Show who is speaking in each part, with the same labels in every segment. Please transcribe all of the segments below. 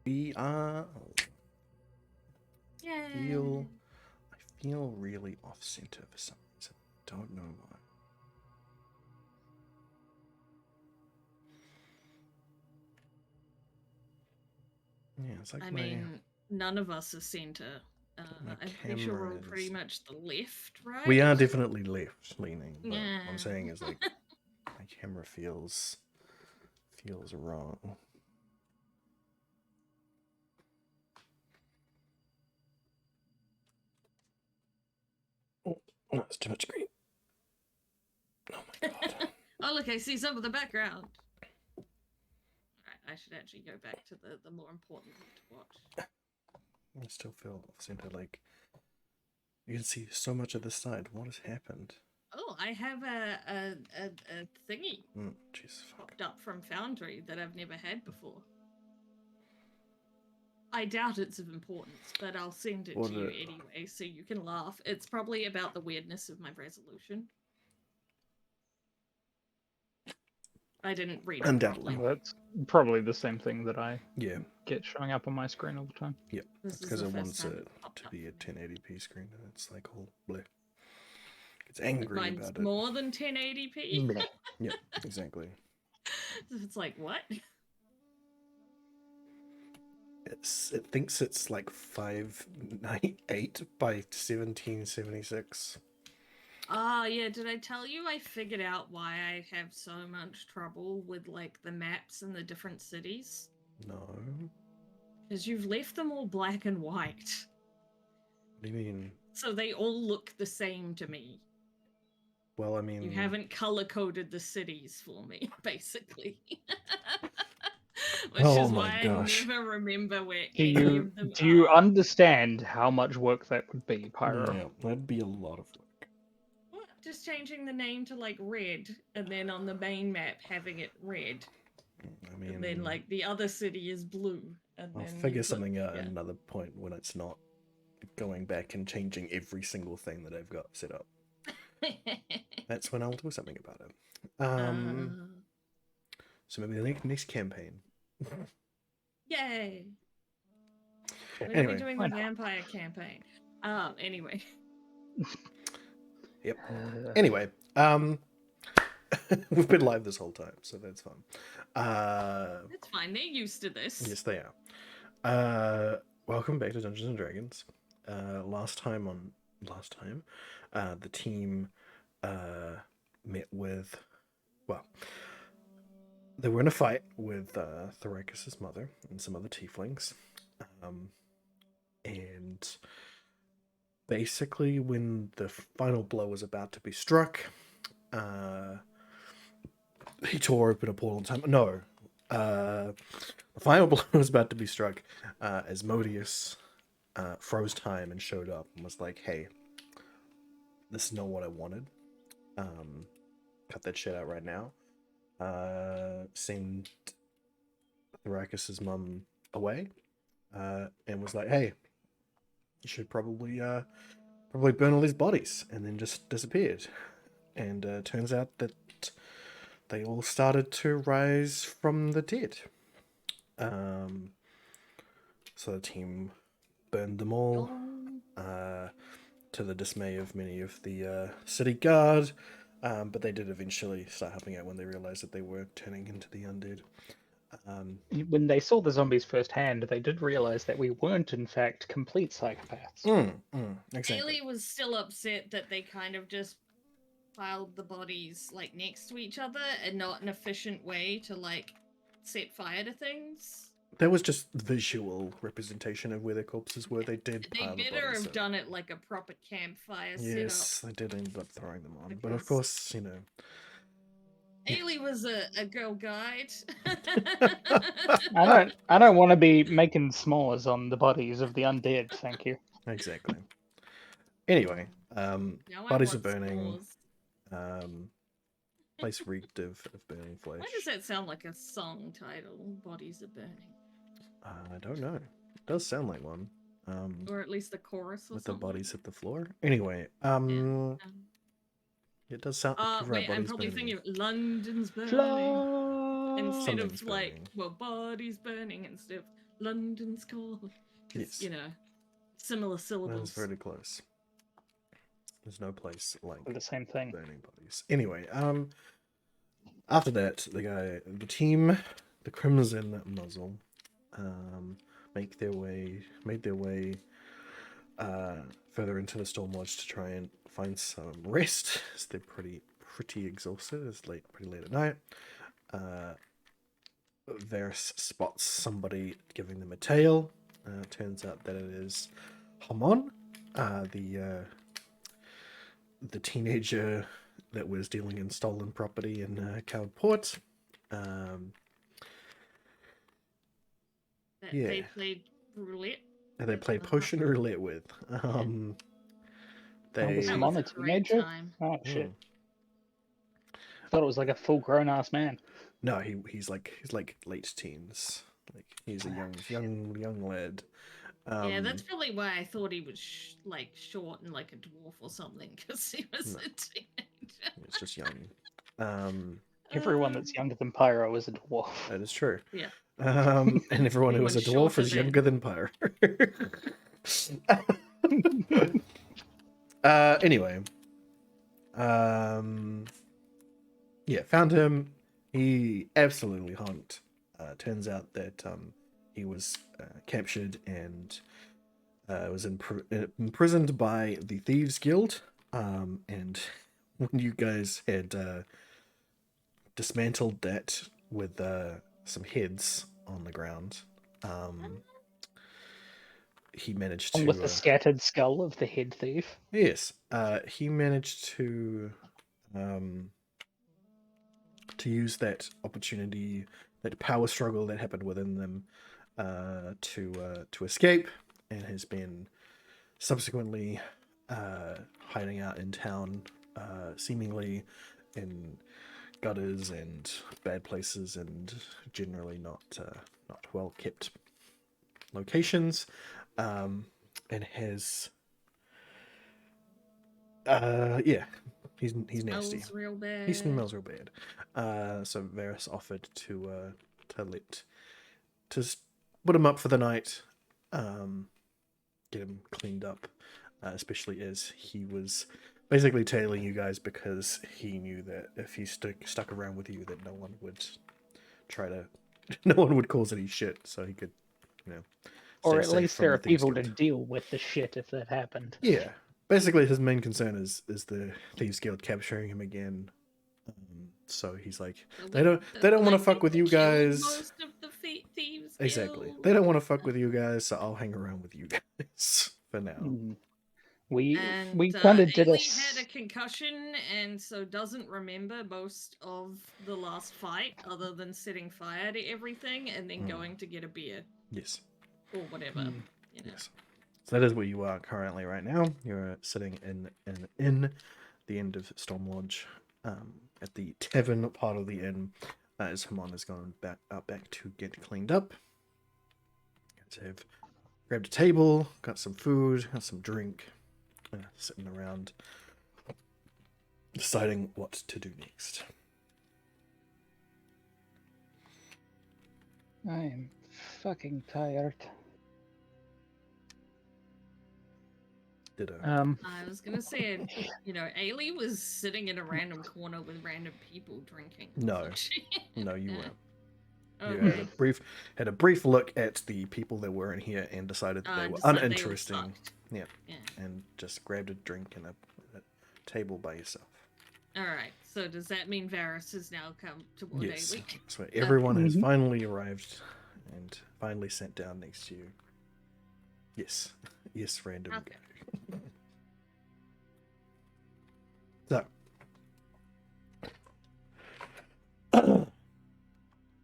Speaker 1: We are.
Speaker 2: Yay.
Speaker 1: I feel really off center for some reason. Don't know why. Yeah, it's like
Speaker 2: I mean, none of us are center. I'm pretty sure we're all pretty much the left, right?
Speaker 1: We are definitely left leaning, but
Speaker 2: Yeah.
Speaker 1: what I'm saying is like my camera feels wrong. Oh, that's too much green. Oh my god.
Speaker 2: Oh look, I see some of the background. Alright, I should actually go back to the more important thing to watch.
Speaker 1: I still feel off center. Like you can see so much of the side. What has happened?
Speaker 2: Oh, I have a thingy
Speaker 1: Jesus,
Speaker 2: popped up from Foundry that I've never had before. I doubt it's of importance, but I'll send it to you anyway, so you can laugh. It's probably about the weirdness of my resolution. I didn't read it.
Speaker 1: Undoubtedly.
Speaker 3: Well, that's probably the same thing that I
Speaker 1: get
Speaker 3: showing up on my screen all the time.
Speaker 1: Yep, because it wants it to be a 1080p screen, and it's like all bleh. It's angry
Speaker 2: Mine's
Speaker 1: about it.
Speaker 2: More than 1080p.
Speaker 1: Yep, exactly.
Speaker 2: It's like what?
Speaker 1: It thinks it's like 598 by 1776.
Speaker 2: Ah, yeah, did I tell you I figured out why I have so much trouble with, like, the maps in the different cities?
Speaker 1: No.
Speaker 2: Because you've left them all black and white.
Speaker 1: What do you mean?
Speaker 2: So they all look the same to me.
Speaker 1: Well, I mean...
Speaker 2: You haven't color-coded the cities for me, basically. Which is why I never remember where any of them are.
Speaker 3: Do you understand how much work that would be, Pyro?
Speaker 1: Yeah, that'd be a lot of work.
Speaker 2: What? Just changing the name to, like, red, and then on the main map having it red.
Speaker 1: I mean...
Speaker 2: And then, like, the other city is blue. And
Speaker 1: I'll
Speaker 2: then
Speaker 1: figure something out at another point when it's not going back and changing every single thing that I've got set up. That's when I'll do something about it. So maybe the next campaign.
Speaker 2: Yay! We're gonna be doing the vampire campaign. Anyway.
Speaker 1: Yep. Anyway, we've been live this whole time, so that's fun.
Speaker 2: That's fine. They're used to this.
Speaker 1: Yes, they are. Welcome back to Dungeons and Dragons. Last time, the team met with, well, they were in a fight with Thoracus' mother and some other tieflings, and basically when the final blow was about to be struck, he tore open a portal in time. No, the final blow was about to be struck as Modius froze time and showed up and was like, hey, this is not what I wanted. Cut that shit out right now. Sent Thoracus' mum away and was like, hey, you should probably burn all these bodies, and then just disappeared. And turns out that they all started to rise from the dead. So the team burned them all, to the dismay of many of the city guard, but they did eventually start helping out when they realized that they were turning into the undead.
Speaker 3: When they saw the zombies firsthand, they did realize that we weren't, in fact, complete psychopaths.
Speaker 1: Exactly.
Speaker 2: Haley was still upset that they kind of just piled the bodies, like, next to each other and not an efficient way to, like, set fire to things.
Speaker 1: There was just visual representation of where their corpses were. They did pile
Speaker 2: They better have done it like a proper campfire setup.
Speaker 1: Yes, they did end up throwing them on. But of course, you know...
Speaker 2: Haley was a girl guide.
Speaker 3: I don't want to be making s'mores on the bodies of the undead, thank you.
Speaker 1: Exactly. Anyway, bodies are burning. Place reeked of burning flesh.
Speaker 2: Why does that sound like a song title? Bodies are burning.
Speaker 1: I don't know. It does sound like one.
Speaker 2: Or at least the chorus or
Speaker 1: with
Speaker 2: something.
Speaker 1: The bodies hit the floor. Anyway, it does sound.
Speaker 2: Wait, I'm probably thinking of London's burning instead of like, well, bodies burning instead of London's called. 'Cause,
Speaker 1: Yes.
Speaker 2: you know, similar
Speaker 1: That is
Speaker 2: syllables.
Speaker 1: very close. There's no place like
Speaker 3: The same thing.
Speaker 1: burning bodies. Anyway, after that, the team, the Crimson Muzzle, made their way further into the Storm Lodge to try and find some rest, as they're pretty exhausted. It's pretty late at night. Varys spots somebody giving them a tail. Turns out that it is Hamon, the teenager that was dealing in stolen property in Coward Port.
Speaker 2: That
Speaker 1: Yeah.
Speaker 2: they played roulette.
Speaker 1: They played potion roulette with.
Speaker 3: Was
Speaker 1: They
Speaker 3: Hamon a
Speaker 2: That was a great
Speaker 3: teenager?
Speaker 2: time.
Speaker 3: Oh shit!
Speaker 1: Mm.
Speaker 3: Thought it was like a full grown ass man.
Speaker 1: No, he's like late teens. Like he's a young lad.
Speaker 2: Yeah, that's probably why I thought he was like short and like a dwarf or something, because he was
Speaker 1: No.
Speaker 2: a teenager.
Speaker 1: It's just young.
Speaker 3: Everyone that's younger than Pyro is a dwarf.
Speaker 1: That is true.
Speaker 2: Yeah.
Speaker 1: And everyone who is a
Speaker 2: Everyone's
Speaker 1: dwarf is
Speaker 2: shorter
Speaker 1: younger than Pyre. Anyway. Yeah, found him. He absolutely honked. Turns out that he was captured and was imprisoned by the Thieves Guild. And when you guys had dismantled that with some heads on the ground, he managed to...
Speaker 3: With the scattered skull of the head thief.
Speaker 1: Yes, he managed to use that opportunity, that power struggle that happened within them, to escape, and has been subsequently hiding out in town, seemingly in gutters and bad places, and generally not well kept locations, and has he's nasty.
Speaker 2: Smells real bad.
Speaker 1: He smells real bad. So Varys offered to put him up for the night, get him cleaned up, especially as he was basically tailing you guys because he knew that if he stuck around with you, that no one would cause any shit, so he could,
Speaker 3: Or
Speaker 1: stay
Speaker 3: at
Speaker 1: safe
Speaker 3: least
Speaker 1: from
Speaker 3: there
Speaker 1: the
Speaker 3: are
Speaker 1: Thieves
Speaker 3: people to
Speaker 1: Guild.
Speaker 3: deal with the shit if that happened.
Speaker 1: Yeah. Basically, his main concern is the Thieves Guild capturing him again. So he's like, they don't want to fuck with you guys.
Speaker 2: Most of the Thieves
Speaker 1: Exactly.
Speaker 2: Guild.
Speaker 1: They don't want to fuck with you guys, so I'll hang around with you guys for now.
Speaker 3: We
Speaker 2: And
Speaker 3: kind of did
Speaker 2: Ailey had a concussion, and so doesn't remember most of the last fight, other than setting fire to everything and then going to get a beer
Speaker 1: Yes.
Speaker 2: or whatever. You know.
Speaker 1: Yes. So that is where you are currently right now. You're sitting in the end of Storm Lodge, at the tavern part of the inn, as Hamon has gone back to get cleaned up. You guys have grabbed a table, got some food, got some drink, sitting around, deciding what to do next.
Speaker 3: I am fucking tired.
Speaker 1: Ditto.
Speaker 2: I was gonna say, Ailey was sitting in a random corner with random people drinking.
Speaker 1: No.
Speaker 2: So
Speaker 1: No, you weren't.
Speaker 2: Okay.
Speaker 1: You had a brief look at the people that were in here and decided that they were
Speaker 2: Decided they were
Speaker 1: uninteresting.
Speaker 2: fucked.
Speaker 1: Yeah.
Speaker 2: Yeah.
Speaker 1: And just grabbed a drink and a table by yourself.
Speaker 2: Alright, so does that mean Varys has now come toward
Speaker 1: Yes.
Speaker 2: Ailey?
Speaker 1: So everyone has
Speaker 3: Mhm.
Speaker 1: finally arrived and finally sat down next to you. Yes. Yes, random
Speaker 2: Okay.
Speaker 1: guy. So.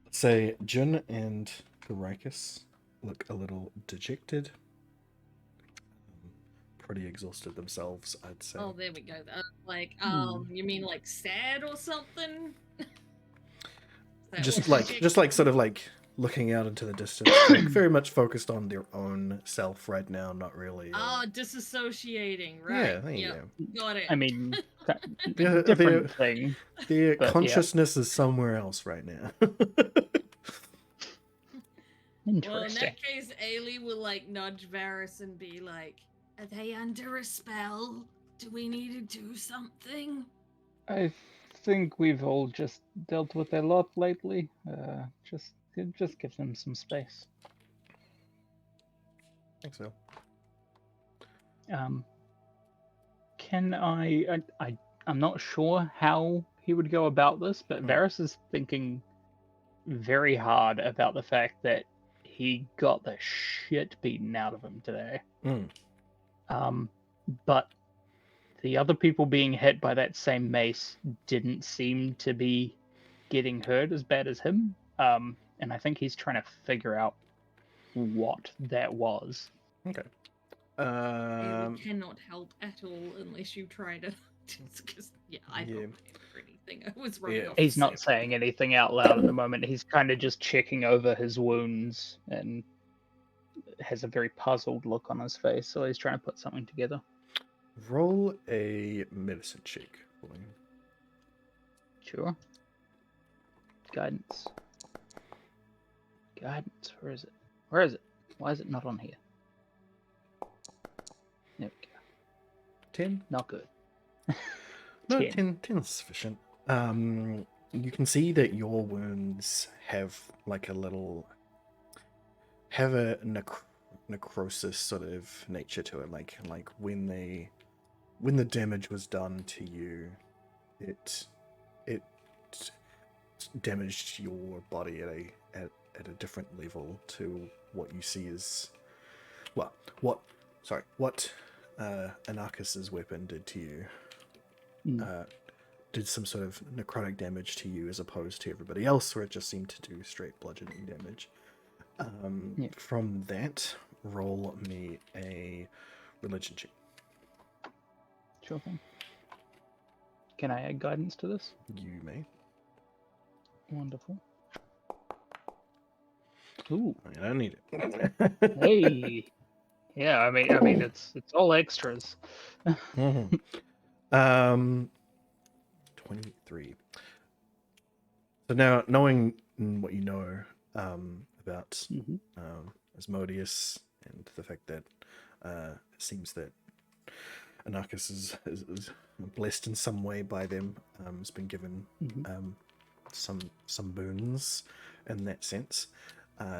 Speaker 1: Let's say Jin and Garicus look a little dejected. Pretty exhausted themselves, I'd say.
Speaker 2: Oh, there we go. You mean like sad or something? Is that
Speaker 1: Just
Speaker 2: what
Speaker 1: like sort of like looking out into the distance, like very much focused on their own self right now, not really.
Speaker 2: Disassociating, right?
Speaker 1: Yeah, there you go.
Speaker 2: Got it.
Speaker 3: I mean,
Speaker 1: Yeah,
Speaker 3: different thing.
Speaker 1: Their
Speaker 3: But, yeah.
Speaker 1: consciousness is somewhere else right now.
Speaker 2: Well, in
Speaker 3: Interesting.
Speaker 2: that case, Ailey will like nudge Varys and be like, "Are they under a spell? Do we need to do something?"
Speaker 3: I think we've all just dealt with a lot lately. Just give them some space.
Speaker 1: Thanks, Phil.
Speaker 3: Can I'm not sure how he would go about this, but Varys is thinking very hard about the fact that he got the shit beaten out of him today. But the other people being hit by that same mace didn't seem to be getting hurt as bad as him. And I think he's trying to figure out what that was.
Speaker 1: Okay.
Speaker 2: Ailey cannot help at all unless you try to. Because I don't remember anything. I was running off.
Speaker 3: He's not saying anything out loud at the moment. He's kind of just checking over his wounds and has a very puzzled look on his face. So he's trying to put something together.
Speaker 1: Roll a medicine check for me.
Speaker 3: Sure. Guidance. Guidance. Where is it? Where is it? Why is it not on here? There we go.
Speaker 1: 10?
Speaker 3: Not good.
Speaker 1: No, 10 is sufficient. You can see that your wounds have like a little, have a necrosis sort of nature to it. Like when the damage was done to you, it damaged your body at a different level to what you see as, well, what Anarchus's weapon did to you. Did some sort of necrotic damage to you as opposed to everybody else, where it just seemed to do straight bludgeoning damage. From that, roll me a religion check.
Speaker 3: Sure thing. Can I add guidance to this?
Speaker 1: You may.
Speaker 3: Wonderful. Ooh.
Speaker 1: I don't need it.
Speaker 3: Hey. Yeah, I mean, it's all extras.
Speaker 1: 23. So now, knowing what you know about Asmodeus and the fact that it seems that Anarchus is blessed in some way by them, has been given some boons in that sense.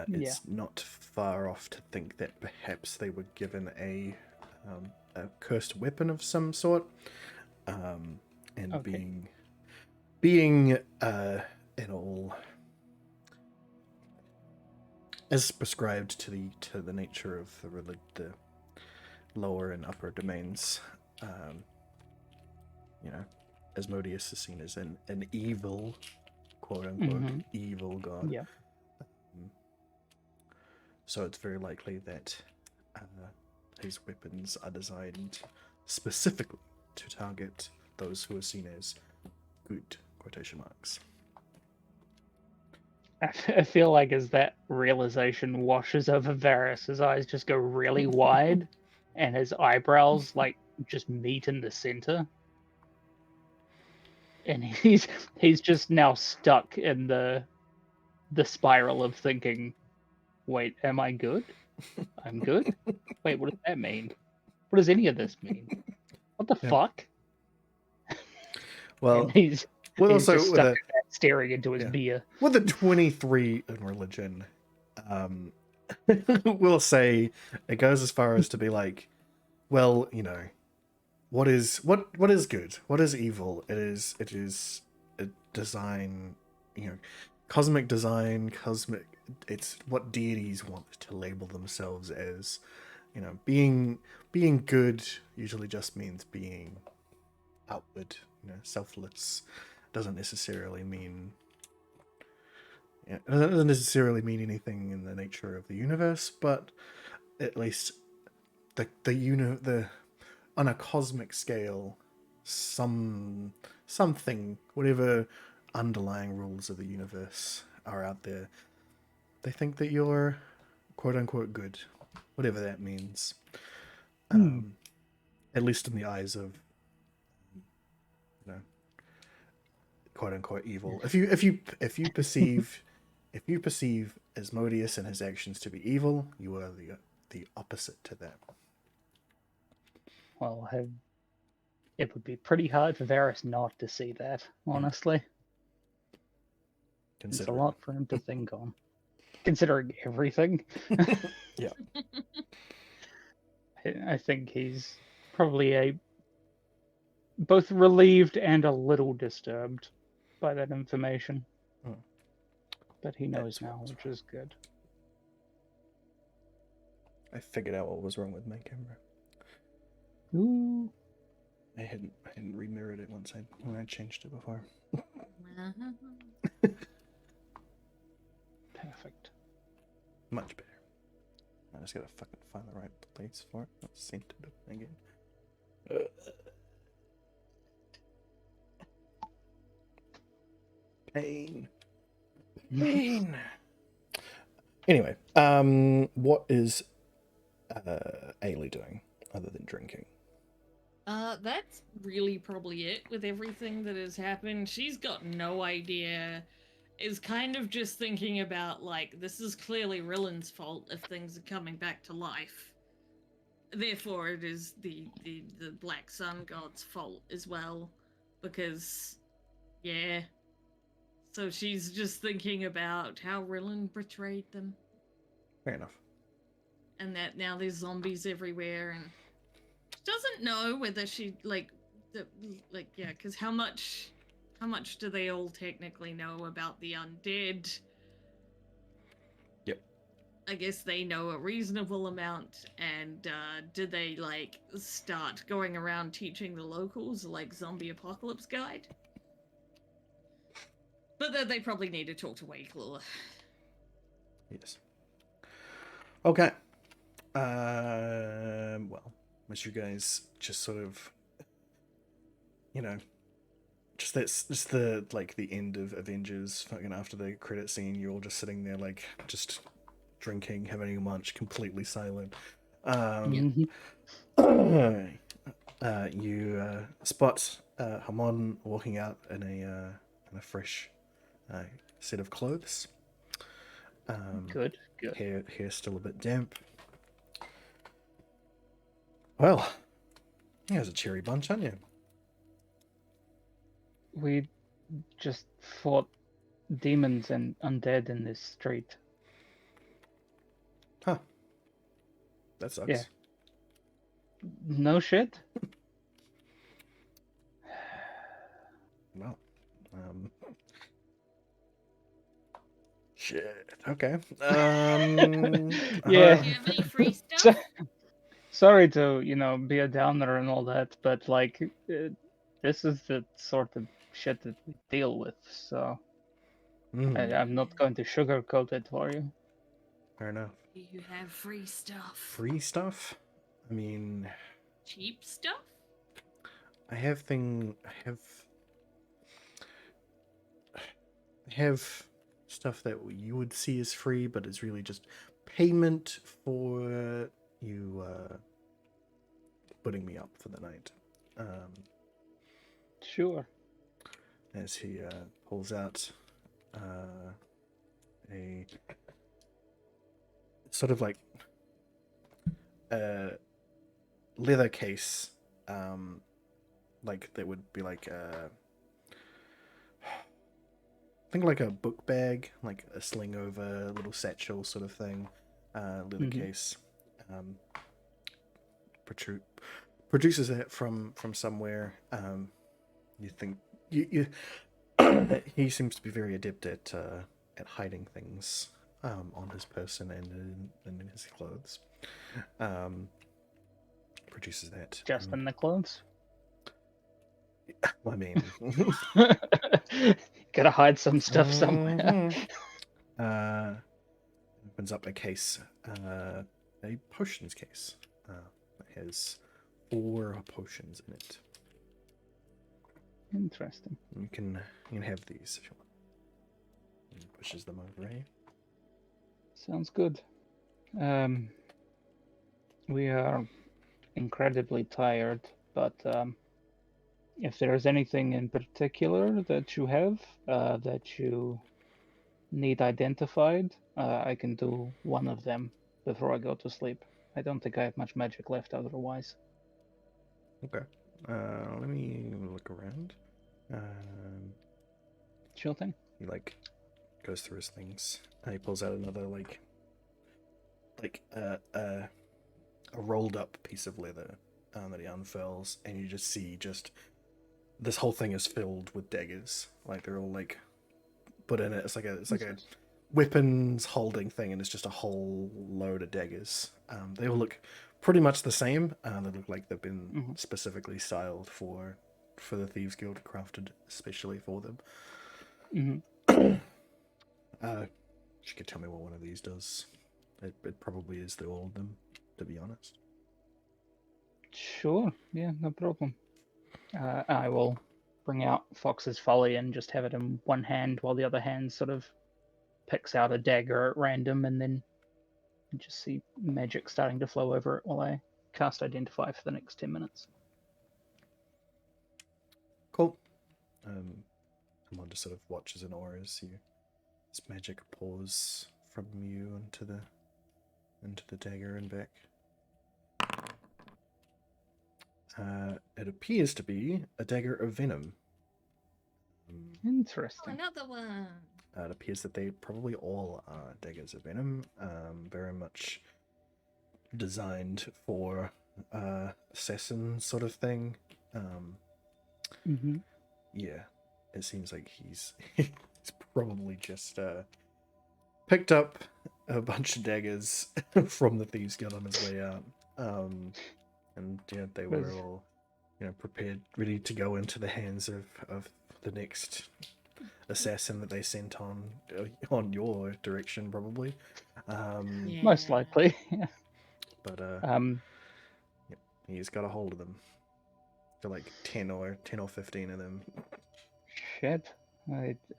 Speaker 1: It's not far off to think that perhaps they were given a cursed weapon of some sort, and being in all as prescribed to the nature of the lower and upper domains. Asmodeus is seen as an evil, quote unquote, evil god.
Speaker 3: Yeah.
Speaker 1: So it's very likely that his weapons are designed specifically to target those who are seen as good, quotation marks.
Speaker 3: I feel like as that realization washes over Varys, his eyes just go really wide, and his eyebrows like just meet in the center, and he's just now stuck in the spiral of thinking, wait, am I good? I'm good? Wait, what does that mean? What does any of this mean? What the fuck?
Speaker 1: Well,
Speaker 3: and he's
Speaker 1: also
Speaker 3: just stuck in that, staring into his beer.
Speaker 1: With a 23 in religion, we'll say it goes as far as to be like, well, what is good? What is evil? It is a design, cosmic design, it's what deities want to label themselves as. Being good usually just means being outward, selfless. Doesn't necessarily mean anything in the nature of the universe, but at least the on a cosmic scale, something, whatever underlying rules of the universe are out there, they think that you're quote unquote good, whatever that means. At least in the eyes of quote unquote evil. If you perceive Asmodeus and his actions to be evil. You are the opposite to that.
Speaker 3: Well, it would be pretty hard for Varys not to see that, honestly. It's a
Speaker 1: Considering.
Speaker 3: lot for him to think on. Considering everything.
Speaker 1: Yeah.
Speaker 3: I think he's probably both relieved and a little disturbed by that information.
Speaker 1: Hmm.
Speaker 3: But he knows
Speaker 1: That's
Speaker 3: now,
Speaker 1: what's
Speaker 3: which is good.
Speaker 1: I figured out what was wrong with my camera.
Speaker 3: Ooh.
Speaker 1: I hadn't remirrored it when I changed it before.
Speaker 3: Perfect.
Speaker 1: Much better. I just gotta fucking find the right place for it. Let's sync it again. Pain. Pain. Anyway, what is Ailey doing other than drinking?
Speaker 2: That's really probably it with everything that has happened. She's got no idea. Is kind of just thinking about, like, this is clearly Rillen's fault if things are coming back to life. Therefore, it is the Black Sun God's fault as well. Because, yeah. So she's just thinking about how Rillen betrayed them.
Speaker 1: Fair enough.
Speaker 2: And that now there's zombies everywhere, and she doesn't know whether she, because how much do they all technically know about the undead?
Speaker 1: Yep.
Speaker 2: I guess they know a reasonable amount, and did they, like, start going around teaching the locals, like, zombie apocalypse guide? But then they probably need to talk to Wayclaw.
Speaker 1: Yes. Okay. Well, as you guys just sort of, just the like the end of Avengers, fucking after the credit scene, you're all just sitting there like just drinking, having a lunch, completely silent. You spot Hamon walking out in a fresh set of clothes.
Speaker 3: Good.
Speaker 1: Hair's still a bit damp. Well, you guys a cheery bunch, aren't you?
Speaker 3: We just fought demons and undead in this street.
Speaker 1: Huh. That sucks.
Speaker 3: Yeah. No shit?
Speaker 1: Well, shit. Okay.
Speaker 3: Yeah.
Speaker 2: Do you have any free stuff?
Speaker 3: Sorry to, be a downer and all that, but, like, this is the sort of shit that we deal with, so I'm not going to sugarcoat it for you.
Speaker 1: Fair enough.
Speaker 2: Do you have free stuff?
Speaker 1: Free stuff? I mean,
Speaker 2: cheap stuff?
Speaker 1: I have stuff that you would see as free, but it's really just payment for you putting me up for the night.
Speaker 3: Sure.
Speaker 1: As he pulls out a sort of like a leather case, like that would be like think like a book bag, like a sling over, a little satchel sort of thing, leather case. Produces it from somewhere. You think you he seems to be very adept at hiding things on his person and in his clothes. Produces that.
Speaker 3: Just in the clothes?
Speaker 1: I mean,
Speaker 3: gotta hide some stuff somewhere.
Speaker 1: Opens up a case, a potions case. It has 4 potions in it.
Speaker 3: Interesting.
Speaker 1: You can have these if you want. He pushes them over, eh?
Speaker 3: Sounds good. We are incredibly tired, but if there's anything in particular that you have that you need identified, I can do one of them before I go to sleep. I don't think I have much magic left otherwise.
Speaker 1: Okay. Let me look around. Um,
Speaker 3: Sure thing.
Speaker 1: he like goes through his things. And he pulls out another a rolled up piece of leather that he unfurls, and you just see this whole thing is filled with daggers. Like they're all like put in it. It's like a weapons holding thing, and it's just a whole load of daggers. They all look pretty much the same. They look like they've been specifically styled for the Thieves Guild, crafted especially for them. She could tell me what one of these does. It probably is the all of them, to be honest.
Speaker 3: Sure, yeah, no problem. I will bring out Fox's Folly and just have it in one hand while the other hand sort of picks out a dagger at random, and then you just see magic starting to flow over it while I cast Identify for the next 10 minutes.
Speaker 1: Cool. Someone just sort of watches in awe as this magic pours from you into the dagger and back. It appears to be a dagger of venom.
Speaker 3: Interesting.
Speaker 2: Another one.
Speaker 1: It appears that they probably all are daggers of venom. Very much designed for assassin sort of thing. Yeah, it seems like he's probably just picked up a bunch of daggers from the Thieves Guild on his way out. And yeah, they were all, prepared, ready to go into the hands of the next assassin that they sent on your direction, probably.
Speaker 3: Most likely.
Speaker 1: But yep, he's got a hold of them. They're like 10 or 15 of them.
Speaker 3: Shit.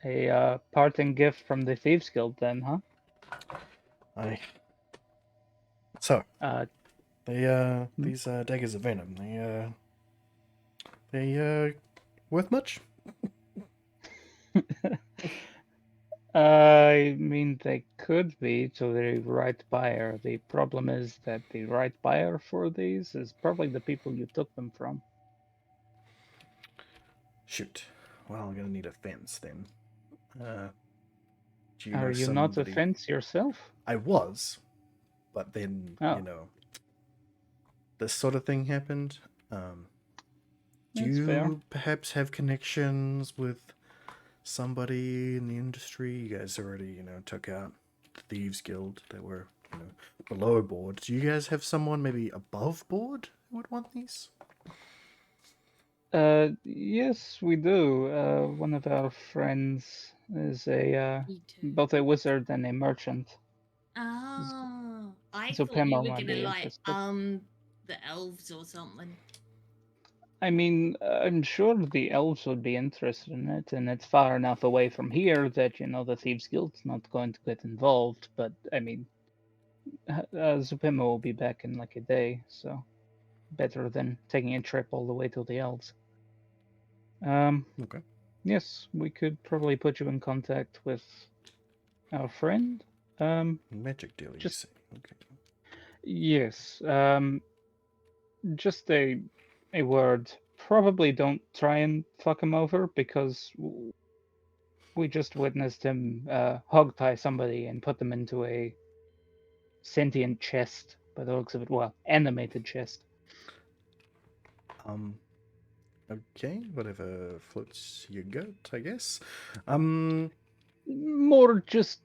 Speaker 3: A parting gift from the Thieves Guild, then, huh?
Speaker 1: Aye. So,
Speaker 3: Hmm?
Speaker 1: these daggers of venom, they worth much?
Speaker 3: I mean, they could be to the right buyer. The problem is that the right buyer for these is probably the people you took them from.
Speaker 1: Shoot. Well, I'm gonna need a fence then. Do you
Speaker 3: Are
Speaker 1: know
Speaker 3: you not a
Speaker 1: somebody?
Speaker 3: fence yourself?
Speaker 1: I was, but then
Speaker 3: Oh.
Speaker 1: This sort of thing happened. Do
Speaker 3: That's
Speaker 1: you
Speaker 3: fair.
Speaker 1: perhaps have connections with somebody in the industry? You guys already, took out the Thieves Guild. They were, below board. Do you guys have someone maybe above board who would want these?
Speaker 3: Yes, we do. One of our friends is both a wizard and a merchant.
Speaker 2: Oh, I
Speaker 3: So
Speaker 2: thought you
Speaker 3: Pamela
Speaker 2: were
Speaker 3: might
Speaker 2: gonna
Speaker 3: be
Speaker 2: like
Speaker 3: interested.
Speaker 2: the elves or something.
Speaker 3: I mean, I'm sure the elves would be interested in it, and it's far enough away from here that, the Thieves Guild's not going to get involved. But, I mean, Zupima will be back in like a day, so better than taking a trip all the way to the elves.
Speaker 1: Okay.
Speaker 3: Yes, we could probably put you in contact with our friend.
Speaker 1: Magic deal, you
Speaker 3: Just,
Speaker 1: say. Okay.
Speaker 3: yes, just a word. Probably don't try and fuck him over because we just witnessed him hog tie somebody and put them into a sentient chest by the looks of it. Well, animated chest.
Speaker 1: Okay, whatever floats your goat, I guess.
Speaker 3: More just,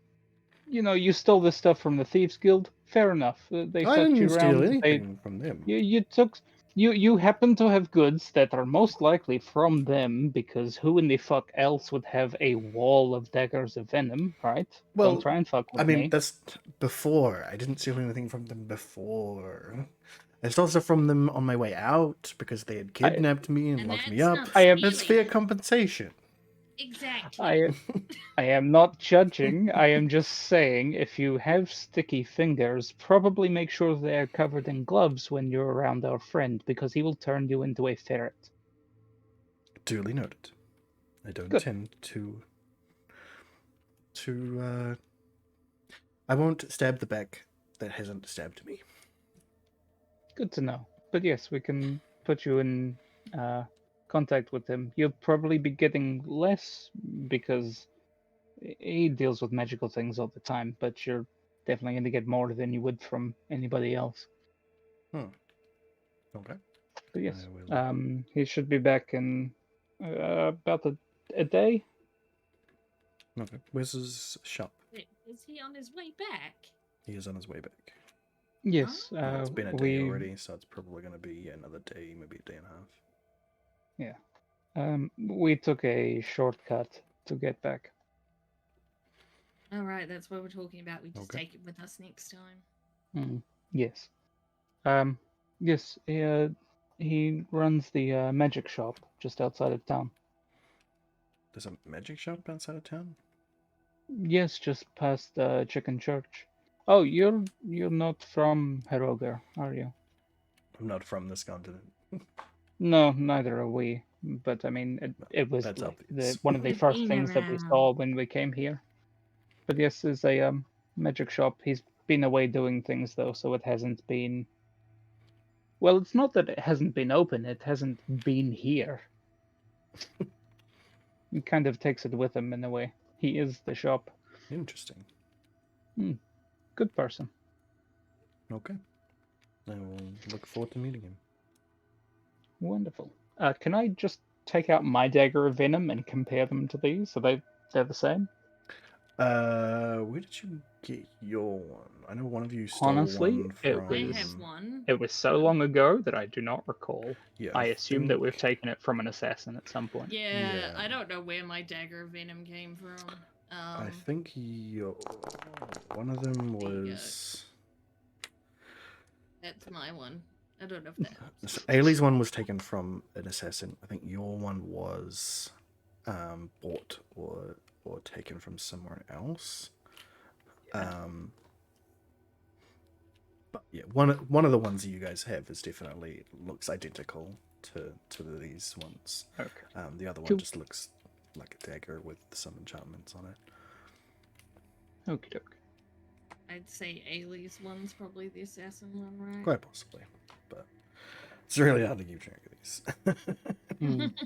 Speaker 3: you stole this stuff from the Thieves Guild. Fair enough. They
Speaker 1: I
Speaker 3: fucked
Speaker 1: didn't
Speaker 3: you
Speaker 1: steal
Speaker 3: around.
Speaker 1: anything from them.
Speaker 3: You took. You happen to have goods that are most likely from them because who in the fuck else would have a wall of daggers of venom, right? Don't
Speaker 1: Well,
Speaker 3: try and fuck
Speaker 1: I
Speaker 3: with
Speaker 1: mean,
Speaker 3: me.
Speaker 1: that's before. I didn't steal anything from them before. I stole stuff from them on my way out because they had
Speaker 3: I
Speaker 1: kidnapped me and
Speaker 2: And
Speaker 1: locked me
Speaker 2: that's
Speaker 1: up.
Speaker 2: not
Speaker 3: I am
Speaker 1: That's fair
Speaker 2: stealing.
Speaker 1: compensation.
Speaker 2: Exactly.
Speaker 3: I am not judging. I am just saying if you have sticky fingers, probably make sure they are covered in gloves when you're around our friend because he will turn you into a ferret.
Speaker 1: Duly noted. I don't
Speaker 3: Good.
Speaker 1: tend to to. I won't stab the back that hasn't stabbed me.
Speaker 3: Good to know. But yes, we can put you in contact with him. You'll probably be getting less because he deals with magical things all the time, but you're definitely going to get more than you would from anybody else.
Speaker 1: Okay.
Speaker 3: But yes,
Speaker 1: I will.
Speaker 3: he should be back in about a day.
Speaker 1: Okay. Where's his shop?
Speaker 2: Is he on his way back?
Speaker 1: He is on his way back.
Speaker 3: Yes,
Speaker 1: Yeah, it's been a day
Speaker 3: we
Speaker 1: already, so it's probably going to be another day, maybe a day and a half.
Speaker 3: we took a shortcut to get back.
Speaker 2: All right, that's what we're talking about. We just
Speaker 1: Okay.
Speaker 2: take it with us next time.
Speaker 3: Yes. Yes. He runs the magic shop just outside of town.
Speaker 1: There's a magic shop outside of town?
Speaker 3: Yes, just past the Chicken Church. Oh, you're not from Herogar, are you?
Speaker 1: I'm not from this continent.
Speaker 3: No, neither are we. But I mean, it was
Speaker 1: That's
Speaker 3: like
Speaker 1: obvious.
Speaker 3: one of the
Speaker 2: We've
Speaker 3: first
Speaker 2: been
Speaker 3: things that we
Speaker 2: around.
Speaker 3: saw when we came here. But yes, there's a magic shop. He's been away doing things though, so it hasn't been. Well, it's not that it hasn't been open; it hasn't been here. He kind of takes it with him in a way. He is the shop.
Speaker 1: Interesting.
Speaker 3: Good person.
Speaker 1: Okay. I will look forward to meeting him.
Speaker 3: Wonderful. Can I just take out my dagger of venom and compare them to these? So they're the same?
Speaker 1: Where did you get your one? I know one of you stole
Speaker 3: Honestly,
Speaker 1: one from.
Speaker 2: I have one.
Speaker 3: It was so long ago that I do not recall.
Speaker 1: Yeah,
Speaker 3: I assume that we've
Speaker 1: think-
Speaker 3: taken it from an assassin at some point.
Speaker 2: Yeah,
Speaker 1: Yeah.
Speaker 2: I don't know where my dagger of venom came from.
Speaker 1: I think one of them
Speaker 2: There you go.
Speaker 1: was.
Speaker 2: That's my one. I don't know if that helps.
Speaker 1: So Ailey's one was taken from an assassin. I think your one was bought or taken from somewhere else. But yeah, one of the ones that you guys have is definitely looks identical to these ones.
Speaker 3: Okay.
Speaker 1: The other one
Speaker 3: Cool.
Speaker 1: just looks like a dagger with some enchantments on it.
Speaker 3: Okie doke.
Speaker 2: I'd say Ailey's one's probably the assassin one, right?
Speaker 1: Quite possibly, but it's really hard to keep track of these,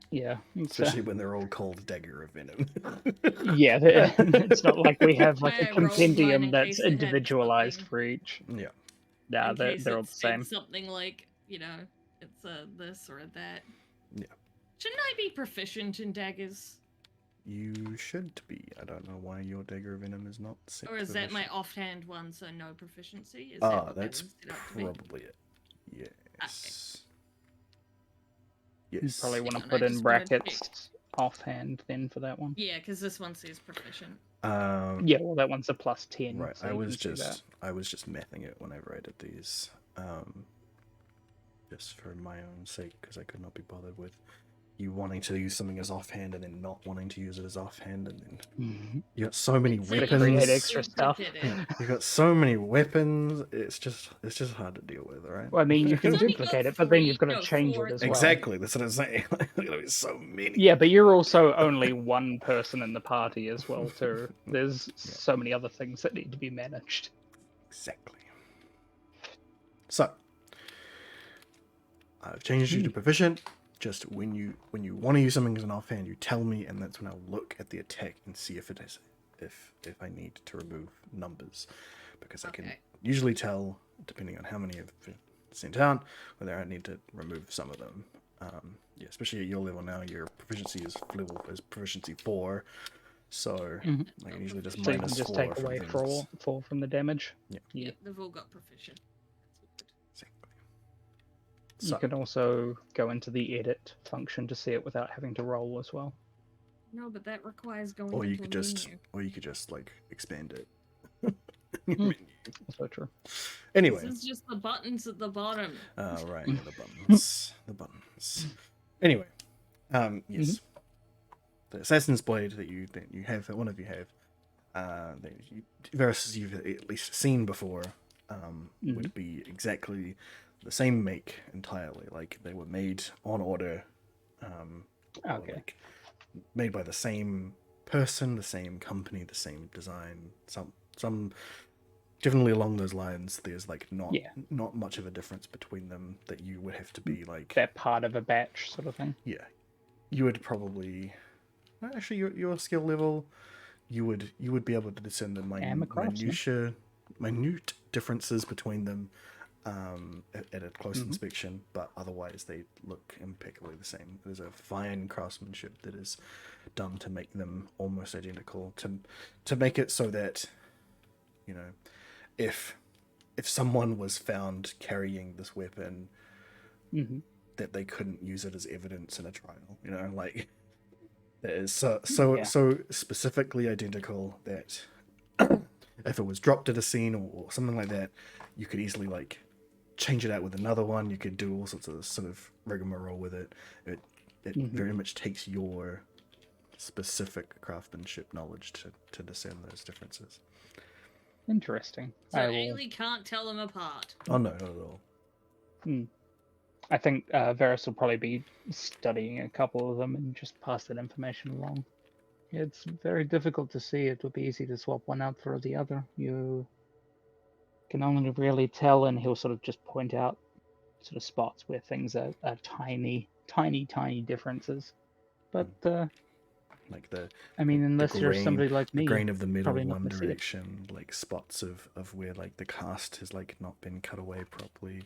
Speaker 3: Yeah.
Speaker 1: especially when they're all called dagger of venom.
Speaker 3: Yeah, it's not like we have like a
Speaker 2: I rolled mine
Speaker 3: compendium
Speaker 2: in
Speaker 3: that's
Speaker 2: case it had
Speaker 3: individualized
Speaker 2: something.
Speaker 3: for each.
Speaker 1: Yeah.
Speaker 3: Nah,
Speaker 2: In case
Speaker 3: they're all
Speaker 2: it
Speaker 3: the
Speaker 2: said
Speaker 3: same.
Speaker 2: something like, it's a this or a that.
Speaker 1: Yeah.
Speaker 2: Shouldn't I be proficient in daggers?
Speaker 1: You should be. I don't know why your dagger of venom is not set.
Speaker 2: Or is
Speaker 1: to
Speaker 2: that my
Speaker 1: proficient.
Speaker 2: offhand one, so no proficiency? Is that
Speaker 1: Ah,
Speaker 2: what
Speaker 1: that's
Speaker 2: that was set up to be?
Speaker 1: probably it. Yes.
Speaker 3: You
Speaker 1: Yes.
Speaker 3: probably want to
Speaker 2: on, I
Speaker 3: put in
Speaker 2: just wanted to check.
Speaker 3: brackets offhand then for that one.
Speaker 2: Yeah, because this one says proficient.
Speaker 3: Yeah, well, that one's a +10.
Speaker 1: Right.
Speaker 3: So
Speaker 1: I
Speaker 3: you
Speaker 1: was
Speaker 3: can see that.
Speaker 1: just mathing it whenever I did these, just for my own sake, because I could not be bothered with you wanting to use something as offhand and then not wanting to use it as offhand, and then you got so many
Speaker 2: It's like
Speaker 3: Gotta create
Speaker 1: weapons.
Speaker 3: extra stuff.
Speaker 2: duplicate it.
Speaker 1: You got so many weapons. It's just hard to deal with, right?
Speaker 3: Well, I mean, you can
Speaker 2: It's only
Speaker 3: duplicate
Speaker 2: got
Speaker 3: it, but then
Speaker 2: 3
Speaker 3: you've got to
Speaker 2: no,
Speaker 3: change
Speaker 2: 4
Speaker 3: it as well.
Speaker 1: Exactly. That's what I'm saying. There's gonna be so many.
Speaker 3: Yeah, but you're also only one person in the party as well, too. There's so many other things that need to be managed.
Speaker 1: Exactly. So, I've changed you to proficient. Just when you want to use something as an offhand, you tell me, and that's when I'll look at the attack and see if it is if I need to remove numbers, because I can
Speaker 2: Okay.
Speaker 1: usually tell, depending on how many have been sent out, whether I need to remove some of them. Yeah, especially at your level now, your proficiency is proficiency 4, so I can usually just
Speaker 3: So you can
Speaker 1: minus
Speaker 3: just
Speaker 1: 4
Speaker 3: take
Speaker 1: from
Speaker 3: away
Speaker 1: things.
Speaker 3: 4 from the damage.
Speaker 1: Yeah.
Speaker 3: Yeah.
Speaker 2: Yep, they've all got proficient.
Speaker 1: Exactly.
Speaker 3: You
Speaker 1: So,
Speaker 3: can also go into the edit function to see it without having to roll as well.
Speaker 2: No, but that requires going
Speaker 1: or you
Speaker 2: into
Speaker 1: could
Speaker 2: a
Speaker 1: just
Speaker 2: menu.
Speaker 1: like expand it.
Speaker 3: Also true.
Speaker 1: Anyway,
Speaker 2: This is just the buttons at the bottom.
Speaker 1: right, yeah, the buttons, the buttons. Anyway, yes, the assassin's blade that you have, that one of you have, that versus you've at least seen before, would be exactly the same make entirely. Like they were made on order, or
Speaker 3: Okay.
Speaker 1: like made by the same person, the same company, the same design, some definitely along those lines. There's like
Speaker 3: Yeah.
Speaker 1: not much of a difference between them that you would have to be like,
Speaker 3: They're part of a batch, sort of thing.
Speaker 1: yeah, you would probably actually your skill level, you would be able to discern the
Speaker 3: I'm a craftsman.
Speaker 1: minute differences between them at a close
Speaker 3: Mhm.
Speaker 1: inspection, but otherwise they look impeccably the same. There's a fine craftsmanship that is done to make them almost identical, to make it so that, you know, if someone was found carrying this weapon,
Speaker 3: Mhm.
Speaker 1: that they couldn't use it as evidence in a trial. You know, like it is
Speaker 3: Yeah.
Speaker 1: so specifically identical that if it was dropped at a scene or something like that, you could easily like change it out with another one. You could do all sorts of sort of rigmarole with it. It
Speaker 3: Mhm.
Speaker 1: very much takes your specific craftsmanship knowledge to discern those differences.
Speaker 3: Interesting.
Speaker 2: So
Speaker 3: I will.
Speaker 2: Ailey can't tell them apart.
Speaker 1: Oh no, not at all.
Speaker 3: I think Varus will probably be studying a couple of them and just pass that information along. It's very difficult to see. It would be easy to swap one out for the other. You can only really tell, and he'll sort of just point out sort of spots where things are tiny, tiny, tiny differences. But
Speaker 1: Like
Speaker 3: I mean,
Speaker 1: the
Speaker 3: unless you're
Speaker 1: grain
Speaker 3: somebody like
Speaker 1: the
Speaker 3: me,
Speaker 1: grain of the metal
Speaker 3: probably not
Speaker 1: one
Speaker 3: going to see it.
Speaker 1: direction, like spots of where like the cast has like not been cut away properly,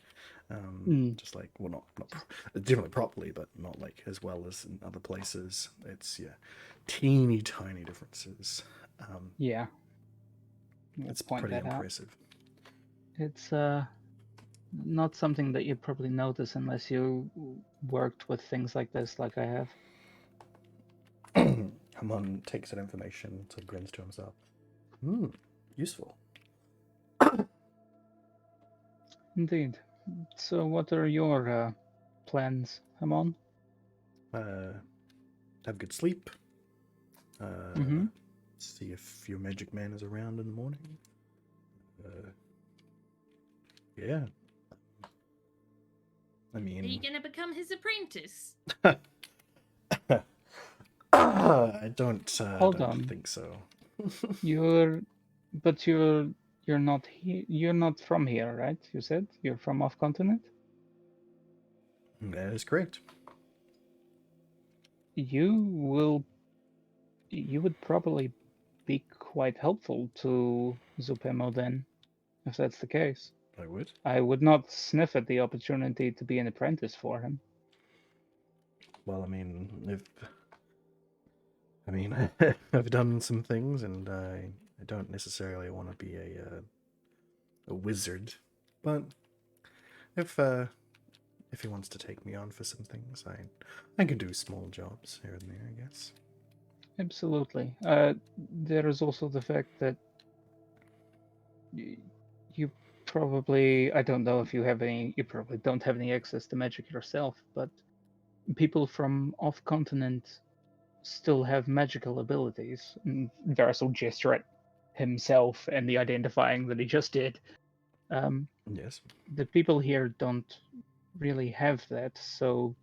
Speaker 1: just like, well, definitely properly, but not like as well as in other places. It's, yeah, teeny tiny differences.
Speaker 3: Yeah, we'll
Speaker 1: It's
Speaker 3: point
Speaker 1: pretty
Speaker 3: that out.
Speaker 1: impressive.
Speaker 3: It's not something that you'd probably notice unless you worked with things like this, like I have.
Speaker 1: Hamon takes that information, sort of grins to himself. Useful.
Speaker 3: Indeed. So, what are your plans, Hamon?
Speaker 1: Have good sleep.
Speaker 3: Mm-hmm.
Speaker 1: See if your magic man is around in the morning. Yeah. I
Speaker 2: Are you
Speaker 1: mean,
Speaker 2: gonna become his apprentice?
Speaker 1: I don't
Speaker 3: Hold on.
Speaker 1: think so.
Speaker 3: You're, but you're not here. You're not from here, right? You said you're from off continent.
Speaker 1: That is correct.
Speaker 3: You will. You would probably be quite helpful to Zupemo then, if that's the case.
Speaker 1: I would.
Speaker 3: I would not sniff at the opportunity to be an apprentice for him.
Speaker 1: Well, I mean, I've done some things, and I don't necessarily want to be a wizard, but if he wants to take me on for some things, I can do small jobs here and there, I guess.
Speaker 3: Absolutely. There is also the fact that you probably, I don't know if you have any, you probably don't have any access to magic yourself, but people from off continent still have magical abilities. And Varys will gesture at himself and the identifying that he just did.
Speaker 1: Yes.
Speaker 3: The people here don't really have that, so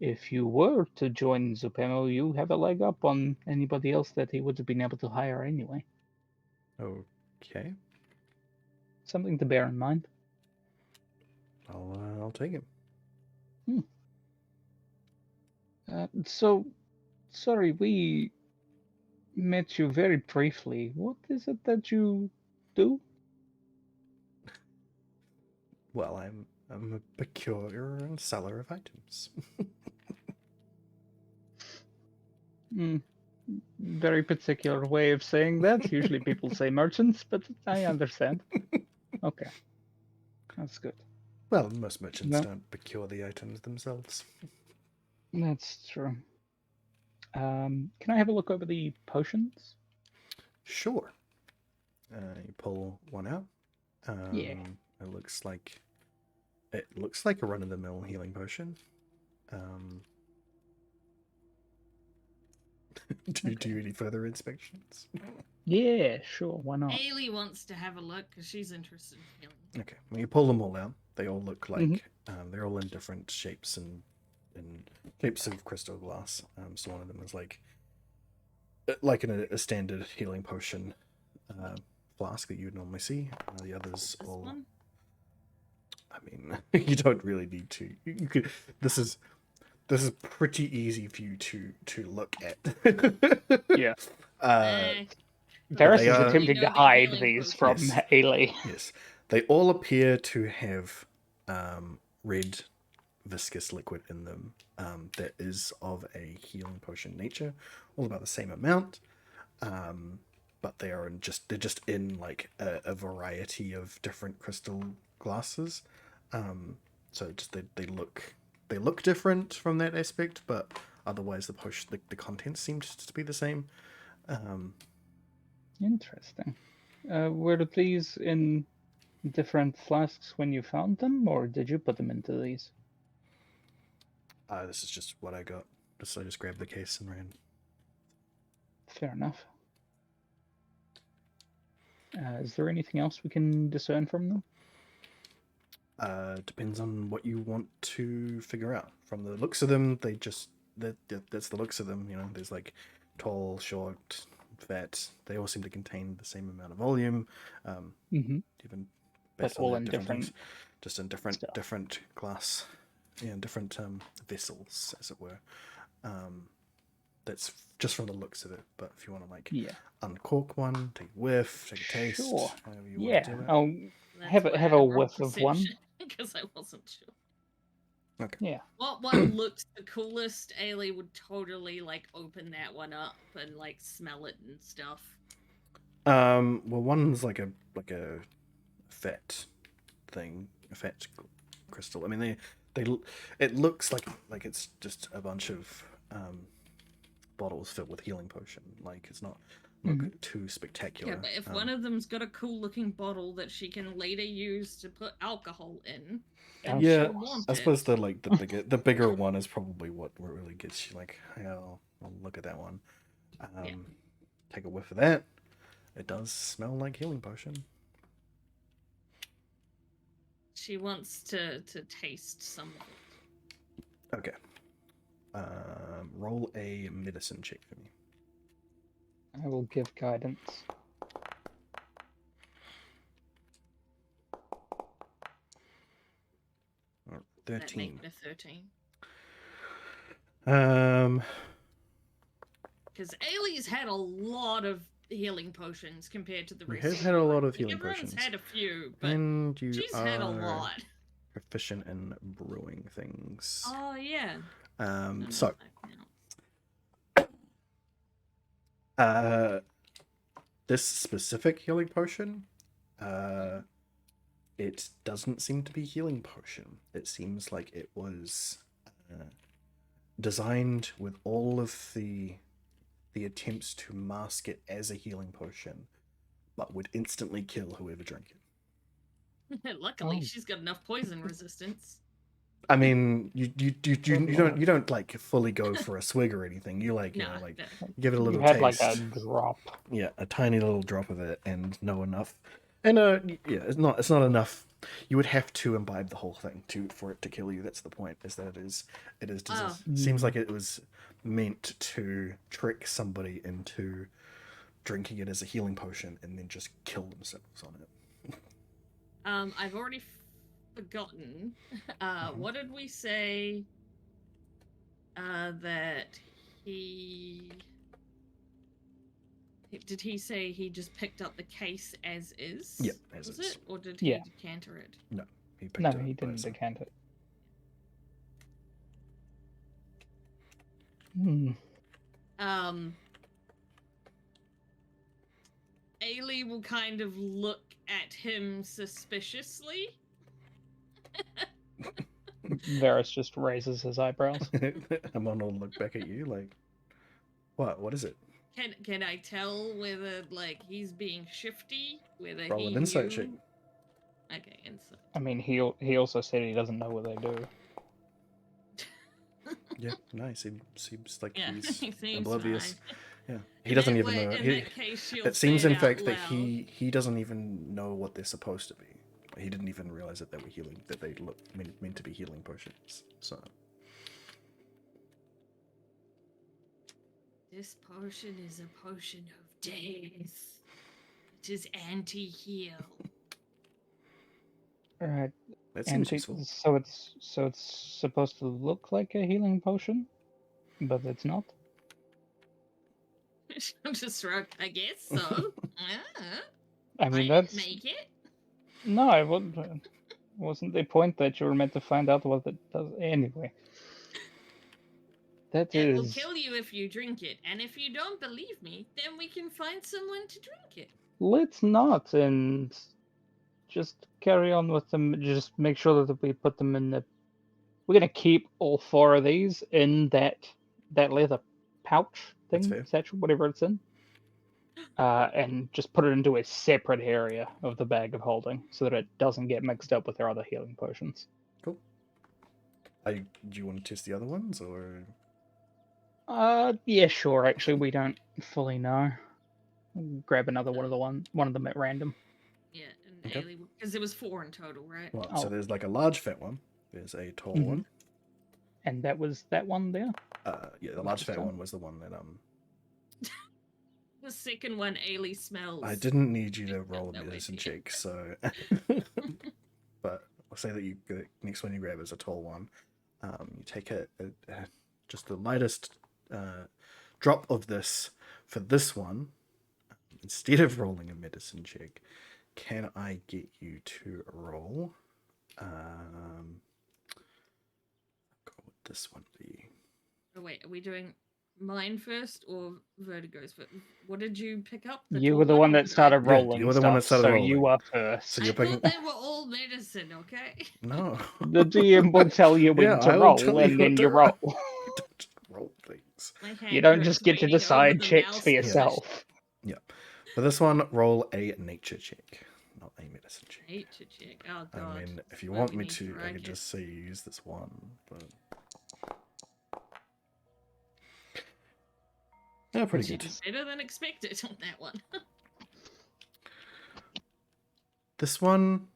Speaker 3: if you were to join Zupemo, you have a leg up on anybody else that he would have been able to hire anyway.
Speaker 1: Okay.
Speaker 3: Something to bear in mind.
Speaker 1: I'll take it.
Speaker 3: So, sorry, we met you very briefly. What is it that you do?
Speaker 1: Well, I'm a procurer and seller of items.
Speaker 3: Very particular way of saying that. Usually people say merchants, but I understand. Okay, that's good.
Speaker 1: Well, most merchants
Speaker 3: No,
Speaker 1: don't procure the items themselves.
Speaker 3: that's true. Can I have a look over the potions?
Speaker 1: Sure. You pull one out.
Speaker 3: Yeah.
Speaker 1: It looks like a run-of-the-mill healing potion. Do you do any further inspections?
Speaker 3: Yeah, sure. Why not?
Speaker 2: Ailey wants to have a look because she's interested in healing.
Speaker 1: Okay. When you pull them all out, they all look like
Speaker 3: Mhm.
Speaker 1: they're all in different shapes and shapes of crystal glass. So one of them is like like in a standard healing potion flask that you would normally see. The others
Speaker 2: This
Speaker 1: all.
Speaker 2: one?
Speaker 1: I mean, you don't really need to. You could. This is pretty easy for you to look at.
Speaker 3: Yeah.
Speaker 2: Eh,
Speaker 1: But
Speaker 3: Varys
Speaker 1: they
Speaker 3: is
Speaker 1: are.
Speaker 2: you
Speaker 3: attempting
Speaker 2: know
Speaker 3: to
Speaker 2: they're
Speaker 3: hide
Speaker 2: healing
Speaker 3: these from
Speaker 2: potions.
Speaker 1: Yes.
Speaker 3: Ailey.
Speaker 1: Yes, they all appear to have red viscous liquid in them that is of a healing potion nature, all about the same amount. But they're just in like a variety of different crystal glasses. So just they look different from that aspect, but otherwise the contents seem to be the same.
Speaker 3: Interesting. Were these in different flasks when you found them, or did you put them into these?
Speaker 1: This is just what I got. I just grabbed the case and ran.
Speaker 3: Fair enough. Is there anything else we can discern from them?
Speaker 1: Depends on what you want to figure out. From the looks of them, that's the looks of them. You know, there's like tall, short, fat. They all seem to contain the same amount of volume.
Speaker 3: Mm-hmm.
Speaker 1: Even
Speaker 3: But
Speaker 1: based on
Speaker 3: all
Speaker 1: the
Speaker 3: in
Speaker 1: different things,
Speaker 3: different
Speaker 1: just in
Speaker 3: stuff.
Speaker 1: different glass, yeah, different vessels, as it were. That's just from the looks of it. But if you want to like
Speaker 3: Yeah.
Speaker 1: uncork one, take a whiff, take a taste,
Speaker 3: Sure.
Speaker 1: however you want
Speaker 3: Yeah.
Speaker 1: to do it.
Speaker 3: I'll
Speaker 2: That's
Speaker 3: have
Speaker 2: why
Speaker 3: a
Speaker 2: I rolled
Speaker 3: whiff of one.
Speaker 2: perception, because I wasn't sure.
Speaker 1: Okay.
Speaker 3: Yeah.
Speaker 2: What one looks the coolest? Ailey would totally like open that one up and like smell it and stuff.
Speaker 1: Well, one's like a fat thing, a fat crystal. I mean, it looks like it's just a bunch of bottles filled with healing potion. Like it's not
Speaker 3: Mhm.
Speaker 1: too spectacular.
Speaker 2: Yeah, but if one of them's got a cool looking bottle that she can later use to put alcohol in, then
Speaker 1: Yeah,
Speaker 2: she'll want
Speaker 1: I
Speaker 2: it.
Speaker 1: suppose the bigger one is probably what really gets you like, yeah, I'll look at that one.
Speaker 2: Yeah.
Speaker 1: Take a whiff of that. It does smell like healing potion.
Speaker 2: She wants to taste some of it.
Speaker 1: Okay. Roll a medicine check for me.
Speaker 3: I will give guidance.
Speaker 2: That
Speaker 1: 13.
Speaker 2: make it a 13.
Speaker 1: Um,
Speaker 2: Because Ailey's had a lot of healing potions compared to the
Speaker 1: You
Speaker 2: rest
Speaker 1: have
Speaker 2: of
Speaker 1: had
Speaker 2: the
Speaker 1: a lot
Speaker 2: group.
Speaker 1: of healing
Speaker 2: Everyone's
Speaker 1: potions.
Speaker 2: had a few, but
Speaker 1: and you
Speaker 2: she's
Speaker 1: are
Speaker 2: had a lot.
Speaker 1: proficient in brewing things.
Speaker 2: Oh yeah.
Speaker 1: So this specific healing potion, it doesn't seem to be healing potion. It seems like it was designed with all of the attempts to mask it as a healing potion, but would instantly kill whoever drank it.
Speaker 2: Luckily, she's got enough poison resistance.
Speaker 1: I mean, you
Speaker 3: Lord.
Speaker 1: don't like fully go for a swig or anything. You like, you
Speaker 2: No,
Speaker 1: know, like
Speaker 2: no.
Speaker 1: give it a
Speaker 3: You
Speaker 1: little
Speaker 3: had
Speaker 1: taste.
Speaker 3: like a drop.
Speaker 1: Yeah, a tiny little drop of it, and know enough. And yeah, it's not enough. You would have to imbibe the whole thing for it to kill you. That's the point. Is that it is
Speaker 2: Oh.
Speaker 1: seems like it was meant to trick somebody into drinking it as a healing potion and then just kill themselves on it.
Speaker 2: I've already forgotten. What did we say? That he did he say he just picked up the case as is?
Speaker 1: Yeah, as
Speaker 2: was
Speaker 1: is.
Speaker 2: it, or did he
Speaker 3: Yeah.
Speaker 2: decanter it?
Speaker 1: No, he picked
Speaker 3: No,
Speaker 1: it up
Speaker 3: he
Speaker 1: by
Speaker 3: didn't
Speaker 1: himself.
Speaker 3: decant it. Hmm.
Speaker 2: Ailey will kind of look at him suspiciously.
Speaker 3: Varys just raises his eyebrows.
Speaker 1: Amon will look back at you like, what? What is it?
Speaker 2: Can I tell whether like he's being shifty? Whether
Speaker 1: Roll
Speaker 2: he
Speaker 1: an insight
Speaker 2: knew?
Speaker 1: check.
Speaker 2: Okay, insight.
Speaker 3: I mean, he also said he doesn't know what they do.
Speaker 1: Yeah, nice. He seems like
Speaker 2: Yeah,
Speaker 1: he's
Speaker 2: he seems
Speaker 1: oblivious.
Speaker 2: fine.
Speaker 1: Yeah, he doesn't even
Speaker 2: way,
Speaker 1: know.
Speaker 2: In that case, she'll
Speaker 1: It seems,
Speaker 2: say
Speaker 1: in
Speaker 2: it
Speaker 1: fact,
Speaker 2: out
Speaker 1: that
Speaker 2: loud.
Speaker 1: he doesn't even know what they're supposed to be. He didn't even realize that they were healing. That they look meant to be healing potions. So
Speaker 2: This potion is a potion of death. It is anti-heal.
Speaker 3: Alright.
Speaker 1: That seems
Speaker 3: Anti
Speaker 1: useful.
Speaker 3: so it's supposed to look like a healing potion, but it's not.
Speaker 2: I'm just wrong. I guess so.
Speaker 3: I mean
Speaker 2: I didn't
Speaker 3: that's
Speaker 2: make it.
Speaker 3: no, I wouldn't. Wasn't the point that you were meant to find out what it does anyway? That
Speaker 2: It will
Speaker 3: is.
Speaker 2: kill you if you drink it, and if you don't believe me, then we can find someone to drink it.
Speaker 3: Let's not and just carry on with them. Just make sure that we put them in the. We're gonna keep all 4 of these in that leather pouch
Speaker 1: That's
Speaker 3: thing,
Speaker 1: fair.
Speaker 3: satchel, whatever it's in, and just put it into a separate area of the bag of holding so that it doesn't get mixed up with our other healing potions.
Speaker 1: Cool. Do you want to test the other ones, or?
Speaker 3: Yeah, sure. Actually, we don't fully know. Grab another one of them at random.
Speaker 2: Yeah, and
Speaker 1: Okay.
Speaker 2: Ailey, because there was 4 in total, right?
Speaker 1: Well,
Speaker 3: Oh.
Speaker 1: so there's like a large fat one. There's a tall
Speaker 3: Mhm.
Speaker 1: one.
Speaker 3: And that was that one there.
Speaker 1: Yeah, the large fat one was the one that
Speaker 2: The second one, Ailey smells.
Speaker 1: I didn't need you to roll a
Speaker 2: No
Speaker 1: medicine
Speaker 2: idea.
Speaker 1: check, so. But I'll say that the next one you grab is a tall one. You take just the lightest drop of this for this one. Instead of rolling a medicine check, can I get you to roll? What would this one be?
Speaker 2: Oh wait, are we doing mine first or Vertigo's? What did you pick up?
Speaker 3: You
Speaker 2: tall
Speaker 3: were the one
Speaker 2: or
Speaker 3: that started
Speaker 2: the-
Speaker 3: rolling.
Speaker 1: you were the one that
Speaker 3: stuff,
Speaker 1: started
Speaker 3: so
Speaker 1: rolling.
Speaker 3: you are first.
Speaker 1: So
Speaker 2: I
Speaker 1: you're
Speaker 2: thought
Speaker 1: picking.
Speaker 2: they were all medicine. Okay.
Speaker 1: No.
Speaker 3: The DM will tell you when
Speaker 1: Yeah,
Speaker 3: to
Speaker 1: I will
Speaker 3: roll,
Speaker 1: tell
Speaker 3: and
Speaker 1: you
Speaker 3: then
Speaker 1: to
Speaker 3: you roll.
Speaker 1: You don't just roll things.
Speaker 2: My hand
Speaker 3: You don't
Speaker 2: hurts
Speaker 3: just get to
Speaker 2: reading over
Speaker 3: decide
Speaker 2: the
Speaker 3: checks
Speaker 2: mouse
Speaker 3: for yourself.
Speaker 2: position.
Speaker 1: Yeah. For this one, roll a nature check, not a medicine check.
Speaker 2: Nature check. Oh god.
Speaker 1: I mean, if you
Speaker 2: Why
Speaker 1: want
Speaker 2: we
Speaker 1: me
Speaker 2: need
Speaker 1: to, I
Speaker 2: rank
Speaker 1: could
Speaker 2: it.
Speaker 1: just say you use this one, but yeah, pretty good.
Speaker 2: It's better than expected on that one.
Speaker 1: This one,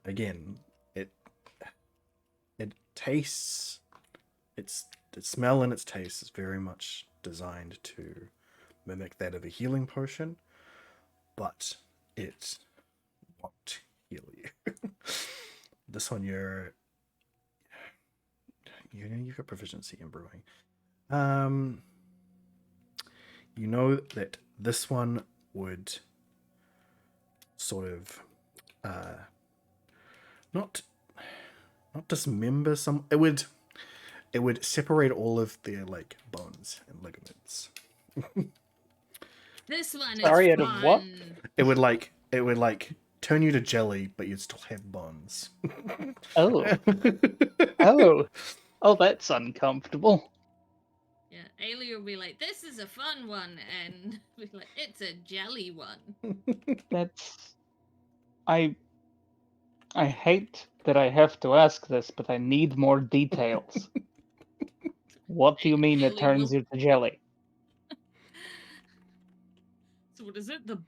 Speaker 1: again, it tastes, its smell and its taste is very much designed to mimic that of a healing potion, but it won't heal you. This one, you've got proficiency in brewing. You know that this one would sort of not dismember some. It would separate all of their like bones and ligaments.
Speaker 2: This one
Speaker 3: Sorry,
Speaker 2: is
Speaker 3: out of what?
Speaker 2: fun.
Speaker 1: It would like turn you to jelly, but you'd still have bones.
Speaker 3: Oh, oh, that's uncomfortable.
Speaker 2: Yeah, Ailey will be like, "This is a fun one," and be like, "It's a jelly one."
Speaker 3: That's I hate that I have to ask this, but I need more details. What do you mean it
Speaker 2: Ailey
Speaker 3: turns
Speaker 2: will-
Speaker 3: you to jelly?
Speaker 2: So what is it? The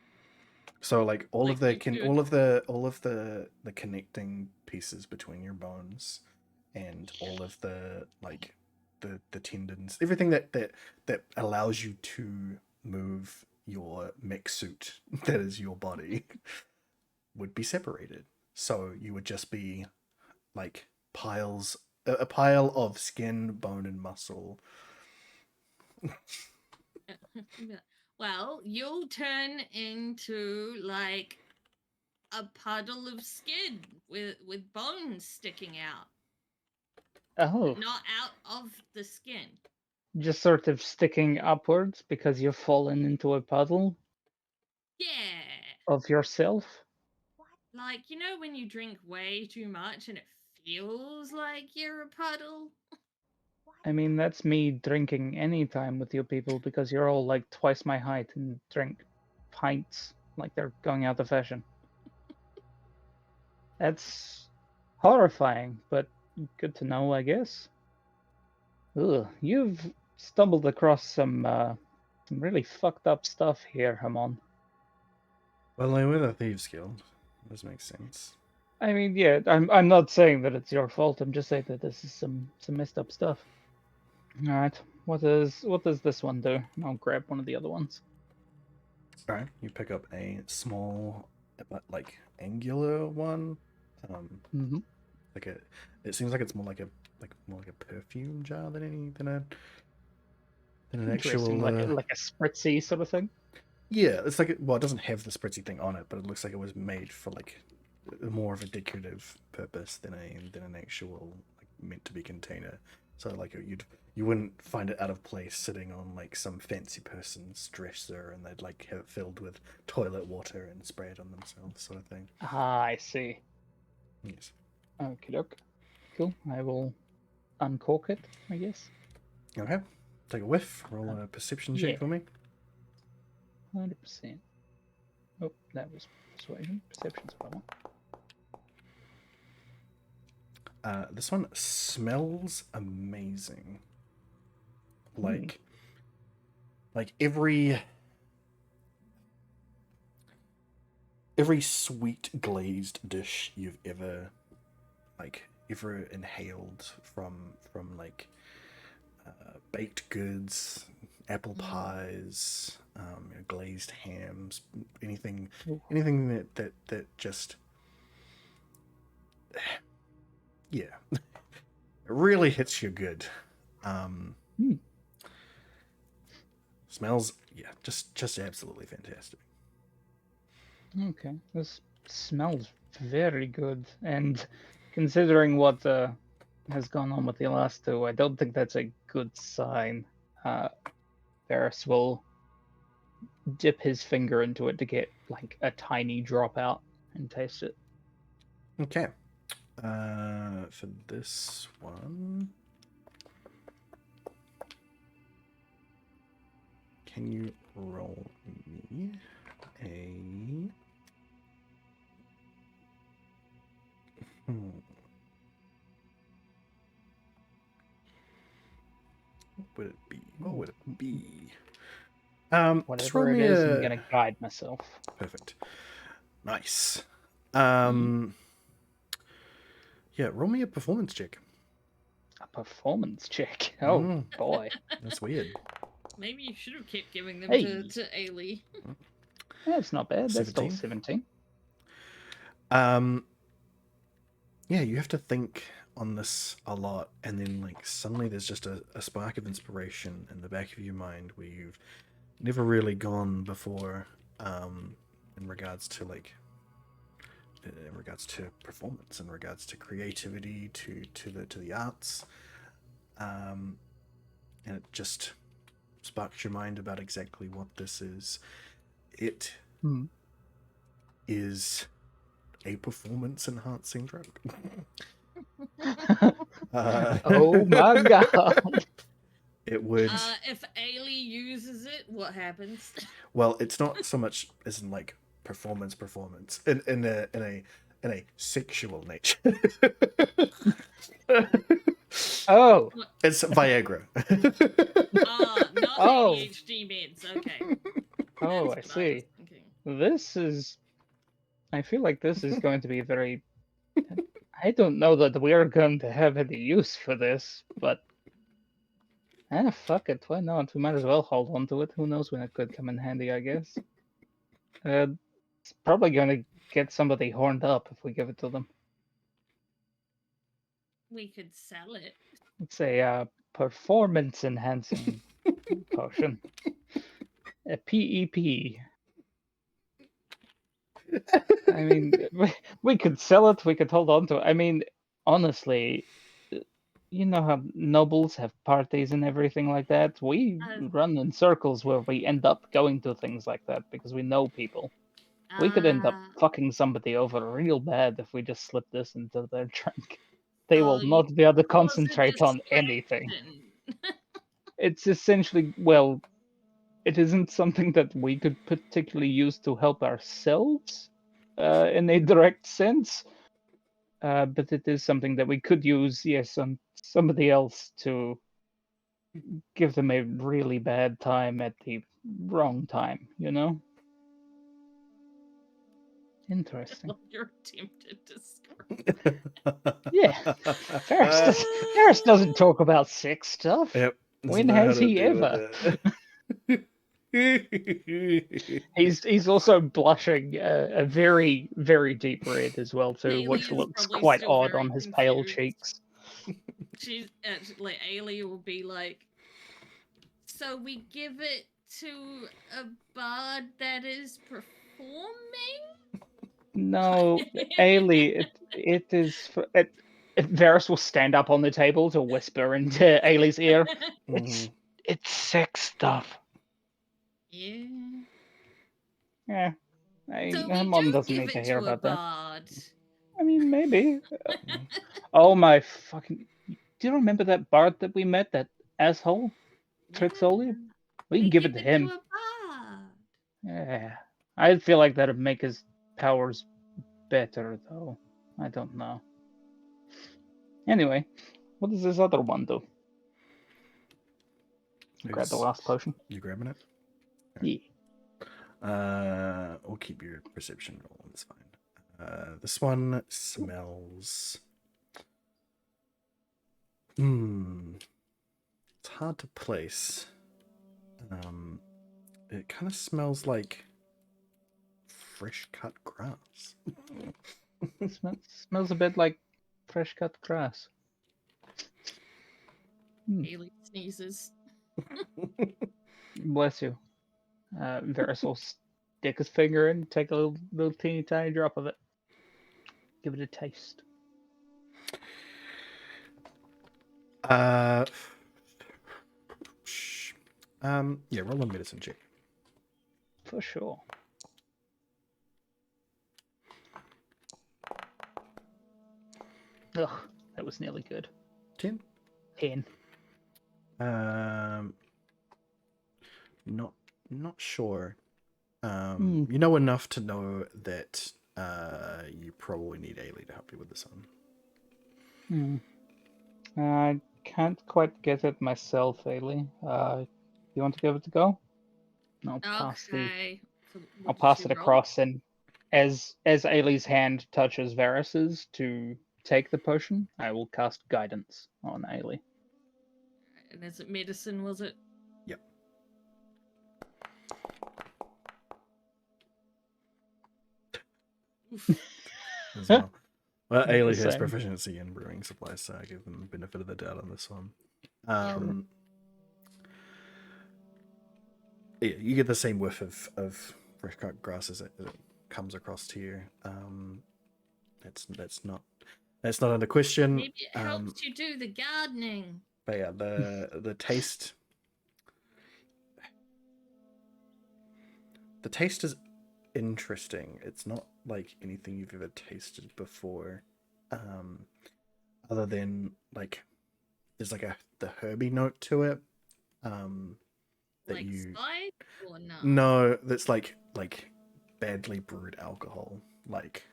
Speaker 1: So like all of
Speaker 2: Like
Speaker 1: the
Speaker 2: you
Speaker 1: all
Speaker 2: could-
Speaker 1: of the connecting pieces between your bones and all of the like the tendons, everything that allows you to move your mech suit that is your body would be separated. So you would just be like a pile of skin, bone, and muscle.
Speaker 2: Well, you'll turn into like a puddle of skin with bones sticking out,
Speaker 3: Oh,
Speaker 2: not out of the skin.
Speaker 3: just sort of sticking upwards because you've fallen into a puddle
Speaker 2: Yeah,
Speaker 3: of yourself?
Speaker 2: like when you drink way too much and it feels like you're a puddle.
Speaker 3: I mean, that's me drinking any time with you people because you're all like twice my height and drink pints like they're going out of fashion. That's horrifying, but good to know, I guess. Ugh, you've stumbled across some really fucked up stuff here, Hamon.
Speaker 1: Well, I'm with a thieves guild. This makes sense.
Speaker 3: I mean, yeah, I'm not saying that it's your fault. I'm just saying that this is some messed up stuff. All right. What does this one do? And I'll grab one of the other ones.
Speaker 1: All right, you pick up a small, but like angular one.
Speaker 3: Mm-hmm.
Speaker 1: Like it seems like it's more like a perfume jar than an
Speaker 3: Interesting,
Speaker 1: actual.
Speaker 3: like a spritzy sort of thing.
Speaker 1: Yeah, it's like well, it doesn't have the spritzy thing on it, but it looks like it was made for like more of a decorative purpose than an actual like meant to be container. So like you wouldn't find it out of place sitting on like some fancy person's dresser, and they'd like have it filled with toilet water and spray it on themselves, sort of thing.
Speaker 3: Ah, I see.
Speaker 1: Yes.
Speaker 3: Okay, doke. Cool. I will uncork it, I guess.
Speaker 1: Okay. Take a whiff. Roll a perception check
Speaker 3: Yeah.
Speaker 1: for me.
Speaker 3: 100%. Oh, that was persuasion. Perception's what I want.
Speaker 1: This one smells amazing. Like every sweet glazed dish you've ever inhaled from like baked goods, apple pies, glazed hams, anything that just yeah, it really hits you good. Smells just absolutely fantastic.
Speaker 3: Okay, this smells very good, and considering what has gone on with the last two, I don't think that's a good sign. Varys will dip his finger into it to get like a tiny drop out and taste it.
Speaker 1: Okay. For this one, can you roll me a? What would it be? What would it be? Just roll
Speaker 3: Whatever it
Speaker 1: me
Speaker 3: is,
Speaker 1: a...
Speaker 3: I'm gonna guide myself.
Speaker 1: Perfect. Nice. Yeah, roll me a performance check.
Speaker 3: A performance check. Oh boy,
Speaker 1: That's weird.
Speaker 2: Maybe you should have kept giving them
Speaker 3: Hey.
Speaker 2: to Ailey.
Speaker 3: that's not bad. That's
Speaker 1: 17.
Speaker 3: still 17.
Speaker 1: Yeah, you have to think on this a lot, and then like suddenly there's just a spark of inspiration in the back of your mind where you've never really gone before, in regards to performance, in regards to creativity, to the arts, and it just sparks your mind about exactly what this is. It is a performance enhancing drug.
Speaker 3: Oh my god.
Speaker 1: It would.
Speaker 2: If Ailey uses it, what happens?
Speaker 1: Well, it's not so much as in like performance in a sexual nature.
Speaker 3: Oh.
Speaker 1: It's Viagra.
Speaker 2: Not
Speaker 3: Oh.
Speaker 2: ADHD meds. Okay.
Speaker 3: Oh, I
Speaker 2: That's what
Speaker 3: see.
Speaker 2: was thinking.
Speaker 3: This is. I feel like this is going to be very. I don't know that we're going to have any use for this, but. Fuck it. Why not? We might as well hold on to it. Who knows when it could come in handy, I guess. It's probably going to get somebody horned up if we give it to them.
Speaker 2: We could sell it.
Speaker 3: It's a performance enhancing potion. A PEP. I mean, we could sell it, we could hold on to it. I mean, honestly, you know how nobles have parties and everything like that? We run in circles where we end up going to things like that because we know people. We could end up fucking somebody over real bad if we just slip this into their drink. They will not be able to concentrate on anything. It's essentially, well, it isn't something that we could particularly use to help ourselves in a direct sense, but it is something that we could use, yes, on somebody else to give them a really bad time at the wrong time, you know? Interesting.
Speaker 2: You're tempted to
Speaker 3: Yeah. Ferris doesn't talk about sex stuff.
Speaker 1: Yep.
Speaker 3: When
Speaker 1: know how
Speaker 3: has
Speaker 1: to
Speaker 3: he
Speaker 1: deal
Speaker 3: ever?
Speaker 1: with it.
Speaker 3: He's also blushing a very, very deep red as well too,
Speaker 2: Haley
Speaker 3: which
Speaker 2: is
Speaker 3: looks
Speaker 2: probably
Speaker 3: quite
Speaker 2: still
Speaker 3: odd
Speaker 2: very
Speaker 3: on his pale
Speaker 2: confused.
Speaker 3: cheeks.
Speaker 2: She's actually Ailey will be like, so we give it to a bard that is performing?
Speaker 3: No, Ailey, it is. Varys will stand up on the table to whisper into Ailey's ear.
Speaker 1: Mhm.
Speaker 3: It's sex stuff.
Speaker 2: Yeah.
Speaker 3: Yeah,
Speaker 2: So
Speaker 3: her
Speaker 2: we
Speaker 3: mom
Speaker 2: do
Speaker 3: doesn't
Speaker 2: give
Speaker 3: need to
Speaker 2: it
Speaker 3: hear
Speaker 2: to a
Speaker 3: about that.
Speaker 2: bard.
Speaker 3: I mean, maybe.
Speaker 1: Mhm.
Speaker 3: Oh my fucking! Do you remember that bard that we met? That asshole,
Speaker 2: Yeah.
Speaker 3: Trixoli? We can
Speaker 2: We
Speaker 3: give
Speaker 2: give
Speaker 3: it to
Speaker 2: it to
Speaker 3: him.
Speaker 2: a bard.
Speaker 3: Yeah, I feel like that'd make his powers better, though. I don't know. Anyway, what does this other one do? Grab the
Speaker 1: Who's
Speaker 3: last potion.
Speaker 1: you grabbing it?
Speaker 3: Yeah.
Speaker 1: We'll keep your perception roll. It's fine. This one smells. It's hard to place. It kind of smells like fresh cut grass.
Speaker 3: Smells a bit like fresh cut grass.
Speaker 2: Ailey sneezes.
Speaker 3: Bless you. Varys will stick his finger in, take a little teeny tiny drop of it. Give it a taste.
Speaker 1: Uh, yeah, roll a medicine check.
Speaker 3: For sure. Ugh, that was nearly good.
Speaker 1: 10.
Speaker 3: 10.
Speaker 1: Not sure.
Speaker 3: Hmm.
Speaker 1: You know enough to know that you probably need Ailey to help you with this one.
Speaker 3: I can't quite get it myself, Ailey. You want to give it a go? I'll pass
Speaker 2: Okay. So
Speaker 3: I'll
Speaker 2: what did
Speaker 3: pass
Speaker 2: she
Speaker 3: it
Speaker 2: roll?
Speaker 3: across, and as Ailey's hand touches Varys's to take the potion, I will cast guidance on Ailey.
Speaker 2: And is it medicine, was it?
Speaker 1: Yep. As well. Well,
Speaker 3: Not the
Speaker 1: Ailey has
Speaker 3: same.
Speaker 1: proficiency in brewing supplies, so I give them the benefit of the doubt on this one. Yeah, you get the same whiff of fresh cut grass as it comes across to you. That's not under question.
Speaker 2: Maybe it helps you do the gardening.
Speaker 1: But yeah, the taste. The taste is interesting. It's not like anything you've ever tasted before, other than like there's like the herby note to it. That
Speaker 2: Like
Speaker 1: you
Speaker 2: spice or no?
Speaker 1: no, that's like badly brewed alcohol, like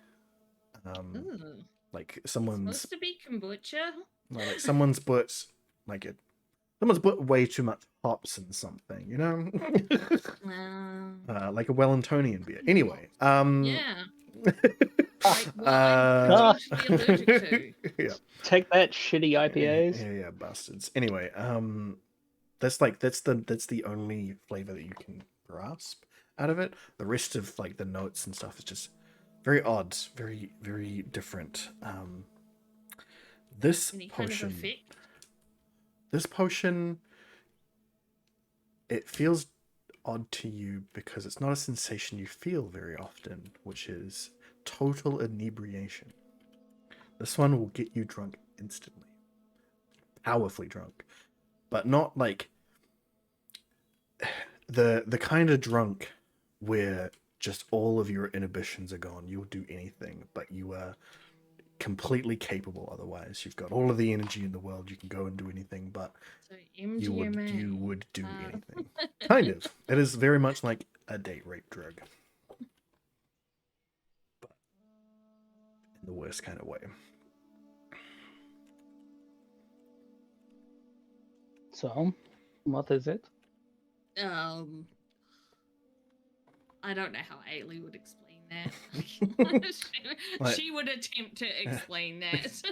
Speaker 2: Ooh.
Speaker 1: like someone's
Speaker 2: Supposed to be kombucha?
Speaker 1: like someone's put like it. Someone's put way too much hops in something, you know? Like a Wellingtonian beer. Anyway,
Speaker 2: Yeah. Like what I'm potentially allergic to.
Speaker 1: Yeah.
Speaker 3: Take that, shitty IPAs.
Speaker 1: Yeah, bastards. Anyway, that's the only flavor that you can grasp out of it. The rest of like the notes and stuff is just very odd, very, very different. This
Speaker 2: Any kind of
Speaker 1: potion.
Speaker 2: effect?
Speaker 1: This potion, it feels odd to you because it's not a sensation you feel very often, which is total inebriation. This one will get you drunk instantly, powerfully drunk, but not like the kind of drunk where just all of your inhibitions are gone. You'll do anything, but you are completely capable otherwise. You've got all of the energy in the world. You can go and do anything, but
Speaker 2: So
Speaker 1: you
Speaker 2: MDMA.
Speaker 1: would do anything. Kind of. It is very much like a date rape drug, but in the worst kind of way.
Speaker 3: So, what is it?
Speaker 2: I don't know how Ailey would explain that. she would attempt to explain that.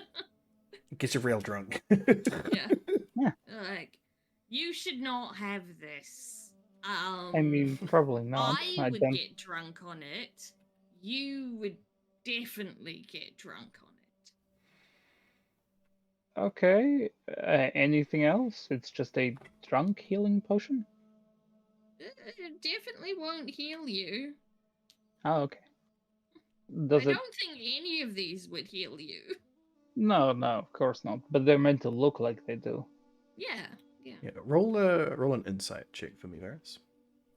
Speaker 1: Get you real drunk.
Speaker 2: Yeah.
Speaker 3: Yeah.
Speaker 2: Like, You should not have this.
Speaker 3: I mean, probably not.
Speaker 2: I
Speaker 3: I
Speaker 2: would
Speaker 3: don't.
Speaker 2: get drunk on it. You would definitely get drunk on it.
Speaker 3: Okay. Anything else? It's just a drunk healing potion.
Speaker 2: It definitely won't heal you.
Speaker 3: Oh, okay.
Speaker 2: I
Speaker 3: Does it?
Speaker 2: don't think any of these would heal you.
Speaker 3: No, no, of course not. But they're meant to look like they do.
Speaker 2: Yeah, yeah.
Speaker 1: Yeah, roll an insight check for me, Varys.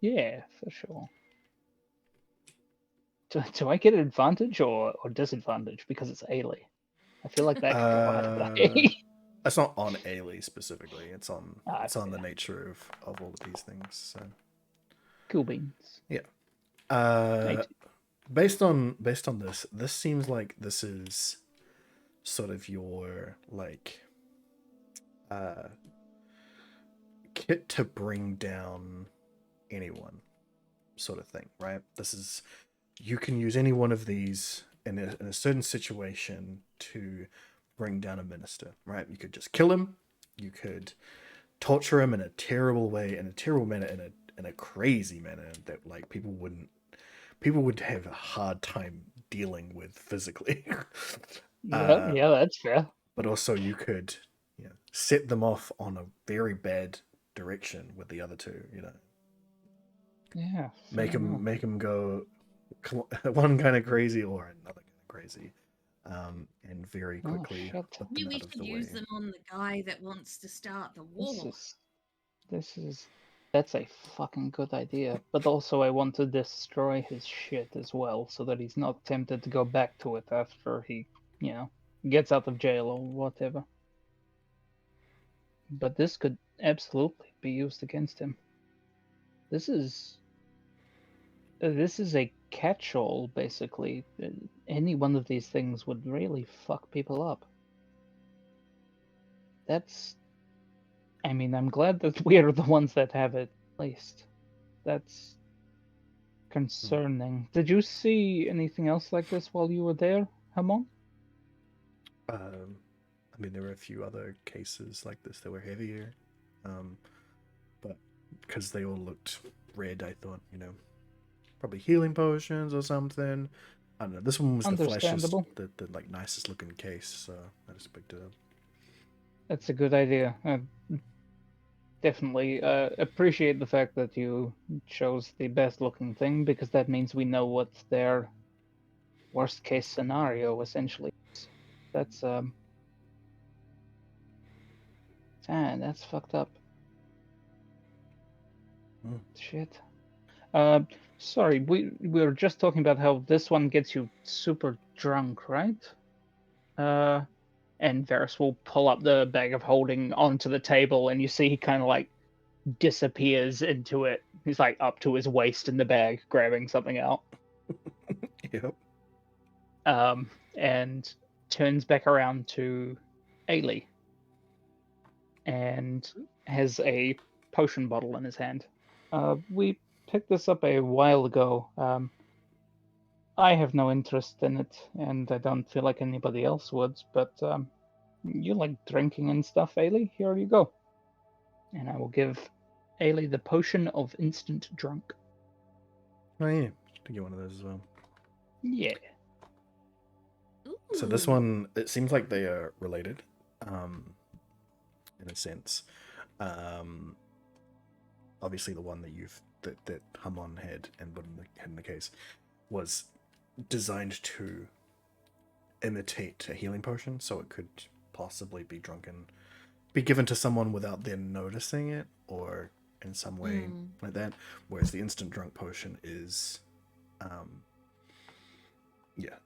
Speaker 3: Yeah, for sure. Do I get an advantage or disadvantage because it's Ailey? I feel like that could go either way.
Speaker 1: It's not on Ailey specifically. It's on
Speaker 3: Fair.
Speaker 1: the nature of all of these things. So
Speaker 3: Cool beans.
Speaker 1: yeah.
Speaker 3: 18.
Speaker 1: Based on this seems like this is sort of your like kit to bring down anyone sort of thing, right? This is you can use any one of these in a certain situation to bring down a minister, right? You could just kill him, you could torture him in a terrible way, in a terrible manner, in a crazy manner that like people would have a hard time dealing with physically.
Speaker 3: Yeah, that's fair.
Speaker 1: But also you could, set them off on a very bad direction with the other two.
Speaker 3: Yeah.
Speaker 1: Make
Speaker 3: fair enough.
Speaker 1: them go one kind of crazy or another kind of crazy, and very
Speaker 3: Oh
Speaker 1: quickly
Speaker 3: shit.
Speaker 1: put them
Speaker 2: Maybe we
Speaker 1: out of
Speaker 2: should
Speaker 1: the
Speaker 2: use
Speaker 1: way.
Speaker 2: them on the guy that wants to start the
Speaker 3: This
Speaker 2: war.
Speaker 3: is that's a fucking good idea. But also I want to destroy his shit as well, so that he's not tempted to go back to it after he, you know, gets out of jail or whatever. But this could absolutely be used against him. This is a catch-all, basically. Any one of these things would really fuck people up. That's. I mean, I'm glad that we are the ones that have it, at least. That's concerning. Did you see anything else like this while you were there, Hamon?
Speaker 1: I mean, there were a few other cases like this that were heavier, but because they all looked red, I thought, probably healing potions or something. I don't know. This one was the fleshiest,
Speaker 3: Understandable.
Speaker 1: the like nicest looking case, so I just picked it up.
Speaker 3: That's a good idea. Definitely appreciate the fact that you chose the best looking thing, because that means we know what their worst case scenario essentially is. That's that's fucked up.
Speaker 1: Mm.
Speaker 3: Shit. Sorry, we were just talking about how this one gets you super drunk, right? And Varys will pull up the bag of holding onto the table, and you see he kind of like disappears into it. He's like up to his waist in the bag, grabbing something out.
Speaker 1: Yep.
Speaker 3: And turns back around to Ailey and has a potion bottle in his hand. We picked this up a while ago. I have no interest in it, and I don't feel like anybody else would, but you like drinking and stuff, Ailey? Here you go. And I will give Ailey the potion of instant drunk.
Speaker 1: Oh yeah, to get one of those as well.
Speaker 3: Yeah.
Speaker 1: So this
Speaker 2: Ooh.
Speaker 1: one, it seems like they are related, in a sense. Obviously, the one that Hamon had and put had in the case was designed to imitate a healing potion, so it could possibly be given to someone without them noticing it, or in some way like that. Whereas the instant drunk potion is,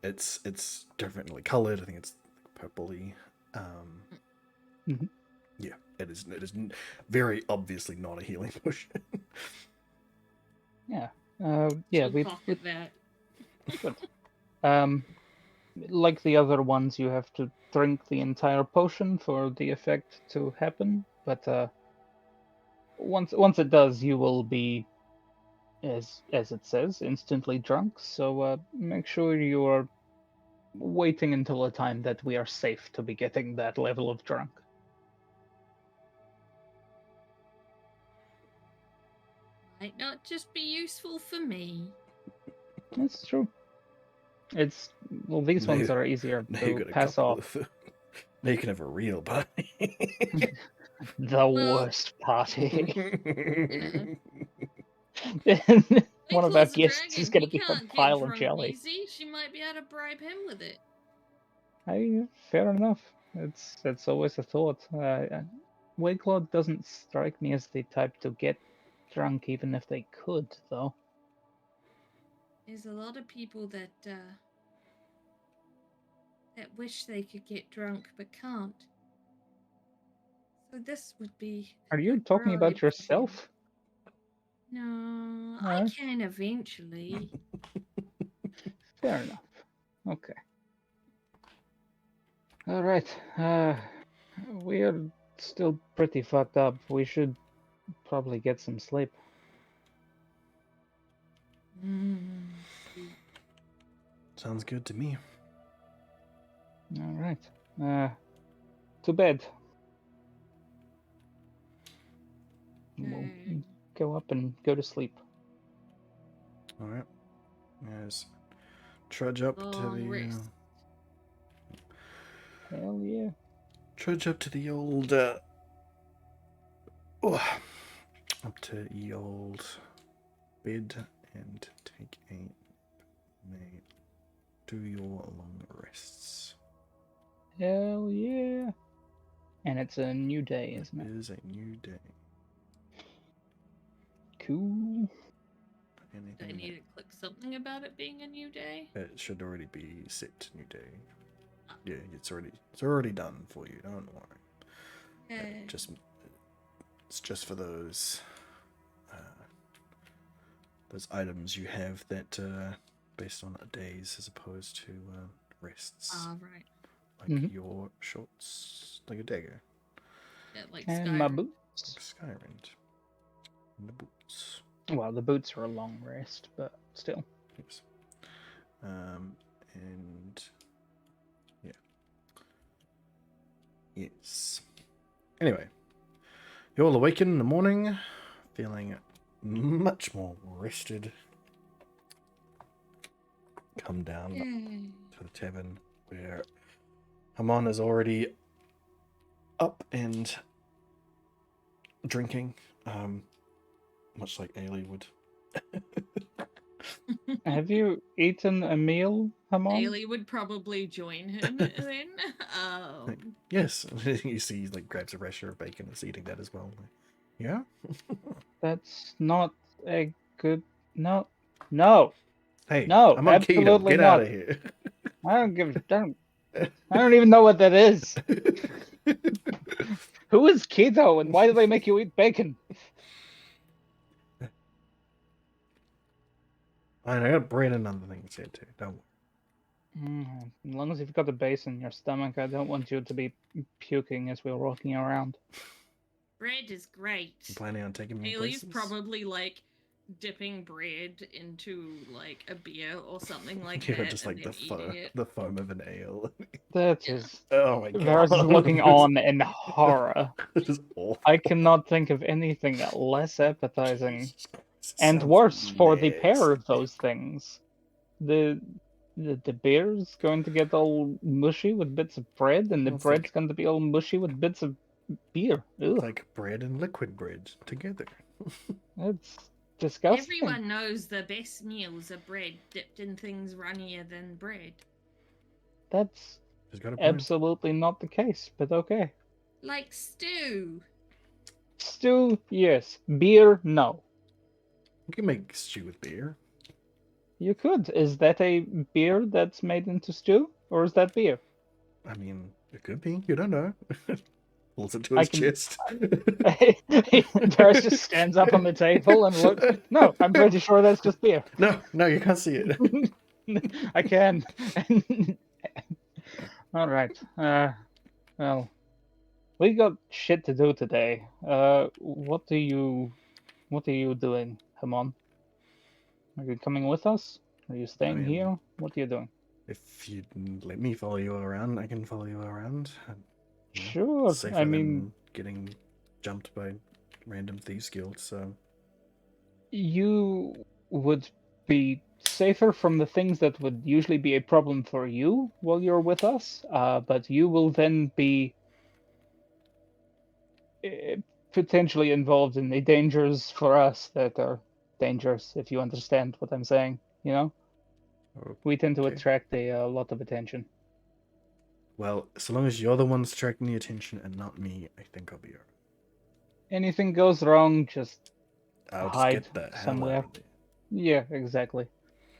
Speaker 1: it's differently colored. I think it's purpley.
Speaker 3: Mhm.
Speaker 1: Yeah, it is. It is very obviously not a healing potion.
Speaker 3: Yeah.
Speaker 2: She'll
Speaker 3: we
Speaker 2: pocket that.
Speaker 3: good. Um, like the other ones, you have to drink the entire potion for the effect to happen. But once it does, you will be, as it says, instantly drunk. So make sure you are waiting until a time that we are safe to be getting that level of drunk.
Speaker 2: Might not just be useful for me.
Speaker 3: That's true. It's well, these
Speaker 1: Now
Speaker 3: ones
Speaker 1: you-
Speaker 3: are easier
Speaker 1: Now you
Speaker 3: to
Speaker 1: got a
Speaker 3: pass
Speaker 1: couple
Speaker 3: off.
Speaker 1: of. Now you can have a real party.
Speaker 3: The
Speaker 2: Well,
Speaker 3: worst party. One of our
Speaker 2: Nicholas the
Speaker 3: guests is
Speaker 2: dragon,
Speaker 3: going
Speaker 2: he
Speaker 3: to be a
Speaker 2: can't get
Speaker 3: pile of
Speaker 2: drunk
Speaker 3: jelly.
Speaker 2: easy. She might be able to bribe him with it.
Speaker 3: Hey, fair enough. It's always a thought. Wigglord doesn't strike me as the type to get drunk, even if they could, though.
Speaker 2: There's a lot of people that wish they could get drunk but can't. So this would be.
Speaker 3: Are you
Speaker 2: good
Speaker 3: talking
Speaker 2: bribe
Speaker 3: about
Speaker 2: for them.
Speaker 3: yourself?
Speaker 2: No, I can eventually.
Speaker 3: Fair enough. Okay. All right. We're still pretty fucked up. We should probably get some sleep.
Speaker 2: Sweet.
Speaker 1: Sounds good to me.
Speaker 3: All right. To bed. We'll
Speaker 2: Okay.
Speaker 3: go up and go to sleep.
Speaker 1: All right. Yes. Trudge up to
Speaker 2: Long
Speaker 1: the.
Speaker 2: rest.
Speaker 3: Hell yeah.
Speaker 1: Trudge up to the old. Up to the old bed and take a nap. Do your long rests.
Speaker 3: Hell yeah. And it's a new day, isn't
Speaker 1: It
Speaker 3: it?
Speaker 1: is a new day.
Speaker 3: Cool.
Speaker 2: Do I
Speaker 1: Anything
Speaker 2: need to click something about it being a new day?
Speaker 1: it should already be set to new day. Yeah, it's already done for you. Don't worry.
Speaker 2: Okay.
Speaker 1: It's just for those items you have that based on days as opposed to rests.
Speaker 2: Ah, right.
Speaker 1: Like your shorts, like a dagger.
Speaker 2: Yeah, like
Speaker 3: And my
Speaker 2: Skyrim.
Speaker 3: boots.
Speaker 1: Like Skyrim. And the boots.
Speaker 3: Well, the boots are a long rest, but still.
Speaker 1: Yes. And yeah. Yes. Anyway, you all awaken in the morning, feeling much more rested. Come down to the tavern where Hamon is already up and drinking, much like Ailey would.
Speaker 3: Have you eaten a meal, Hamon?
Speaker 2: Haley would probably join him then.
Speaker 1: Yes, you see, he like grabs a rasher of bacon and is eating that as well. Yeah.
Speaker 3: That's not a good. No. No.
Speaker 1: Hey,
Speaker 3: No,
Speaker 1: I'm on keto.
Speaker 3: absolutely
Speaker 1: Get
Speaker 3: not.
Speaker 1: out of here.
Speaker 3: I don't give a damn. I don't even know what that is. Who is keto and why do they make you eat bacon?
Speaker 1: I got bread and other things here too. Don't worry.
Speaker 3: As long as you've got the base in your stomach, I don't want you to be puking as we're walking around.
Speaker 2: Bread is great.
Speaker 1: You planning on taking me
Speaker 2: Haley's
Speaker 1: places?
Speaker 2: probably like dipping bread into like a beer or something like
Speaker 1: Yeah,
Speaker 2: that.
Speaker 1: just
Speaker 2: and
Speaker 1: like
Speaker 2: then eating it.
Speaker 1: the foam of an ale.
Speaker 3: That
Speaker 2: Yeah.
Speaker 3: is.
Speaker 1: Oh my god.
Speaker 3: Varys is looking on in horror.
Speaker 1: This is awful.
Speaker 3: I cannot think of anything less appetizing
Speaker 1: Jesus Christ, this
Speaker 3: and
Speaker 1: sounds
Speaker 3: worse for the pair
Speaker 1: nasty.
Speaker 3: of those things. The beer's going to get all mushy with bits of bread, and the
Speaker 1: Well, it's
Speaker 3: bread's
Speaker 1: like-
Speaker 3: going to be all mushy with bits of beer. Ugh,
Speaker 1: Like bread and liquid bread together.
Speaker 3: that's disgusting.
Speaker 2: Everyone knows the best meals are bread dipped in things runnier than bread.
Speaker 3: That's
Speaker 1: He's got a point.
Speaker 3: absolutely not the case, but okay.
Speaker 2: Like stew.
Speaker 3: Stew, yes. Beer, no.
Speaker 1: You can make stew with beer.
Speaker 3: You could. Is that a beer that's made into stew, or is that beer?
Speaker 1: I mean, it could be. You don't know. Pulls it to
Speaker 3: I
Speaker 1: his
Speaker 3: can-
Speaker 1: chest.
Speaker 3: Paris just stands up on the table and looks. No, I'm pretty sure that's just beer.
Speaker 1: No, you can't see it.
Speaker 3: I can. All right. Well, we got shit to do today. What are you doing, Hamon? Are you coming with us? Are you staying
Speaker 1: mean,
Speaker 3: here? What are you doing?
Speaker 1: If you let me follow you around, I can follow you around. You know,
Speaker 3: Sure.
Speaker 1: safer
Speaker 3: I mean,
Speaker 1: than getting jumped by random thieves guild. So
Speaker 3: You would be safer from the things that would usually be a problem for you while you're with us, but you will then be uh, potentially involved in the dangers for us that are dangerous, if you understand what I'm saying. You know, we tend to
Speaker 1: Okay.
Speaker 3: attract a lot of attention.
Speaker 1: Well, so long as you're the ones attracting the attention and not me, I think I'll be alright.
Speaker 3: Anything goes wrong, just
Speaker 1: I'll just
Speaker 3: hide
Speaker 1: get the hell out
Speaker 3: somewhere.
Speaker 1: of there.
Speaker 3: Yeah, exactly.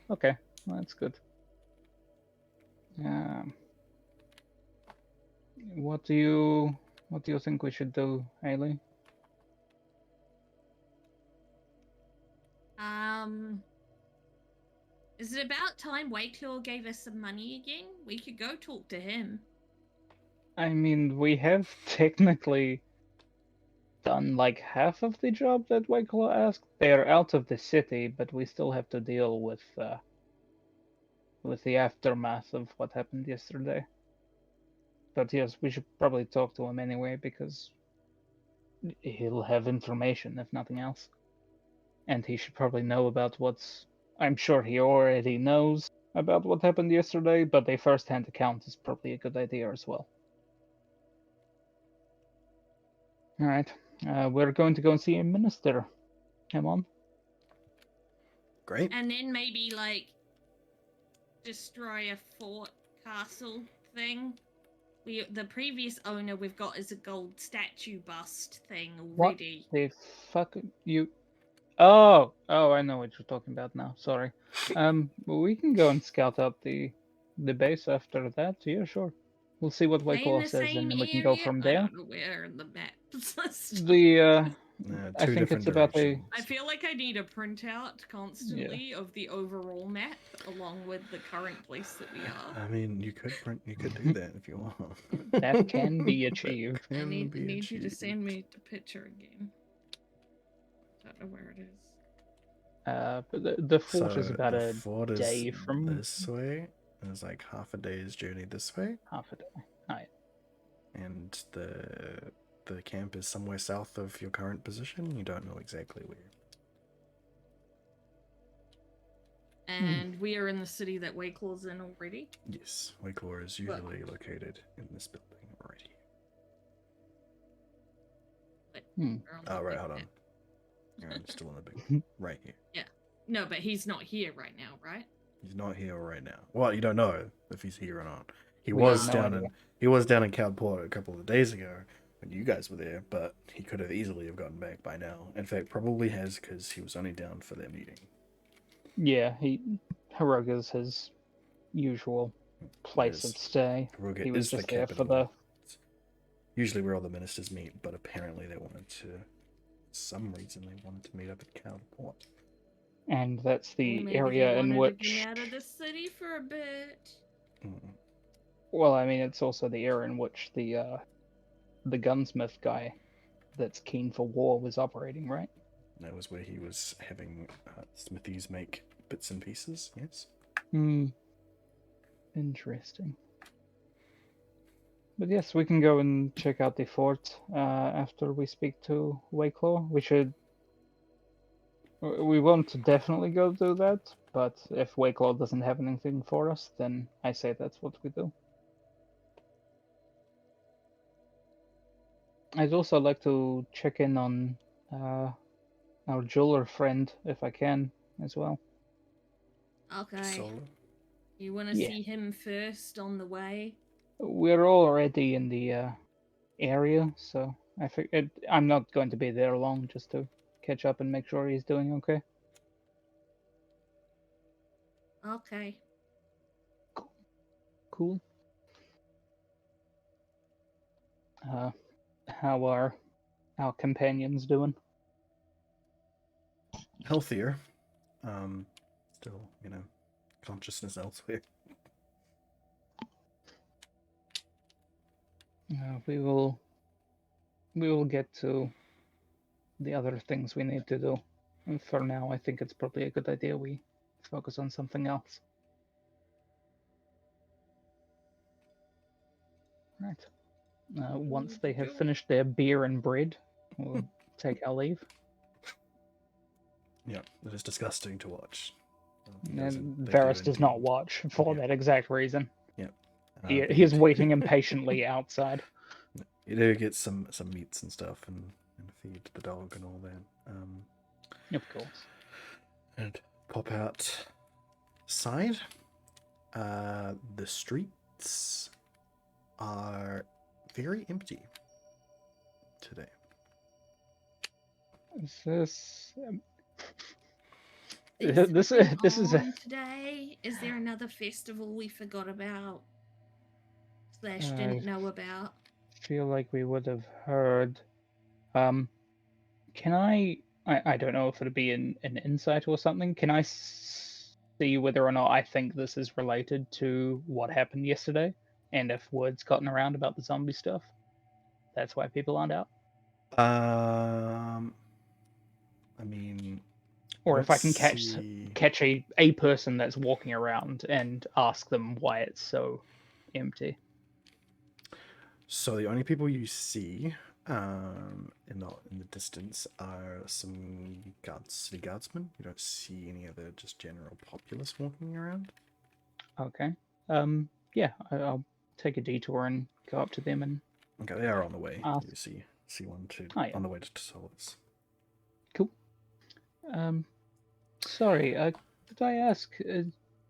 Speaker 3: Okay, well, that's good. Um, what do you think we should do, Ailey?
Speaker 2: Um, is it about time Wakeclaw gave us some money again? We could go talk to him.
Speaker 3: I mean, we have technically done like half of the job that Whiteclaw asked. They're out of the city, but we still have to deal with the aftermath of what happened yesterday. But yes, we should probably talk to him anyway because he'll have information if nothing else, and he should probably know about what's. I'm sure he already knows about what happened yesterday, but a first-hand account is probably a good idea as well. All right, we're going to go and see a minister. Come on.
Speaker 1: Great.
Speaker 2: And then maybe like destroy a fort castle thing. The previous owner we've got is a gold statue bust thing
Speaker 3: What
Speaker 2: already.
Speaker 3: the fuck you? Oh, I know what you're talking about now. Sorry. We can go and scout out the base after that. Yeah, sure. We'll see what
Speaker 2: Are they in
Speaker 3: Whiteclaw
Speaker 2: the
Speaker 3: says,
Speaker 2: same
Speaker 3: and then we can go
Speaker 2: area?
Speaker 3: from
Speaker 2: I
Speaker 3: there.
Speaker 2: don't know where in the map list.
Speaker 3: The I
Speaker 1: Two
Speaker 3: think
Speaker 1: different
Speaker 3: it's about a
Speaker 1: directions.
Speaker 2: I feel like I need a printout
Speaker 3: yeah.
Speaker 2: constantly of the overall map along with the current place that we are.
Speaker 1: I mean, you could do that if you want.
Speaker 3: That can be
Speaker 1: That
Speaker 3: achieved.
Speaker 2: I
Speaker 1: can
Speaker 2: need
Speaker 1: be
Speaker 2: need you to
Speaker 1: achieved.
Speaker 2: send me the picture again. Don't know where it is.
Speaker 3: But the fort is
Speaker 1: So
Speaker 3: about
Speaker 1: the
Speaker 3: a
Speaker 1: fort is
Speaker 3: day from
Speaker 1: this way. There's like half a day's journey this way,
Speaker 3: half a day. Right.
Speaker 1: and the camp is somewhere south of your current position. You don't know exactly where.
Speaker 2: And we are in the city that Wayclaw's in already.
Speaker 1: Yes, Wakelaw is usually located in this building right here.
Speaker 2: But
Speaker 3: Hmm.
Speaker 2: we're on the
Speaker 1: Oh right,
Speaker 2: big
Speaker 1: hold on.
Speaker 2: map.
Speaker 1: Yeah, I'm still in the big right here.
Speaker 2: No, but he's not here right now, right?
Speaker 1: He's not here right now. Well, you don't know if he's here or not. He
Speaker 3: We have
Speaker 1: was
Speaker 3: no
Speaker 1: down
Speaker 3: idea.
Speaker 1: in Cowport a couple of days ago when you guys were there, but he could have easily have gotten back by now. In fact, probably has because he was only down for their meeting.
Speaker 3: Yeah, Haruga is his usual place of stay.
Speaker 1: Haruga
Speaker 3: He was
Speaker 1: is the
Speaker 3: just there for
Speaker 1: capital.
Speaker 3: the.
Speaker 1: It's usually where all the ministers meet, but apparently they wanted to. For some reason, they wanted to meet up at Cowport.
Speaker 3: And that's
Speaker 2: Or
Speaker 3: the
Speaker 2: maybe
Speaker 3: area
Speaker 2: they
Speaker 3: in
Speaker 2: wanted to
Speaker 3: which.
Speaker 2: get out of the city for a bit.
Speaker 1: Mm.
Speaker 3: Well, I mean, it's also the area in which the gunsmith guy that's keen for war was operating, right?
Speaker 1: That was where he was having smithies make bits and pieces. Yes.
Speaker 3: Hmm. Interesting. But yes, we can go and check out the fort after we speak to Wayclaw. We won't definitely go do that, but if Wayclaw doesn't have anything for us, then I say that's what we do. I'd also like to check in on our jeweler friend if I can as well.
Speaker 2: Okay.
Speaker 1: Solo.
Speaker 2: You want to
Speaker 3: Yeah.
Speaker 2: see him first on the way?
Speaker 3: We're already in the area, so I figured I'm not going to be there long just to catch up and make sure he's doing okay.
Speaker 2: Okay.
Speaker 3: Cool. How are our companions doing?
Speaker 1: Healthier. Still, consciousness elsewhere.
Speaker 3: We will get to the other things we need to do. And for now, I think it's probably a good idea we focus on something else. Right. Once they have finished their beer and bread, we'll take our leave.
Speaker 1: Yeah, it is disgusting to watch.
Speaker 3: And
Speaker 1: They do
Speaker 3: Varys does not
Speaker 1: indeed.
Speaker 3: watch for
Speaker 1: Yeah.
Speaker 3: that exact reason.
Speaker 1: Yeah.
Speaker 3: He is waiting impatiently outside.
Speaker 1: You do get some meats and stuff and feed the dog and all that.
Speaker 3: Of course.
Speaker 1: And pop outside. The streets are very empty today.
Speaker 3: Is this
Speaker 2: Is
Speaker 3: this
Speaker 2: something
Speaker 3: this is
Speaker 2: on today? Is there another festival we forgot about /
Speaker 3: I
Speaker 2: didn't know about?
Speaker 3: feel like we would have heard. Um, can I don't know if it'd be an insight or something. Can I see whether or not I think this is related to what happened yesterday, and if word's gotten around about the zombie stuff? That's why people aren't out.
Speaker 1: I mean,
Speaker 3: Or if
Speaker 1: let's
Speaker 3: I can
Speaker 1: see.
Speaker 3: catch a person that's walking around and ask them why it's so empty.
Speaker 1: So the only people you see, in the distance are some city guardsmen. You don't see any other just general populace walking around.
Speaker 3: Okay. Yeah, I'll take a detour and go up to them and
Speaker 1: Okay, they are on the way.
Speaker 3: ask.
Speaker 1: You see one to
Speaker 3: Oh yeah,
Speaker 1: on the way to Solace.
Speaker 3: cool. Um, sorry, did I ask?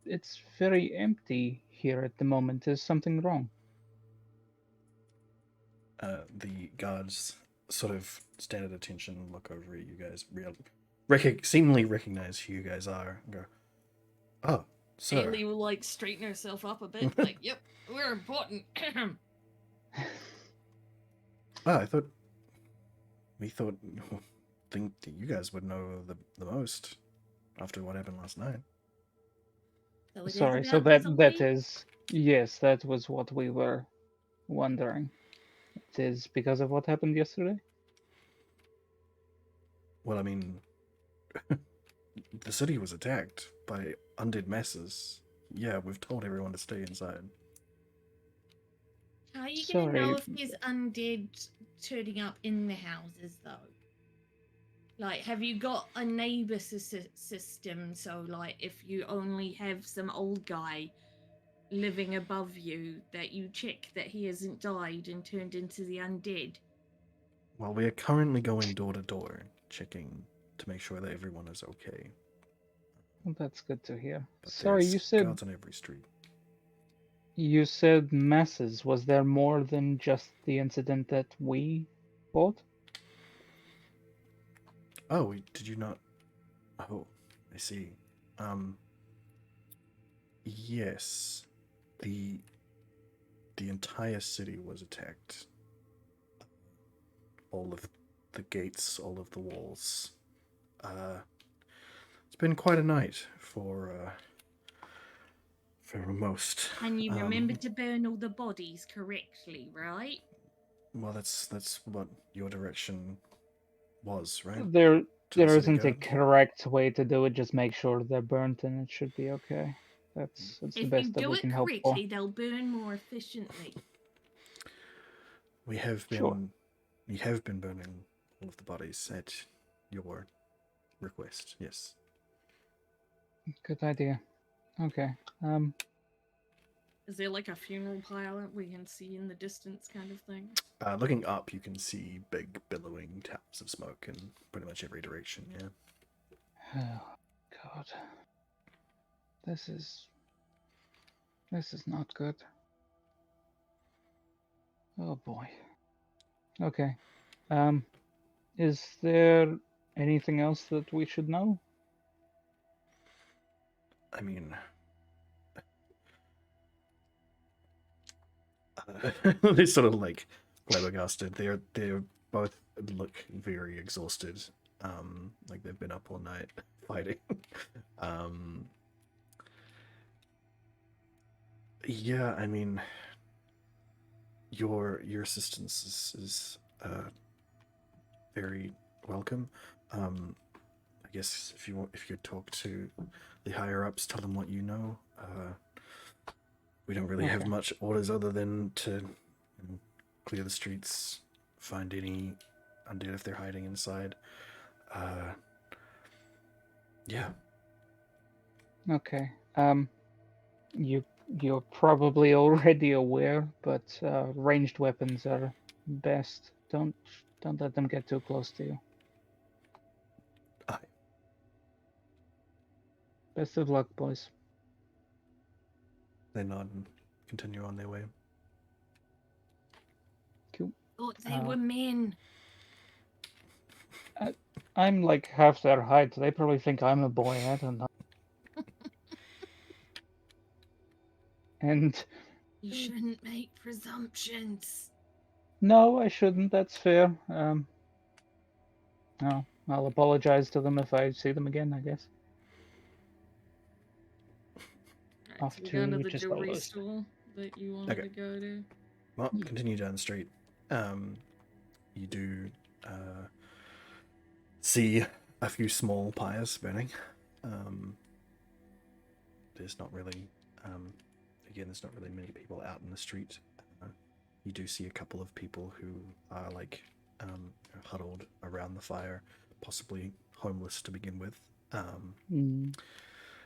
Speaker 3: It's very empty here at the moment. Is something wrong?
Speaker 1: The guards sort of stand at attention and look over at you guys, seemingly recognize who you guys are, and go, "Oh, sir."
Speaker 2: Haley will like straighten herself up a bit, like, "Yep, we're important."
Speaker 1: Oh, we thought think that you guys would know the most after what happened last night.
Speaker 2: So it is
Speaker 3: Sorry, so
Speaker 2: about the
Speaker 3: that
Speaker 2: zombie?
Speaker 3: is yes, that was what we were wondering. It is because of what happened yesterday?
Speaker 1: Well, I mean, the city was attacked by undead masses. Yeah, we've told everyone to stay inside.
Speaker 2: How are you gonna know
Speaker 3: Sorry,
Speaker 2: if there's undead turning up in the houses, though? Like, have you got a neighbor system? So, like, if you only have some old guy living above you, that you check that he hasn't died and turned into the undead?
Speaker 1: Well, we are currently going door to door, checking to make sure that everyone is okay.
Speaker 3: well, that's good to hear.
Speaker 1: But
Speaker 3: Sorry,
Speaker 1: there's guards on every street.
Speaker 3: you said masses. Was there more than just the incident that we fought?
Speaker 1: Oh, did you not? Oh, I see. Um, yes, the the entire city was attacked. All of the gates, all of the walls. It's been quite a night for most.
Speaker 2: And you remember to burn all the bodies correctly, right?
Speaker 1: Well, that's what your direction was, right?
Speaker 3: There,
Speaker 1: To the
Speaker 3: there
Speaker 1: city
Speaker 3: isn't a
Speaker 1: guards.
Speaker 3: correct way to do it. Just make sure they're burnt, and it should be okay. That's the
Speaker 2: If you
Speaker 3: best that
Speaker 2: do
Speaker 3: we
Speaker 2: it
Speaker 3: can hope for.
Speaker 2: correctly, they'll burn more efficiently.
Speaker 1: We have
Speaker 3: Sure.
Speaker 1: been we have been burning all of the bodies at your request. Yes.
Speaker 3: Good idea. Okay.
Speaker 2: Is there like a funeral pile we can see in the distance, kind of thing?
Speaker 1: Looking up, you can see big billowing towers of smoke in pretty much every direction. Yeah.
Speaker 3: Oh, God. This is not good. Oh boy. Okay. Um, is there anything else that we should know?
Speaker 1: I mean, they sort of like flabbergasted. They're both look very exhausted. Like they've been up all night fighting. um, yeah, I mean, your assistance is very welcome. I guess if you talk to the higher ups, tell them what you know. We don't really have
Speaker 3: Okay.
Speaker 1: much orders other than to clear the streets, find any undead if they're hiding inside. Yeah.
Speaker 3: Okay. You're probably already aware, but ranged weapons are best. Don't let them get too close to you.
Speaker 1: Aye.
Speaker 3: Best of luck, boys.
Speaker 1: They nod and continue on their way.
Speaker 3: Cool.
Speaker 2: Thought they were men.
Speaker 3: I'm like half their height. They probably think I'm a boy. I don't know. And
Speaker 2: You shouldn't make presumptions.
Speaker 3: no, I shouldn't. That's fair. No, I'll apologize to them if I see them again, I guess.
Speaker 2: Right,
Speaker 3: Off
Speaker 2: so we're going to
Speaker 3: to
Speaker 2: the
Speaker 3: just
Speaker 2: jewelry
Speaker 3: follow.
Speaker 2: store that you wanted
Speaker 1: Okay.
Speaker 2: to go to.
Speaker 1: Well,
Speaker 3: Yeah.
Speaker 1: continue down the street. You do see a few small pyres burning. There's not really, again, there's not really many people out in the street. You do see a couple of people who are like huddled around the fire, possibly homeless to begin with.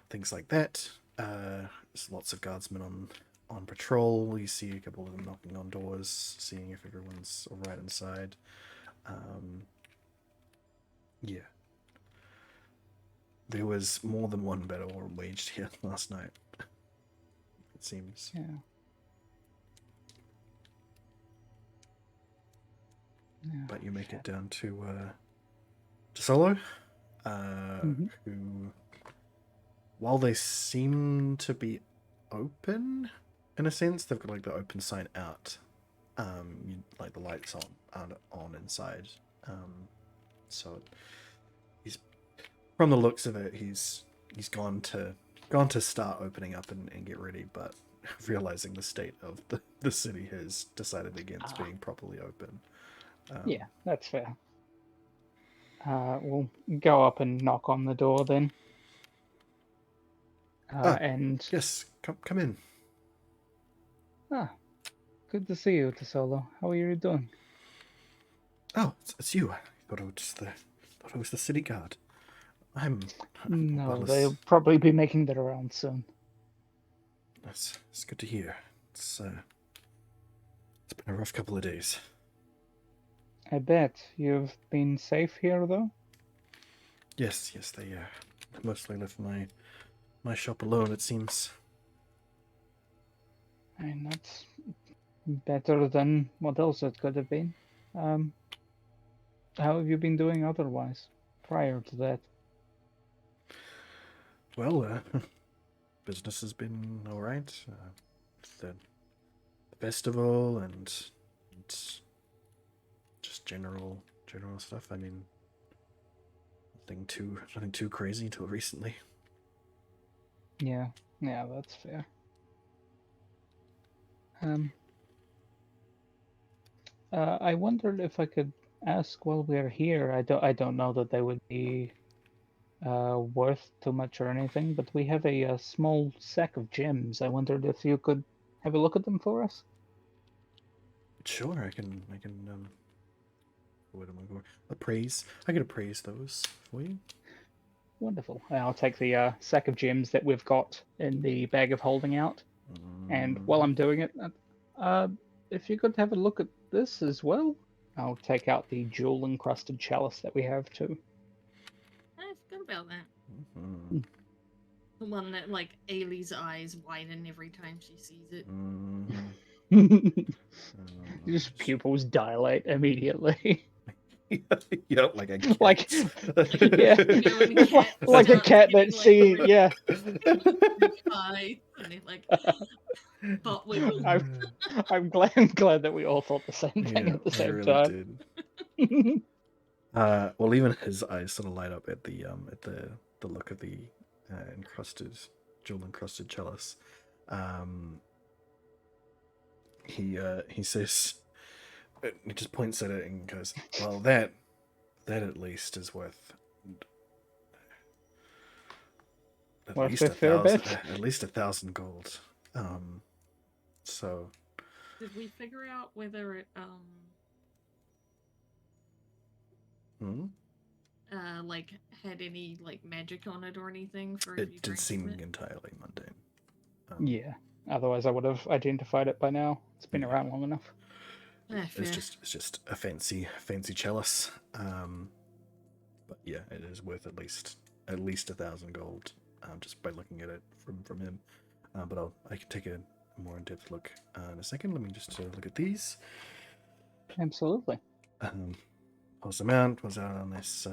Speaker 1: Things like that. There's lots of guardsmen on patrol. You see a couple of them knocking on doors, seeing if everyone's all right inside. Yeah. There was more than one battle waged here last night. It seems.
Speaker 3: Yeah.
Speaker 1: But you make it down to Solo, who, while they seem to be open, in a sense, they've got like the open sign out. Like the lights aren't on inside. So he's, from the looks of it, he's gone to start opening up and get ready, but realizing the state of the city has decided against being properly open.
Speaker 3: Yeah, that's fair. We'll go up and knock on the door then. And
Speaker 1: yes, come in.
Speaker 3: good to see you, Tesolo. How are you doing?
Speaker 1: Oh, it's you. I thought it was the city guard. I'm
Speaker 3: No,
Speaker 1: well,
Speaker 3: they'll probably be making their rounds soon.
Speaker 1: it's good to hear. It's been a rough couple of days.
Speaker 3: I bet. You've been safe here, though?
Speaker 1: Yes, they mostly left my shop alone, it seems.
Speaker 3: I mean, that's better than what else it could have been. How have you been doing otherwise, prior to that?
Speaker 1: Well, business has been all right. The festival and just general stuff. I mean, nothing too crazy until recently.
Speaker 3: Yeah, that's fair. I wondered if I could ask while we're here. I don't know that they would be worth too much or anything, but we have a small sack of gems. I wondered if you could have a look at them for us.
Speaker 1: Sure, I can what am I going? Appraise. I can appraise those for you.
Speaker 3: Wonderful. I'll take the sack of gems that we've got in the bag of holding out, and while I'm doing it, if you could have a look at this as well, I'll take out the jewel encrusted chalice that we have too.
Speaker 2: I forgot about that.
Speaker 1: Mm-hmm.
Speaker 2: The one that, like, Ailey's eyes widen every time she sees it.
Speaker 3: Just pupils dilate immediately.
Speaker 1: Yeah, like a cat.
Speaker 3: Like, yeah,
Speaker 2: You know, when the cat
Speaker 3: like a
Speaker 2: starts
Speaker 3: cat
Speaker 2: getting,
Speaker 3: that
Speaker 2: like,
Speaker 3: see,
Speaker 2: really
Speaker 3: yeah.
Speaker 2: eyes, and they're like, butt wiggle.
Speaker 3: I'm glad that we all thought the same thing at the
Speaker 1: I
Speaker 3: same
Speaker 1: really
Speaker 3: time.
Speaker 1: did. Well, even his eyes sort of light up at the look of the jewel encrusted chalice. He says, he just points at it and goes, "Well, that at least is worth at
Speaker 3: Worth
Speaker 1: least
Speaker 3: a fair bit.
Speaker 1: at least 1,000 gold." So
Speaker 2: Did we figure out whether it
Speaker 1: hmm?
Speaker 2: like had any like magic on it or anything for if you
Speaker 1: It did
Speaker 2: drank from
Speaker 1: seem
Speaker 2: it?
Speaker 1: entirely mundane.
Speaker 3: Yeah. Otherwise, I would have identified it by now. It's been
Speaker 1: Yeah.
Speaker 3: around long enough.
Speaker 2: Fair.
Speaker 1: It's just a fancy chalice. But yeah, it is worth at least 1,000 gold, just by looking at it from him. But I can take a more in-depth look in a second. Let me just look at these.
Speaker 3: Absolutely.
Speaker 1: Pulls them out. Pulls out on this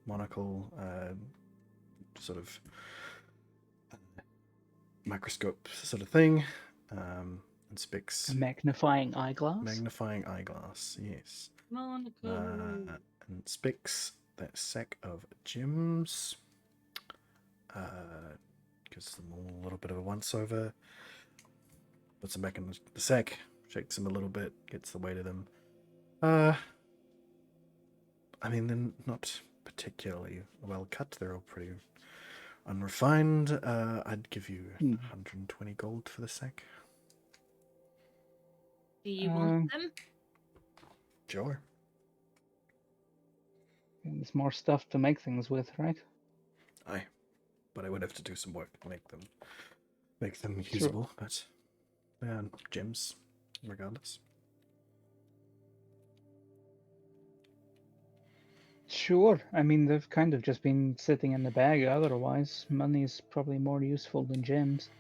Speaker 1: monocle, sort of microscope sort of thing. Inspects.
Speaker 3: A magnifying eyeglass.
Speaker 1: Magnifying eyeglass. Yes.
Speaker 2: Monaco.
Speaker 1: Inspects that sack of gems. Gives them all a little bit of a once over. Puts them back in the sack. Shakes them a little bit. Gets the weight of them. I mean, they're not particularly well cut. They're all pretty unrefined. I'd give you 120 gold for the sack.
Speaker 2: Do you want them?
Speaker 1: Sure.
Speaker 3: There's more stuff to make things with, right?
Speaker 1: Aye. But I would have to do some work to make them usable. But they're gems, regardless.
Speaker 3: Sure. I mean, they've kind of just been sitting in the bag otherwise. Money's probably more useful than gems.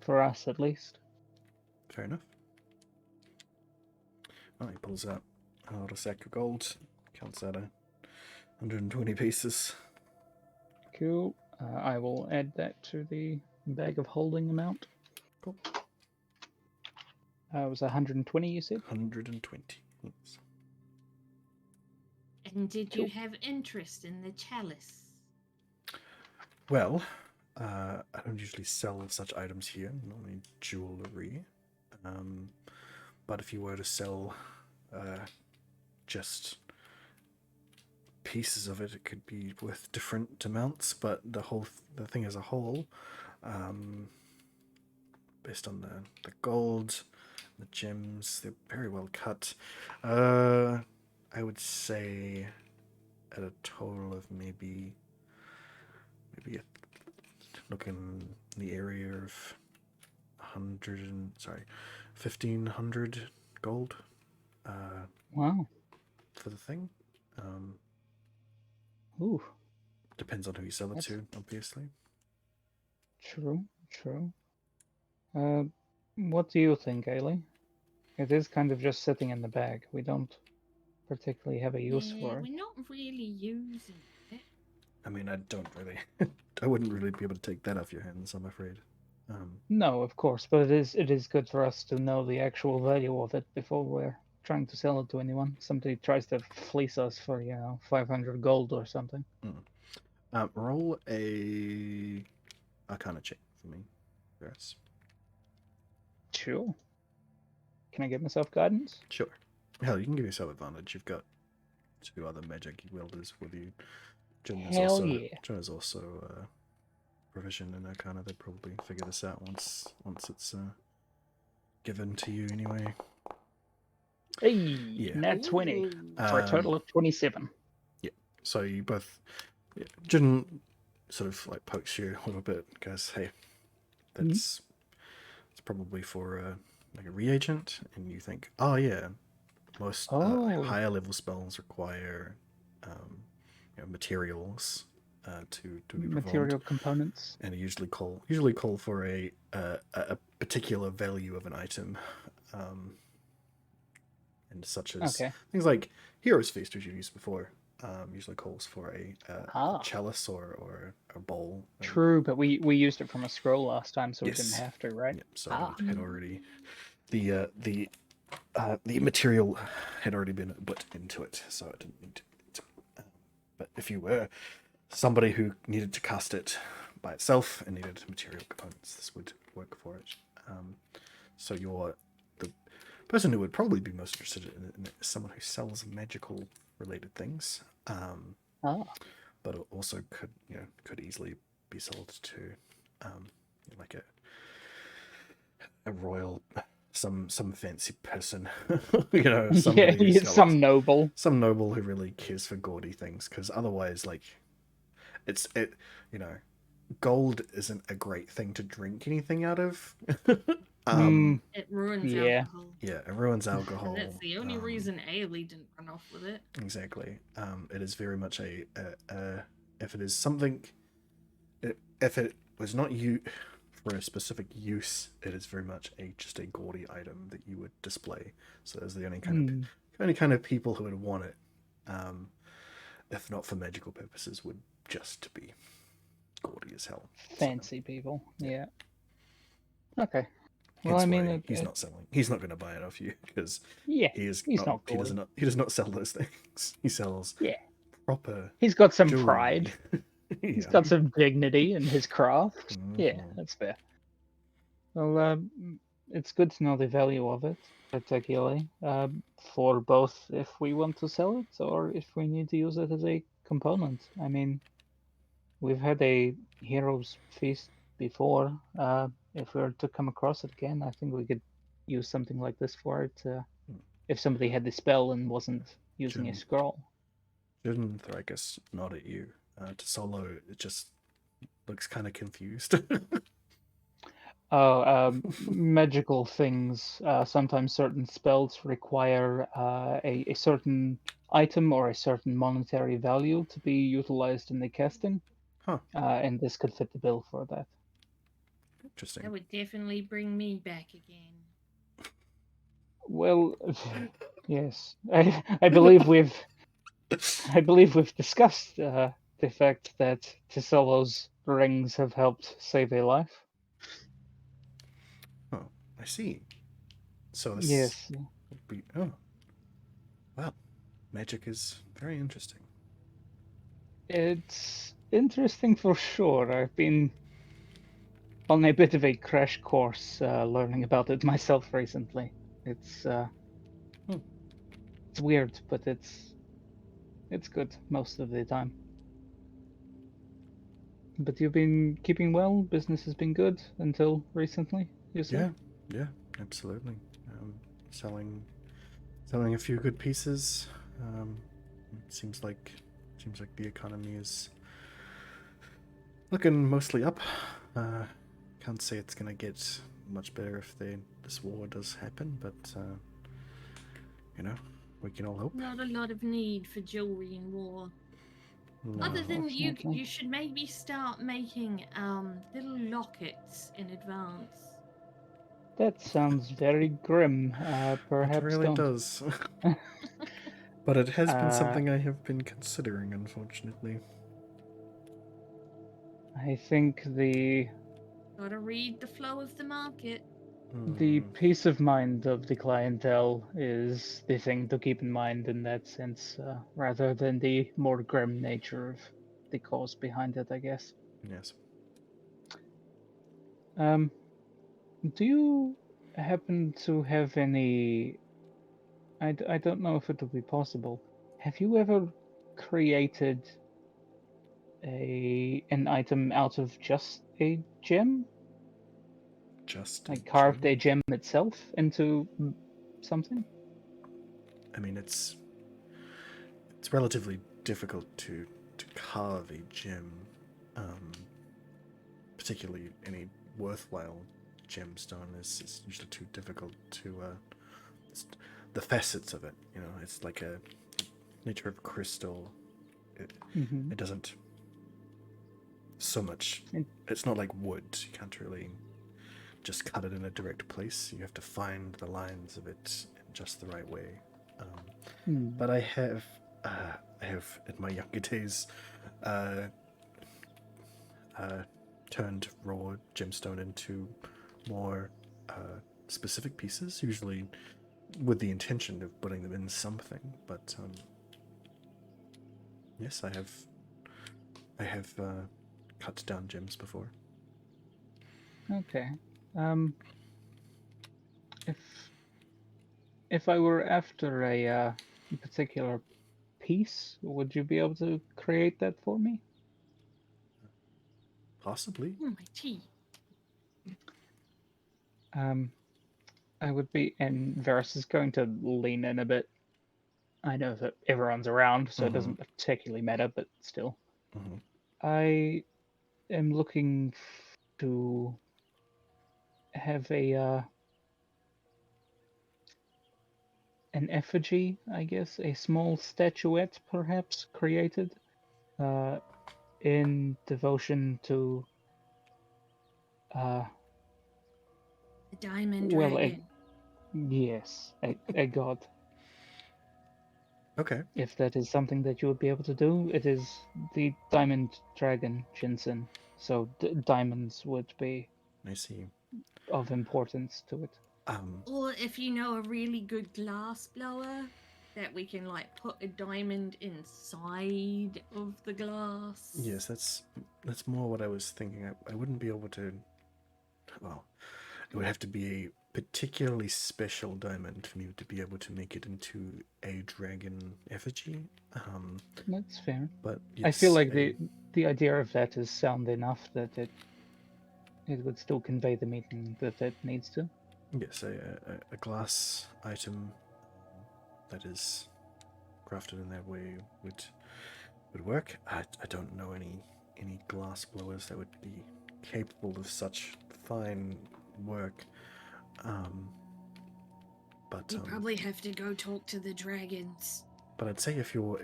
Speaker 3: For us, at least.
Speaker 1: Fair enough. Oh, he pulls out a little sack of gold. Counts out 120 pieces.
Speaker 3: Cool. I will add that to the bag of holding amount.
Speaker 1: Cool.
Speaker 3: It was 120, you said?
Speaker 1: 120. Yes.
Speaker 2: And did
Speaker 3: Cool.
Speaker 2: you have interest in the chalice?
Speaker 1: Well, I don't usually sell such items here, normally jewellery. But if you were to sell just pieces of it, it could be worth different amounts. But the thing as a whole, based on the gold, the gems, they're very well cut. I would say at a total of maybe looking in the area of 1,500 gold.
Speaker 3: Wow.
Speaker 1: For the thing.
Speaker 3: Ooh.
Speaker 1: Depends on who you sell it to, obviously.
Speaker 3: True. What do you think, Ailey? It is kind of just sitting in the bag. We don't particularly have a use for it.
Speaker 2: We're not really using it.
Speaker 1: I mean, I wouldn't really be able to take that off your hands, I'm afraid.
Speaker 3: No, of course, but it is good for us to know the actual value of it before we're trying to sell it to anyone. Somebody tries to fleece us for 500 gold or something.
Speaker 1: Roll a Arcana check for me, Ferris.
Speaker 3: Sure. Can I give myself guidance?
Speaker 1: Sure. Hell, you can give yourself advantage. You've got 2 other magic wielders with you. Jen is also proficient in Arcana. They'd probably figure this out once it's given to you anyway.
Speaker 3: Hey,
Speaker 1: Yeah.
Speaker 3: nat 20 for a total of 27.
Speaker 1: Yeah. So you both, Jen sort of like pokes you a little bit, goes, "Hey, it's probably for like a reagent," and you think, "Oh yeah, most higher level spells require materials to be performed.
Speaker 3: Material components,
Speaker 1: and usually call for a particular value of an item, and such as things like Hero's Feast, which you've used before. Usually calls for a chalice or a bowl.
Speaker 3: True, but we used it from a scroll last time, so we didn't have to, right?
Speaker 1: Yep, so it had already the material had already been put into it, so it didn't need to. But if you were somebody who needed to cast it by itself and needed material components, this would work for it. So you're the person who would probably be most interested in it is someone who sells magical related things, but it also could easily be sold to like a royal some fancy person, you know,
Speaker 3: Yeah,
Speaker 1: somebody who's got
Speaker 3: some noble.
Speaker 1: some noble who really cares for gaudy things. Because otherwise, like, it, you know, gold isn't a great thing to drink anything out of.
Speaker 3: Mm,
Speaker 2: It ruins
Speaker 3: yeah.
Speaker 2: alcohol.
Speaker 1: Yeah, it ruins
Speaker 2: And
Speaker 1: alcohol.
Speaker 2: that's the only reason Ailey didn't run off with it.
Speaker 1: Exactly. It is very much a if it is something, if it was not you for a specific use, it is very much just a gaudy item that you would display. So there's the only kind of people who would want it, if not for magical purposes, would just be gaudy as hell.
Speaker 3: Fancy people. Yeah. Okay. Well,
Speaker 1: Hence
Speaker 3: I mean,
Speaker 1: why he's not selling. He's not going to buy it off you because
Speaker 3: yeah,
Speaker 1: he is
Speaker 3: he's
Speaker 1: not.
Speaker 3: not
Speaker 1: He does
Speaker 3: gaudy.
Speaker 1: not. He does not sell those things. He sells
Speaker 3: Yeah,
Speaker 1: proper
Speaker 3: he's got some
Speaker 1: jewelry.
Speaker 3: pride. He's got some dignity in his craft. Yeah, that's fair. Well, it's good to know the value of it, particularly for both if we want to sell it or if we need to use it as a component. I mean, we've had a hero's feast before. If we were to come across it again, I think we could use something like this for it. If somebody had the spell and wasn't using a
Speaker 1: Shouldn't
Speaker 3: scroll.
Speaker 1: Thragus nod at you? To Solo, it just looks kind of confused.
Speaker 3: Oh, magical things. Sometimes certain spells require a certain item or a certain monetary value to be utilized in the casting,
Speaker 1: Huh.
Speaker 3: and this could fit the bill for that.
Speaker 1: Interesting.
Speaker 2: That would definitely bring me back again.
Speaker 3: Well, yes, I believe we've discussed the fact that Ticello's rings have helped save a life.
Speaker 1: Oh, I see. So this
Speaker 3: Yes,
Speaker 1: would be. Oh, wow. Magic is very interesting.
Speaker 3: it's interesting for sure. I've been on a bit of a crash course learning about it myself recently. It's uh,
Speaker 1: Hmm.
Speaker 3: it's weird, but it's good most of the time. But you've been keeping well. Business has been good until recently, you said.
Speaker 1: Yeah, yeah, absolutely. Selling, selling a few good pieces. Um, seems like, the economy is looking mostly up. Can't say it's gonna get much better if this war does happen, but you know, we can all hope.
Speaker 2: Not a lot of need for jewelry in war.
Speaker 1: No.
Speaker 2: Other than
Speaker 3: Unfortunately.
Speaker 2: you should maybe start making little lockets in advance.
Speaker 3: That sounds very grim.
Speaker 1: It
Speaker 3: Perhaps
Speaker 1: really
Speaker 3: don't.
Speaker 1: does. But it has been
Speaker 3: uh,
Speaker 1: something I have been considering, unfortunately.
Speaker 3: I think
Speaker 2: Gotta read the flow of the market.
Speaker 3: the
Speaker 1: Hmm.
Speaker 3: peace of mind of the clientele is the thing to keep in mind in that sense, rather than the more grim nature of the cause behind it, I guess.
Speaker 1: Yes.
Speaker 3: Um, do you happen to have any? I don't know if it would be possible. Have you ever created an item out of just a gem?
Speaker 1: Just a
Speaker 3: Like carved
Speaker 1: gem.
Speaker 3: a gem itself into something?
Speaker 1: I mean, it's relatively difficult to carve a gem, um, particularly any worthwhile gemstone is usually too difficult to the facets of it. You know, it's like a nature of crystal. It
Speaker 3: Mm-hmm.
Speaker 1: it doesn't so much. It's not like wood. You can't really just cut it in a direct place. You have to find the lines of it in just the right way. But I have in my younger days, uh, turned raw gemstone into more specific pieces, usually with the intention of putting them in something. But yes, I have cut down gems before.
Speaker 3: Okay. Um, if if I were after a particular piece, would you be able to create that for me?
Speaker 1: Possibly.
Speaker 2: Oh, my tea.
Speaker 3: Um, I would be, and Varus is going to lean in a bit. I know that everyone's around, so it doesn't particularly matter, but still.
Speaker 1: Mhm.
Speaker 3: I am looking to have an effigy, I guess, a small statuette perhaps created uh, in devotion to, uh,
Speaker 2: The diamond
Speaker 3: well,
Speaker 2: dragon.
Speaker 3: yes, a god.
Speaker 1: Okay.
Speaker 3: If that is something that you would be able to do, it is the diamond dragon Jinsen. So diamonds would be
Speaker 1: I see.
Speaker 3: of importance to it.
Speaker 2: Or if you know a really good glass blower that we can like put a diamond inside of the glass.
Speaker 1: Yes, that's more what I was thinking. I wouldn't be able to. Well, it would have to be a particularly special diamond for me to be able to make it into a dragon effigy.
Speaker 3: That's fair.
Speaker 1: But
Speaker 3: I feel
Speaker 1: yes,
Speaker 3: like the idea of that is sound enough that it would still convey the meaning that it needs to.
Speaker 1: yes, a glass item that is crafted in that way would work. I don't know any glass blowers that would be capable of such fine work. But
Speaker 2: We probably have to go talk to the dragons.
Speaker 1: but I'd say if your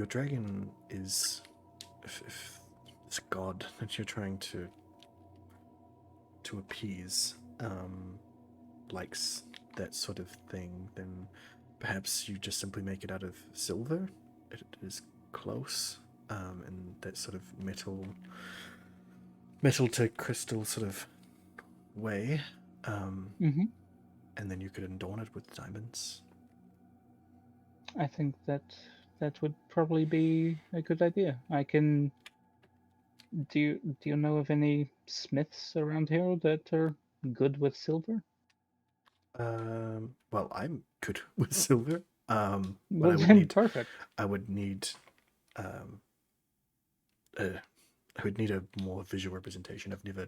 Speaker 1: dragon is if this god that you're trying to appease likes that sort of thing, then perhaps you just simply make it out of silver. It is close, and that sort of metal to crystal sort of way,
Speaker 3: Mm-hmm.
Speaker 1: and then you could adorn it with diamonds.
Speaker 3: I think that would probably be a good idea. I can. Do you know of any smiths around here that are good with silver?
Speaker 1: Well, I'm good with silver. But
Speaker 3: Well, then perfect.
Speaker 1: I would need, um, uh, I would need a more visual representation. I've never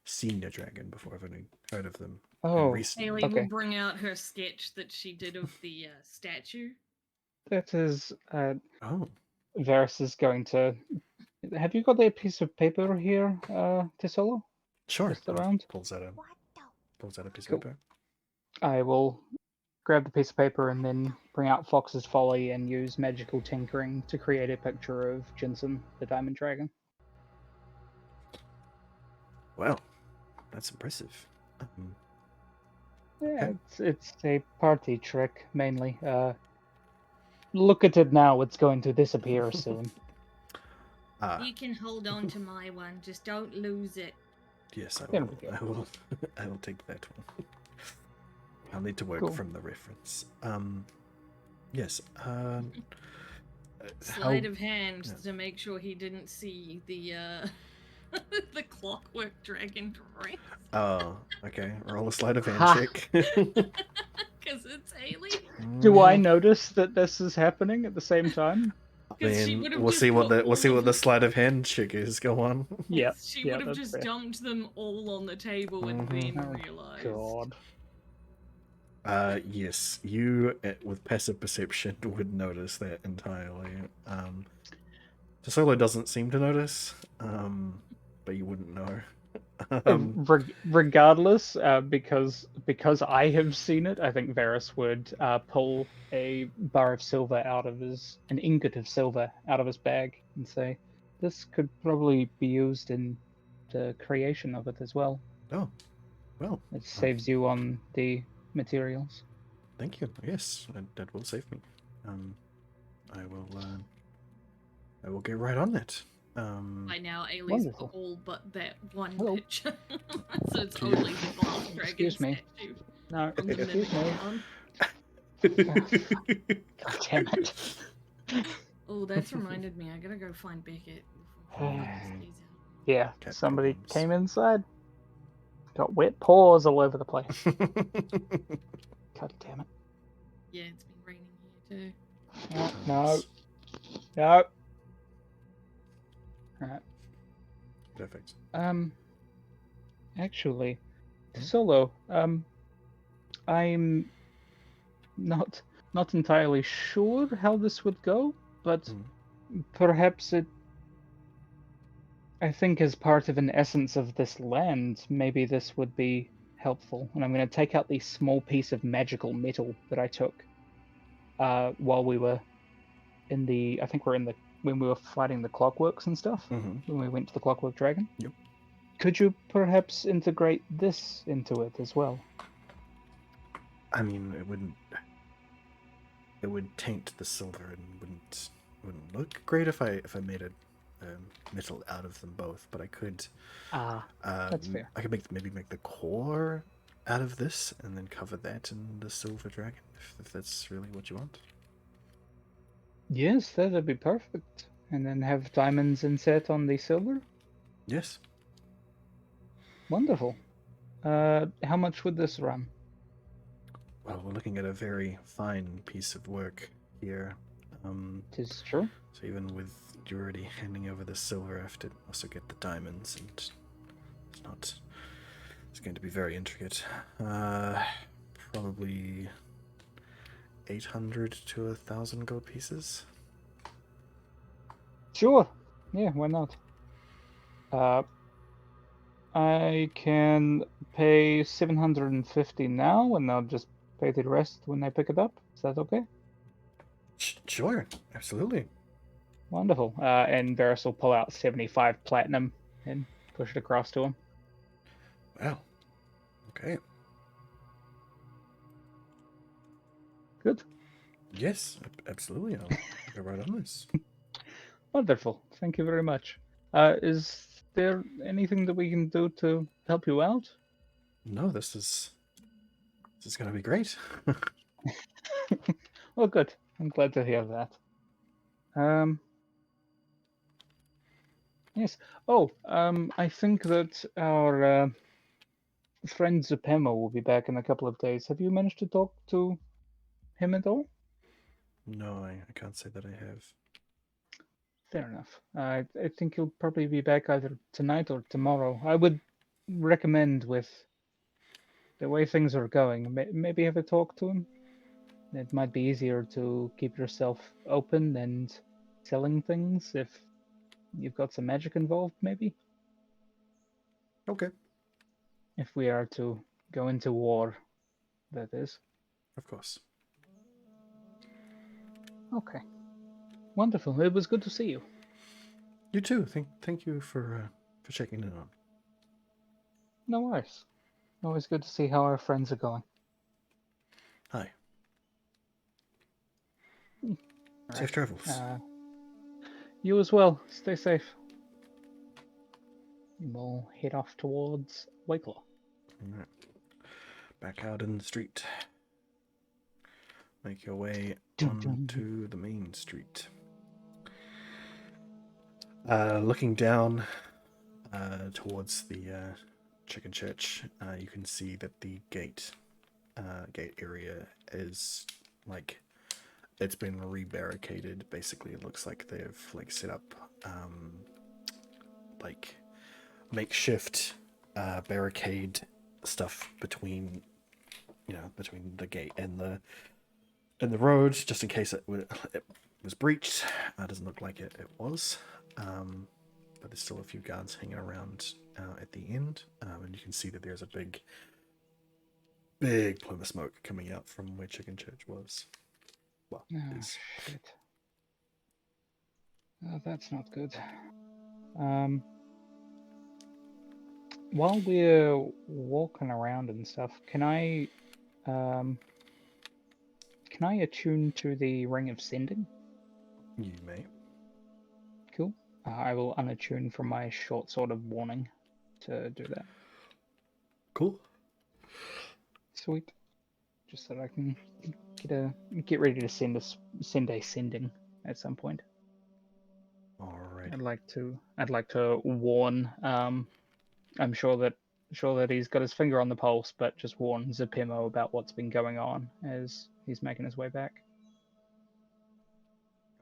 Speaker 1: seen a dragon before. I've only heard of them
Speaker 3: Oh,
Speaker 1: recently.
Speaker 2: Haley will
Speaker 3: okay.
Speaker 2: bring out her sketch that she did of the statue.
Speaker 3: That is.
Speaker 1: Oh,
Speaker 3: Varus is going to. Have you got a piece of paper here, Tisolo?
Speaker 1: sure.
Speaker 3: Just around?
Speaker 1: Pulls out a piece of
Speaker 3: Cool.
Speaker 1: paper.
Speaker 3: I will grab the piece of paper and then bring out Fox's Folly and use magical tinkering to create a picture of Jinsen, the diamond dragon.
Speaker 1: Wow, that's impressive.
Speaker 3: Yeah,
Speaker 1: Okay.
Speaker 3: it's a party trick mainly. Look at it now; it's going to disappear soon.
Speaker 2: You can hold on to my one, just don't lose it.
Speaker 1: Yes, I
Speaker 3: There
Speaker 1: will.
Speaker 3: we go.
Speaker 1: I will. I will take that one. I'll need to work
Speaker 3: Cool.
Speaker 1: from the reference. Yes.
Speaker 2: Sleight of hand to make sure he didn't see the the clockwork dragon drawing.
Speaker 1: Oh, okay. Roll a sleight of hand
Speaker 3: Ha!
Speaker 1: check.
Speaker 2: Because it's Haley.
Speaker 3: Do I notice that this is happening at the same time?
Speaker 2: Because she
Speaker 1: Then
Speaker 2: would have
Speaker 1: we'll
Speaker 2: just
Speaker 1: see what
Speaker 2: put
Speaker 1: the sleight of hand check is. Go on.
Speaker 3: Yeah,
Speaker 2: She
Speaker 3: yeah,
Speaker 2: would have
Speaker 3: that's
Speaker 2: just
Speaker 3: fair.
Speaker 2: dumped them all on the table and then
Speaker 3: Oh
Speaker 2: realized.
Speaker 3: God.
Speaker 1: Yes, you with passive perception would notice that entirely. Solo doesn't seem to notice, but you wouldn't know.
Speaker 3: Regardless, because I have seen it, I think Varus would pull a bar of silver an ingot of silver out of his bag and say, "This could probably be used in the creation of it as well.
Speaker 1: Oh, well,
Speaker 3: It saves you on the materials."
Speaker 1: thank you. Yes, that will save me. I will. I will get right on that.
Speaker 2: By now, Ailey's
Speaker 3: Wonderful.
Speaker 2: put all but that one
Speaker 3: Hello.
Speaker 2: picture. So it's only the glass dragon
Speaker 3: Excuse me.
Speaker 2: statue
Speaker 3: No,
Speaker 2: from the
Speaker 3: excuse
Speaker 2: mimic
Speaker 3: me.
Speaker 2: town.
Speaker 3: God damn it.
Speaker 2: Oh, that's reminded me. I gotta go find Beckett before he stays out.
Speaker 3: Yeah,
Speaker 1: Cat
Speaker 3: somebody
Speaker 1: problems.
Speaker 3: came inside. Got wet paws all over the place. God damn it.
Speaker 2: Yeah, it's been raining here too.
Speaker 3: No. No. Alright.
Speaker 1: Perfect.
Speaker 3: Actually, Solo, I'm not entirely sure how this would go, but perhaps it. I think as part of an essence of this land, maybe this would be helpful. And I'm going to take out the small piece of magical metal that I took while we were in the. I think we're in the when we were fighting the clockworks and stuff.
Speaker 1: Mm-hmm.
Speaker 3: When we went to the clockwork dragon.
Speaker 1: Yep.
Speaker 3: Could you perhaps integrate this into it as well?
Speaker 1: I mean, it wouldn't. It would taint the silver and wouldn't look great if I made a metal out of them both. But I could.
Speaker 3: That's fair.
Speaker 1: I could maybe make the core out of this and then cover that in the silver dragon if that's really what you want.
Speaker 3: Yes, that'd be perfect. And then have diamonds inset on the silver?
Speaker 1: Yes.
Speaker 3: Wonderful. How much would this run?
Speaker 1: Well, we're looking at a very fine piece of work here.
Speaker 3: Tis true.
Speaker 1: So even with you already handing over the silver, I have to also get the diamonds, and it's not. It's going to be very intricate. Probably 800 to 1,000 gold pieces.
Speaker 3: Sure. Yeah, why not? I can pay 750 now, and I'll just pay the rest when I pick it up. Is that okay?
Speaker 1: Sure, absolutely.
Speaker 3: Wonderful. And Varys will pull out 75 platinum and push it across to him.
Speaker 1: Wow. Okay.
Speaker 3: Good.
Speaker 1: Yes, absolutely. I'll go right on this.
Speaker 3: Wonderful. Thank you very much. Is there anything that we can do to help you out?
Speaker 1: No, this is going to be great.
Speaker 3: Well, good. I'm glad to hear that. Yes. Oh, I think that our friend Zepemo will be back in a couple of days. Have you managed to talk to him at all?
Speaker 1: No, I can't say that I have.
Speaker 3: Fair enough. I think he'll probably be back either tonight or tomorrow. I would recommend, with the way things are going, maybe have a talk to him. It might be easier to keep yourself open and selling things if you've got some magic involved, maybe.
Speaker 1: Okay.
Speaker 3: If we are to go into war, that is.
Speaker 1: Of course.
Speaker 3: Okay. Wonderful. It was good to see you.
Speaker 1: You too. Thank you for checking in on.
Speaker 3: No worries. Always good to see how our friends are going.
Speaker 1: Hi.
Speaker 3: All
Speaker 1: Safe
Speaker 3: right.
Speaker 1: travels.
Speaker 3: You as well. Stay safe. We'll head off towards Wakelaw.
Speaker 1: All right. Back out in the street. Make your way onto the main street. Looking down towards the chicken church, you can see that the gate area is like it's been re-barricaded. Basically, it looks like they've like set up like makeshift barricade stuff between the gate and the road, just in case it was breached. Doesn't look like it was, but there's still a few guards hanging around at the end, and you can see that there's a big plume of smoke coming out from where Chicken Church was. Well, is.
Speaker 3: Shit. Oh, that's not good. While we're walking around and stuff, can I attune to the Ring of Sending?
Speaker 1: You may.
Speaker 3: Cool. I will unattune from my short sword of warning to do that.
Speaker 1: Cool.
Speaker 3: Sweet. Just so I can get ready to send a sending at some point.
Speaker 1: All right.
Speaker 3: I'd like to warn. I'm sure that he's got his finger on the pulse, but just warn Zepemo about what's been going on as he's making his way back.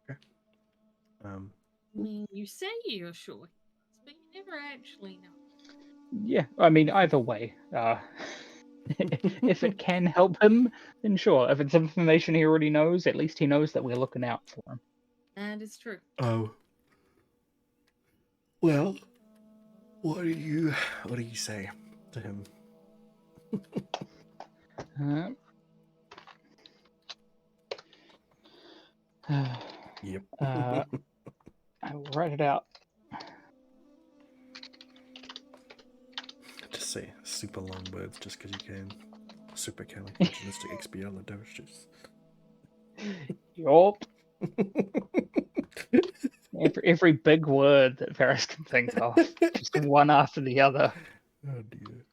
Speaker 1: Okay.
Speaker 2: I mean, you say you're sure, but you never actually know.
Speaker 3: Yeah, I mean, either way, if it can help him, then sure. If it's information he already knows, at least he knows that we're looking out for him.
Speaker 2: That is true.
Speaker 1: Oh. Well, what do you say to him? Yep.
Speaker 3: I will write it out.
Speaker 1: Just say super long words just because you can. Supercalifragilisticexpialidocious.
Speaker 3: Yup. Every big word that Varys can think of, just one after the other.
Speaker 1: Oh dear.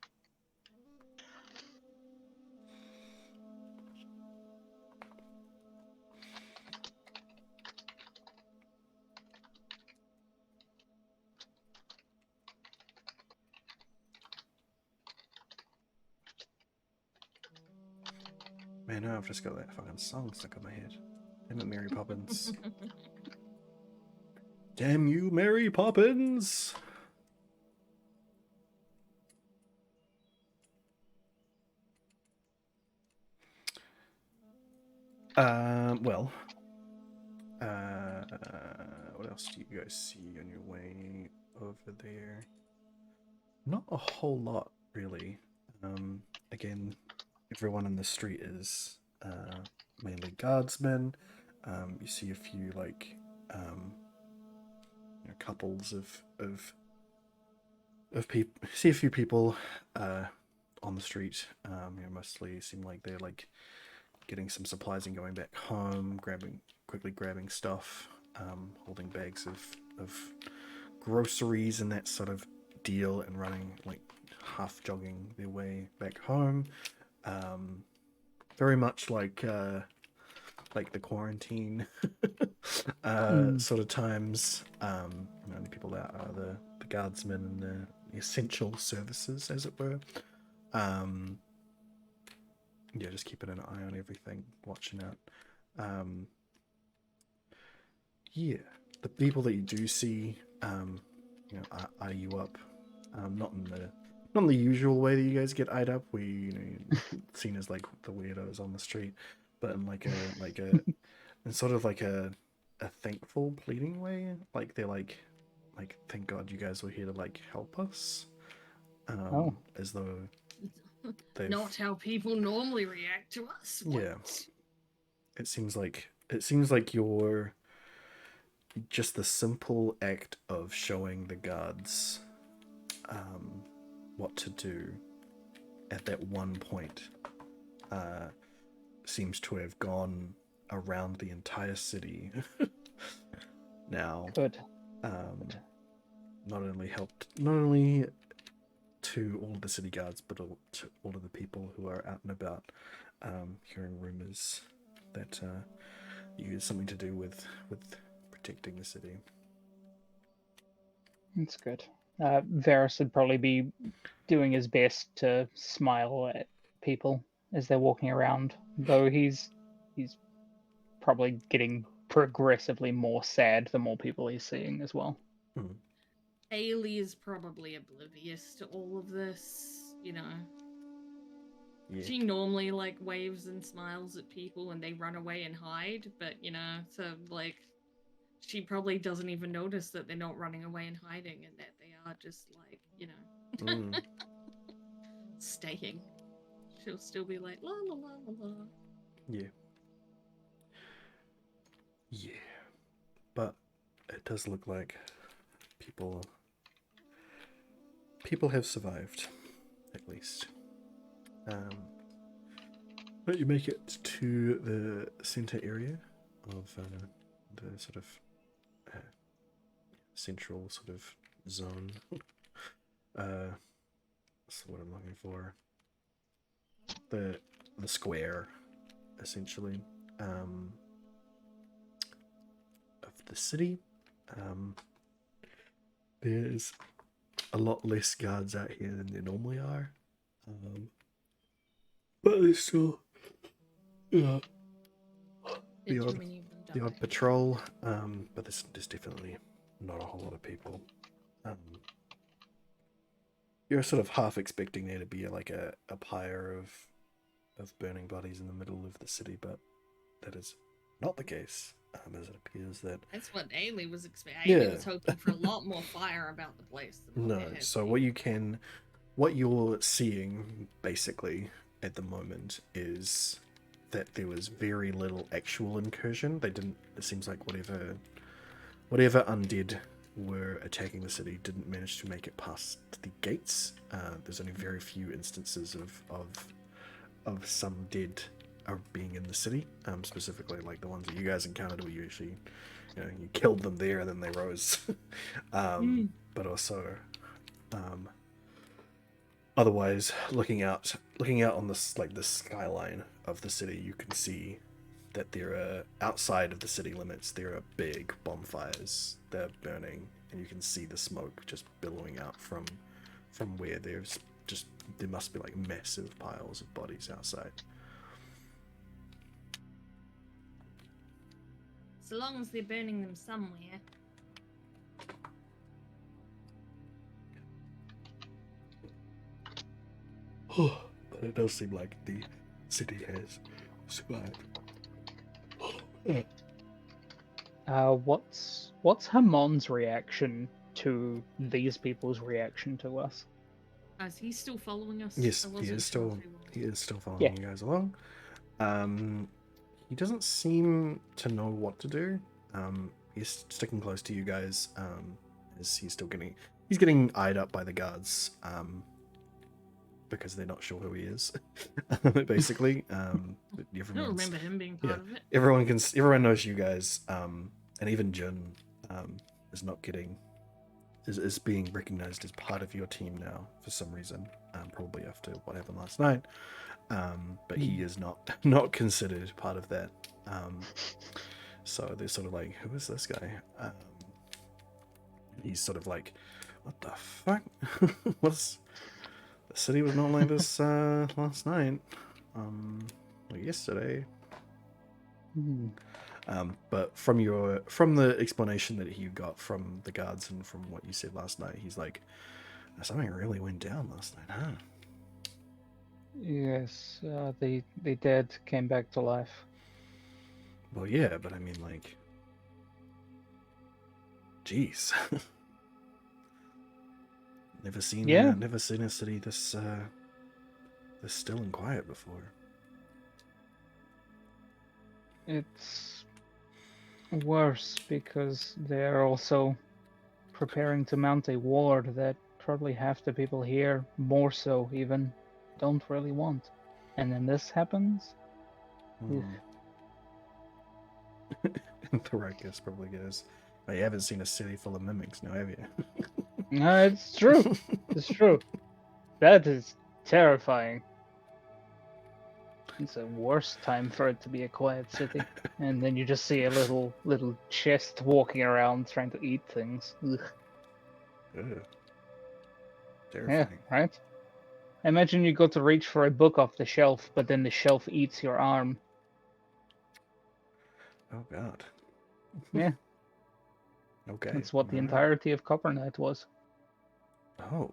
Speaker 1: Man, now I've just got that fucking song stuck in my head. Damn it, Mary Poppins. Damn you, Mary Poppins! Well, what else do you guys see on your way over there? Not a whole lot, really. Again, everyone in the street is mainly guardsmen. You see a few couples of people. See a few people on the street. Mostly seem like they're like getting some supplies and going back home, quickly grabbing stuff, holding bags of groceries and that sort of deal, and running like half jogging their way back home. Very much like the quarantine sort of times. The only people out are the guardsmen and the essential services, as it were. Yeah, just keeping an eye on everything, watching out. Yeah, the people that you do see, eye you up. Not in the usual way that you guys get eyed up. Seen as like the weirdos on the street, but in in sort of like a thankful, pleading way. Like they're like thank God you guys were here to like help us. As though they've...
Speaker 2: Not how people normally react to us. What?
Speaker 1: Yeah. It seems like you're just the simple act of showing the guards what to do at that one point seems to have gone around the entire city. Now,
Speaker 3: Good.
Speaker 1: not only to all of the city guards, but to all of the people who are out and about, hearing rumors that you had something to do with protecting the city.
Speaker 3: That's good. Varys would probably be doing his best to smile at people as they're walking around, though he's probably getting progressively more sad the more people he's seeing as well.
Speaker 2: Ailey is probably oblivious to all of this, Yeah. She normally like waves and smiles at people and they run away and hide, but so like she probably doesn't even notice that they're not running away and hiding and that they are just like, staying. She'll still be like la la la la la.
Speaker 1: Yeah. But it does look like people have survived, at least. But you make it to the center area of the sort of central sort of zone. That's what I'm looking for. The square, essentially, of the city. There's a lot less guards out here than there normally are, but there's still the odd patrol. But there's definitely not a whole lot of people. you're sort of half expecting there to be like a pyre of burning bodies in the middle of the city, but that is not the case. As it appears that
Speaker 2: That's what Ailey was expecting. Ailey
Speaker 1: yeah,
Speaker 2: was hoping for a lot more fire about the place than what
Speaker 1: no.
Speaker 2: there has
Speaker 1: So
Speaker 2: been.
Speaker 1: what you're seeing basically at the moment is that there was very little actual incursion. They didn't. It seems like whatever undead were attacking the city didn't manage to make it past the gates. There's only very few instances of some dead are being in the city, specifically like the ones that you guys encountered where you actually, you killed them there and then they rose. But also, otherwise, looking out on this like the skyline of the city, you can see that there are outside of the city limits. There are big bonfires that are burning, and you can see the smoke just billowing out from where there must be like massive piles of bodies outside.
Speaker 2: So long as they're burning them somewhere.
Speaker 1: But it does seem like the city has survived.
Speaker 3: What's Hamon's reaction to these people's reaction to us?
Speaker 2: Is he still following us?
Speaker 1: Yes,
Speaker 2: I
Speaker 1: he
Speaker 2: wasn't
Speaker 1: is
Speaker 2: sure
Speaker 1: still
Speaker 2: if he was.
Speaker 1: he is still following
Speaker 3: Yeah.
Speaker 1: you guys along. He doesn't seem to know what to do. He's sticking close to you guys. As he's getting eyed up by the guards. Because they're not sure who he is, basically.
Speaker 2: I don't remember him being part of it.
Speaker 1: Everyone knows you guys, and even Jin is being recognized as part of your team now for some reason, probably after what happened last night. But he is not considered part of that. So they're sort of like, who is this guy? He's sort of like, what the fuck? The city was not like this last night. Or yesterday. But from the explanation that he got from the guards and from what you said last night, he's like, something really went down last night, huh?
Speaker 3: Yes, the dead came back to life.
Speaker 1: Well, yeah, but I mean, like, jeez. Never seen a city this still and quiet before.
Speaker 3: It's worse because they're also preparing to mount a ward that probably half the people here, more so even, don't really want. And then this happens.
Speaker 1: And the Ruckus probably goes, oh, you haven't seen a city full of mimics now, have you?
Speaker 3: No, it's true. It's true. That is terrifying. It's a worse time for it to be a quiet city. And then you just see a little chest walking around trying to eat things. Ugh.
Speaker 1: Ugh.
Speaker 3: Yeah,
Speaker 1: Terrifying.
Speaker 3: right? Imagine you go to reach for a book off the shelf, but then the shelf eats your arm.
Speaker 1: Oh god.
Speaker 3: Yeah.
Speaker 1: Okay.
Speaker 3: That's what the
Speaker 1: alright.
Speaker 3: entirety of Copper Knight was.
Speaker 1: Oh.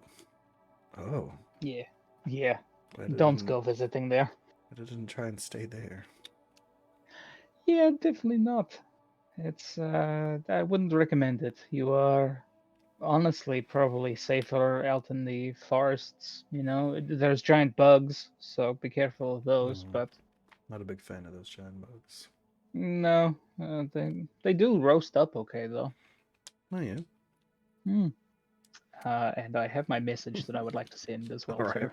Speaker 1: Oh.
Speaker 3: Yeah. Yeah.
Speaker 1: Glad I
Speaker 3: Don't
Speaker 1: didn't-
Speaker 3: go visiting there.
Speaker 1: But I didn't try and stay there.
Speaker 3: Yeah, definitely not. It's I wouldn't recommend it. You are honestly probably safer out in the forests, There's giant bugs, so be careful of those, but
Speaker 1: Not a big fan of those giant bugs.
Speaker 3: no, they do roast up okay though.
Speaker 1: Oh yeah.
Speaker 3: And I have my message that I would like to send as well,
Speaker 1: All right.
Speaker 3: sir,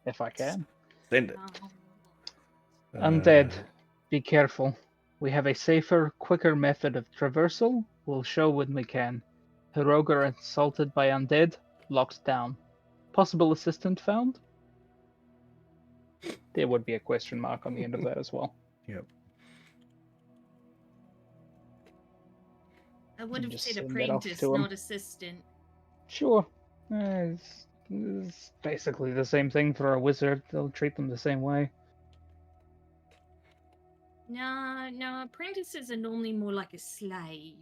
Speaker 3: if I can.
Speaker 1: Send it.
Speaker 3: Undead, be careful. We have a safer, quicker method of traversal. We'll show when we can. Hiroga assaulted by undead, locked down. Possible assistant found? There would be a question mark on the end of that as well.
Speaker 1: Yep.
Speaker 2: I would have
Speaker 3: Just
Speaker 2: said
Speaker 3: send that off
Speaker 2: apprentice,
Speaker 3: to him.
Speaker 2: not assistant.
Speaker 3: Sure. It's basically the same thing for a wizard. They'll treat them the same way.
Speaker 2: No, apprentices are normally more like a slave.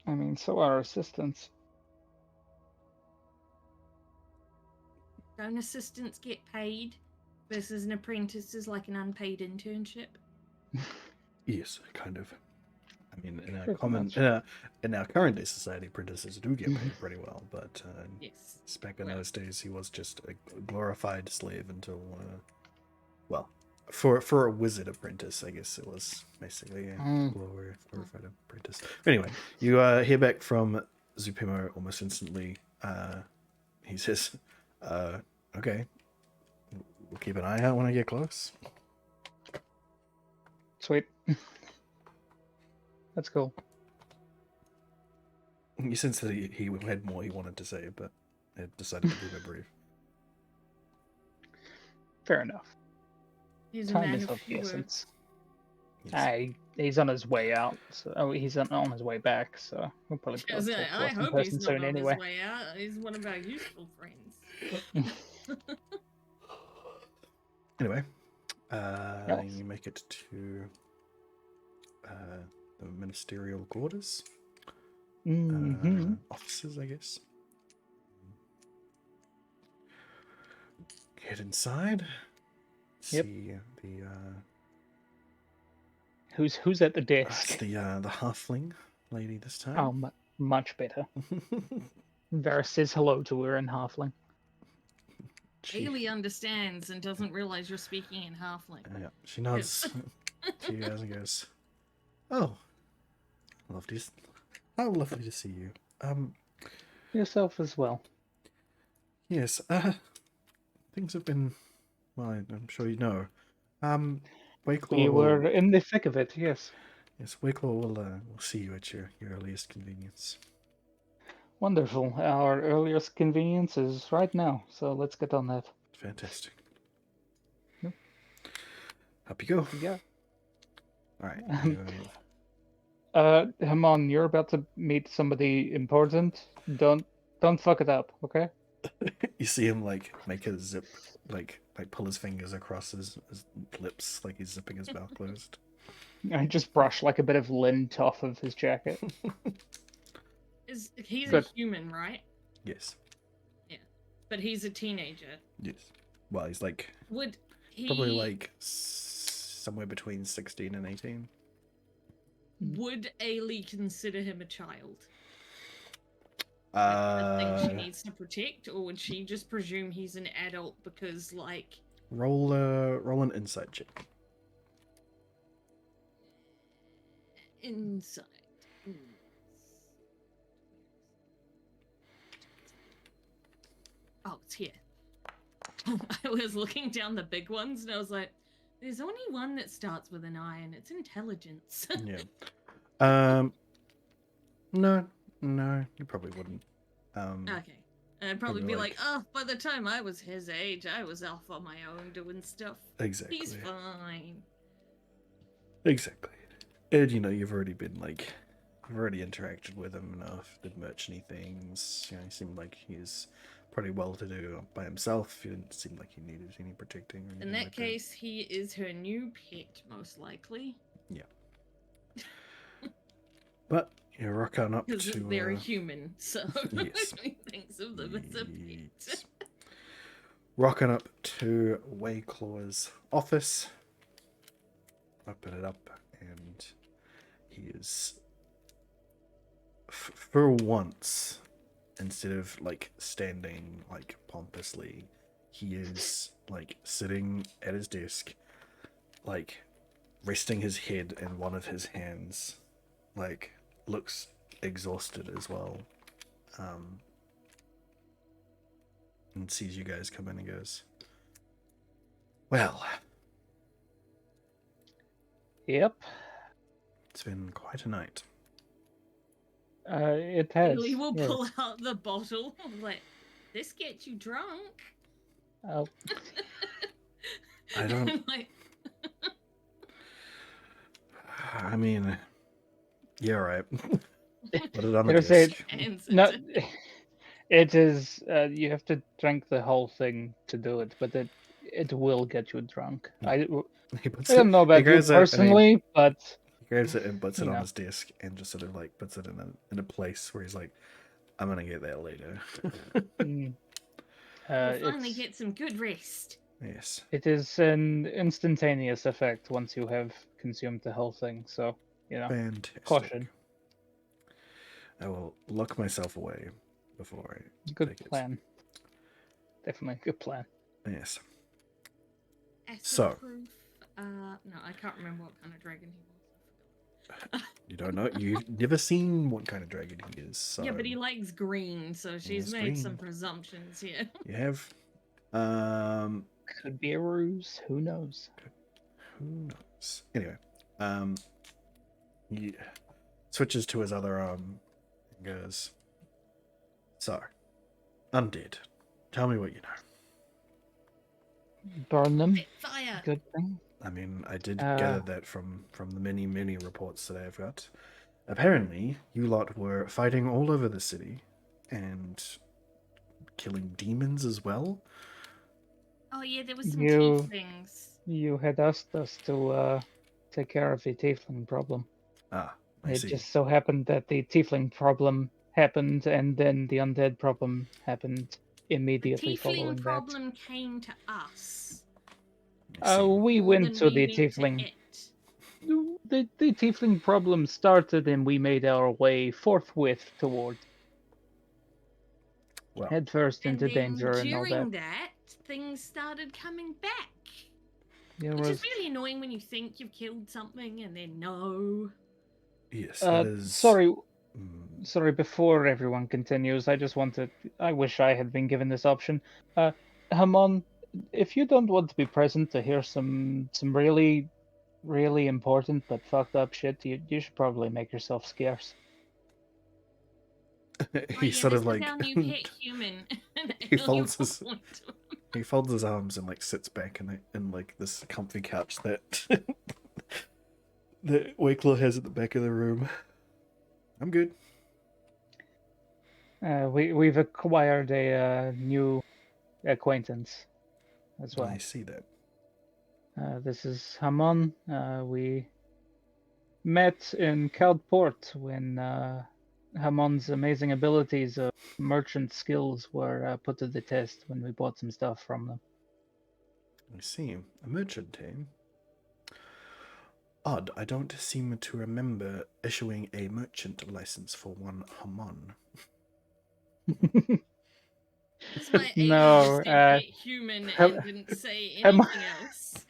Speaker 3: I mean, so are assistants.
Speaker 2: don't assistants get paid versus an apprentice is like an unpaid internship?
Speaker 1: Yes, kind of. I mean, in our
Speaker 3: Pretty much.
Speaker 1: in our current day society, apprentices do get paid pretty well, but
Speaker 2: Yes.
Speaker 1: back in
Speaker 2: Well.
Speaker 1: those days, he was just a glorified slave until, well, for a wizard apprentice, I guess it was basically a glorified apprentice. Anyway, you hear back from Zupimo almost instantly. He says, "Okay, we'll keep an eye out when I get close."
Speaker 3: Sweet. That's cool.
Speaker 1: You sense that he had more he wanted to say, but had decided to keep it brief.
Speaker 3: Fair enough.
Speaker 2: He's a
Speaker 3: Time
Speaker 2: man
Speaker 3: is
Speaker 2: of
Speaker 3: of the
Speaker 2: few words.
Speaker 3: essence.
Speaker 1: Yes.
Speaker 3: He's on his way out. So, he's on his way back. So we'll probably be able to talk to
Speaker 2: I
Speaker 3: us in
Speaker 2: hope
Speaker 3: person
Speaker 2: he's not
Speaker 3: soon
Speaker 2: on
Speaker 3: anyway.
Speaker 2: his way out. He's one of our useful friends.
Speaker 1: Anyway,
Speaker 3: Yes.
Speaker 1: you make it to the ministerial quarters, offices, I guess. Get inside.
Speaker 3: Yep.
Speaker 1: See the
Speaker 3: Who's at the
Speaker 1: it's
Speaker 3: desk?
Speaker 1: the halfling lady this time.
Speaker 3: Oh, much better. Varys says hello to her in halfling.
Speaker 2: Bailey understands and doesn't realize you're speaking in halfling.
Speaker 1: Yeah, she nods to you guys and goes, "Oh, lovely. How lovely to see you.
Speaker 3: Yourself as well.
Speaker 1: Yes. Things have been, well, I'm sure you know. Wakelaw
Speaker 3: We
Speaker 1: will,
Speaker 3: were in the thick of it, yes.
Speaker 1: yes, Wakelaw will see you at your earliest convenience.
Speaker 3: Wonderful. Our earliest convenience is right now, so let's get on that.
Speaker 1: Fantastic.
Speaker 3: Yep.
Speaker 1: Up you go.
Speaker 3: Yeah.
Speaker 1: All right.
Speaker 3: Hamon, you're about to meet somebody important. Don't fuck it up, okay?
Speaker 1: You see him like make a zip, like pull his fingers across his lips, like he's zipping his mouth closed.
Speaker 3: I just brush like a bit of lint off of his jacket.
Speaker 2: He's
Speaker 3: Good.
Speaker 2: a human, right?
Speaker 1: Yes.
Speaker 2: But he's a teenager.
Speaker 1: Yes. Well, he's like
Speaker 2: Would he
Speaker 1: probably like somewhere between 16 and 18.
Speaker 2: Would Ailey consider him a child? A thing she needs to protect, or would she just presume he's an adult because, like,
Speaker 1: roll an insight check.
Speaker 2: inside? Oh, it's here. I was looking down the big ones and I was like, there's only one that starts with an I, and it's intelligence.
Speaker 1: Yeah. No, you probably wouldn't.
Speaker 2: Okay. I'd probably
Speaker 1: Probably
Speaker 2: be
Speaker 1: like-
Speaker 2: like, oh, by the time I was his age, I was off on my own doing stuff.
Speaker 1: Exactly.
Speaker 2: He's fine.
Speaker 1: Exactly. And you've already been like, you've already interacted with him enough, did merchanty things. He seemed like he's pretty well to do by himself. He didn't seem like he needed any protecting or anything
Speaker 2: In that
Speaker 1: like
Speaker 2: case, he is her new pet, most likely.
Speaker 1: But you rock on up
Speaker 2: Because
Speaker 1: to
Speaker 2: they're human, so
Speaker 1: yes.
Speaker 2: he thinks of them as a pet.
Speaker 1: Yes. Rocking up to Wayclaw's office. Open it up, and he is, for once, instead of like standing like pompously, he is like sitting at his desk, like resting his head in one of his hands, like looks exhausted as well, and sees you guys come in and goes, "Well,
Speaker 3: Yep.
Speaker 1: it's been quite a night."
Speaker 3: It has.
Speaker 2: Bailey will
Speaker 3: yes.
Speaker 2: pull out the bottle. Like, this gets you drunk.
Speaker 3: Oh,
Speaker 1: I don't.
Speaker 2: Like,
Speaker 1: I mean, yeah, right. Put it on the
Speaker 3: There's a-
Speaker 1: disc.
Speaker 2: hands
Speaker 3: no,
Speaker 2: into-
Speaker 3: it is. You have to drink the whole thing to do it, but it will get you drunk. I
Speaker 1: He puts
Speaker 3: don't know about you
Speaker 1: grabs it, and
Speaker 3: personally, but
Speaker 1: he grabs it and puts it
Speaker 3: you
Speaker 1: on
Speaker 3: know.
Speaker 1: his desk and just sort of like puts it in a place where he's like, "I'm gonna get that later."
Speaker 3: mm,
Speaker 2: We'll finally
Speaker 3: It's
Speaker 2: get some good rest.
Speaker 1: Yes.
Speaker 3: it is an instantaneous effect once you have consumed the whole thing. So
Speaker 1: Fantastic.
Speaker 3: caution.
Speaker 1: I will lock myself away before I
Speaker 3: Good
Speaker 1: take
Speaker 3: plan. Definitely a good plan.
Speaker 1: it. Yes.
Speaker 2: Acid
Speaker 1: So.
Speaker 2: proof. No, I can't remember what kind of dragon he was. I forgot.
Speaker 1: You don't know. You've never seen what kind of dragon he is. So
Speaker 2: Yeah, but he likes green, so she's
Speaker 1: is
Speaker 2: made some
Speaker 1: green.
Speaker 2: presumptions here.
Speaker 1: you have.
Speaker 3: Could be a ruse. Who knows?
Speaker 1: Who knows? Anyway, he switches to his other arm and goes, "So, undead. Tell me what you know."
Speaker 3: Burn them.
Speaker 2: Fire.
Speaker 3: Good thing.
Speaker 1: I mean, I did gather that from the many reports that I've got. Apparently, you lot were fighting all over the city and killing demons as well.
Speaker 2: Oh yeah, there was some
Speaker 3: You-
Speaker 2: tieflings.
Speaker 3: You had asked us to take care of the tiefling problem.
Speaker 1: Ah, I
Speaker 3: It
Speaker 1: see.
Speaker 3: just so happened that the tiefling problem happened, and then the undead problem happened
Speaker 2: The
Speaker 3: immediately
Speaker 2: tiefling
Speaker 3: following
Speaker 2: problem came to us.
Speaker 1: I see.
Speaker 3: We
Speaker 2: more
Speaker 3: went
Speaker 2: than
Speaker 3: to
Speaker 2: we
Speaker 3: the
Speaker 2: went to
Speaker 3: tiefling.
Speaker 2: it.
Speaker 3: The tiefling problem started, and we made our way forthwith towards
Speaker 1: Well,
Speaker 3: head first
Speaker 2: And
Speaker 3: into
Speaker 2: then
Speaker 3: danger and all that.
Speaker 2: during that, things started coming back.
Speaker 3: There
Speaker 2: Which
Speaker 3: was
Speaker 2: is really annoying when you think you've killed something and then no.
Speaker 1: yes, that is.
Speaker 3: sorry.
Speaker 1: Mm,
Speaker 3: Sorry, before everyone continues, I wish I had been given this option. Hamon, if you don't want to be present to hear some really, really important but fucked up shit, you should probably make yourself scarce.
Speaker 2: Oh
Speaker 1: he
Speaker 2: yeah,
Speaker 1: sort
Speaker 2: this
Speaker 1: of
Speaker 2: is
Speaker 1: like
Speaker 2: our new pet human.
Speaker 1: he folds his arms and like sits back in like this comfy couch that that Wakelaw has at the back of the room. I'm good.
Speaker 3: We've acquired a new acquaintance as well.
Speaker 1: I see that.
Speaker 3: This is Hamon. We met in Cloudport when Hamon's amazing abilities of merchant skills were put to the test when we bought some stuff from them.
Speaker 1: I see. A merchant team. Odd, I don't seem to remember issuing a merchant license for one Hamon.
Speaker 2: It's my
Speaker 3: No,
Speaker 2: 80% pet human
Speaker 3: Ham-
Speaker 2: and didn't say
Speaker 3: Ham-
Speaker 2: anything else.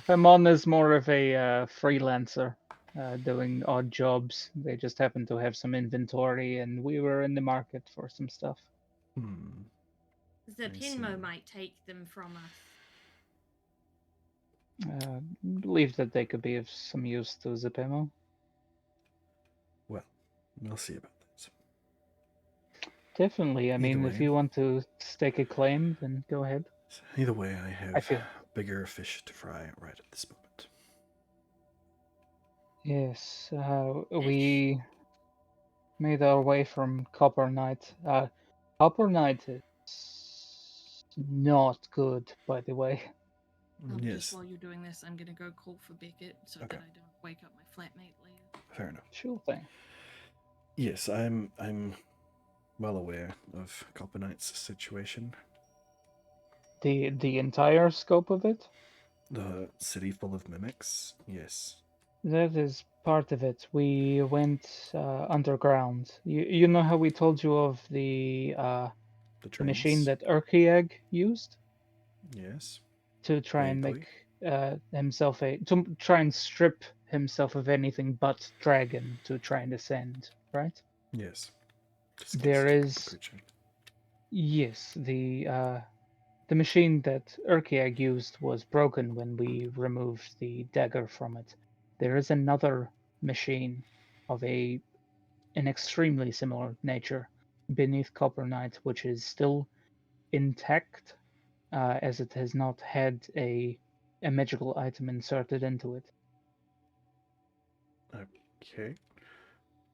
Speaker 3: Hamon is more of a freelancer doing odd jobs. They just happen to have some inventory, and we were in the market for some stuff.
Speaker 2: The
Speaker 1: I
Speaker 2: Pinmo
Speaker 1: see.
Speaker 2: might take them from us.
Speaker 3: Believe that they could be of some use to Zepemo.
Speaker 1: Well, we'll see about that.
Speaker 3: Definitely. I mean, if
Speaker 1: way.
Speaker 3: you want to stake a claim, then go ahead.
Speaker 1: Either way, I have
Speaker 3: feel-
Speaker 1: bigger fish to fry right at this moment.
Speaker 3: Yes, we made our way from Copper Knight. Copper Knight is not good, by the way.
Speaker 2: Just
Speaker 1: Yes,
Speaker 2: while you're doing this, I'm gonna go call for Beckett so
Speaker 1: Okay.
Speaker 2: that I don't wake up my flatmate later.
Speaker 1: fair enough.
Speaker 3: Sure thing.
Speaker 1: Yes, I'm well aware of Copper Knight's situation.
Speaker 3: The entire scope of it,
Speaker 1: The city full of mimics. Yes.
Speaker 3: that is part of it. We went underground. You know how we told you of the
Speaker 1: The
Speaker 3: machine
Speaker 1: trains.
Speaker 3: that Urkiag used
Speaker 1: Yes.
Speaker 3: to try and
Speaker 1: Vaguely.
Speaker 3: make himself to try and strip himself of anything but dragon to try and ascend, right?
Speaker 1: Yes.
Speaker 3: There is
Speaker 1: creature.
Speaker 3: yes, the machine that Urkiag used was broken when we removed the dagger from it. There is another machine of an extremely similar nature beneath Copper Knight, which is still intact, as it has not had a magical item inserted into it.
Speaker 1: Okay.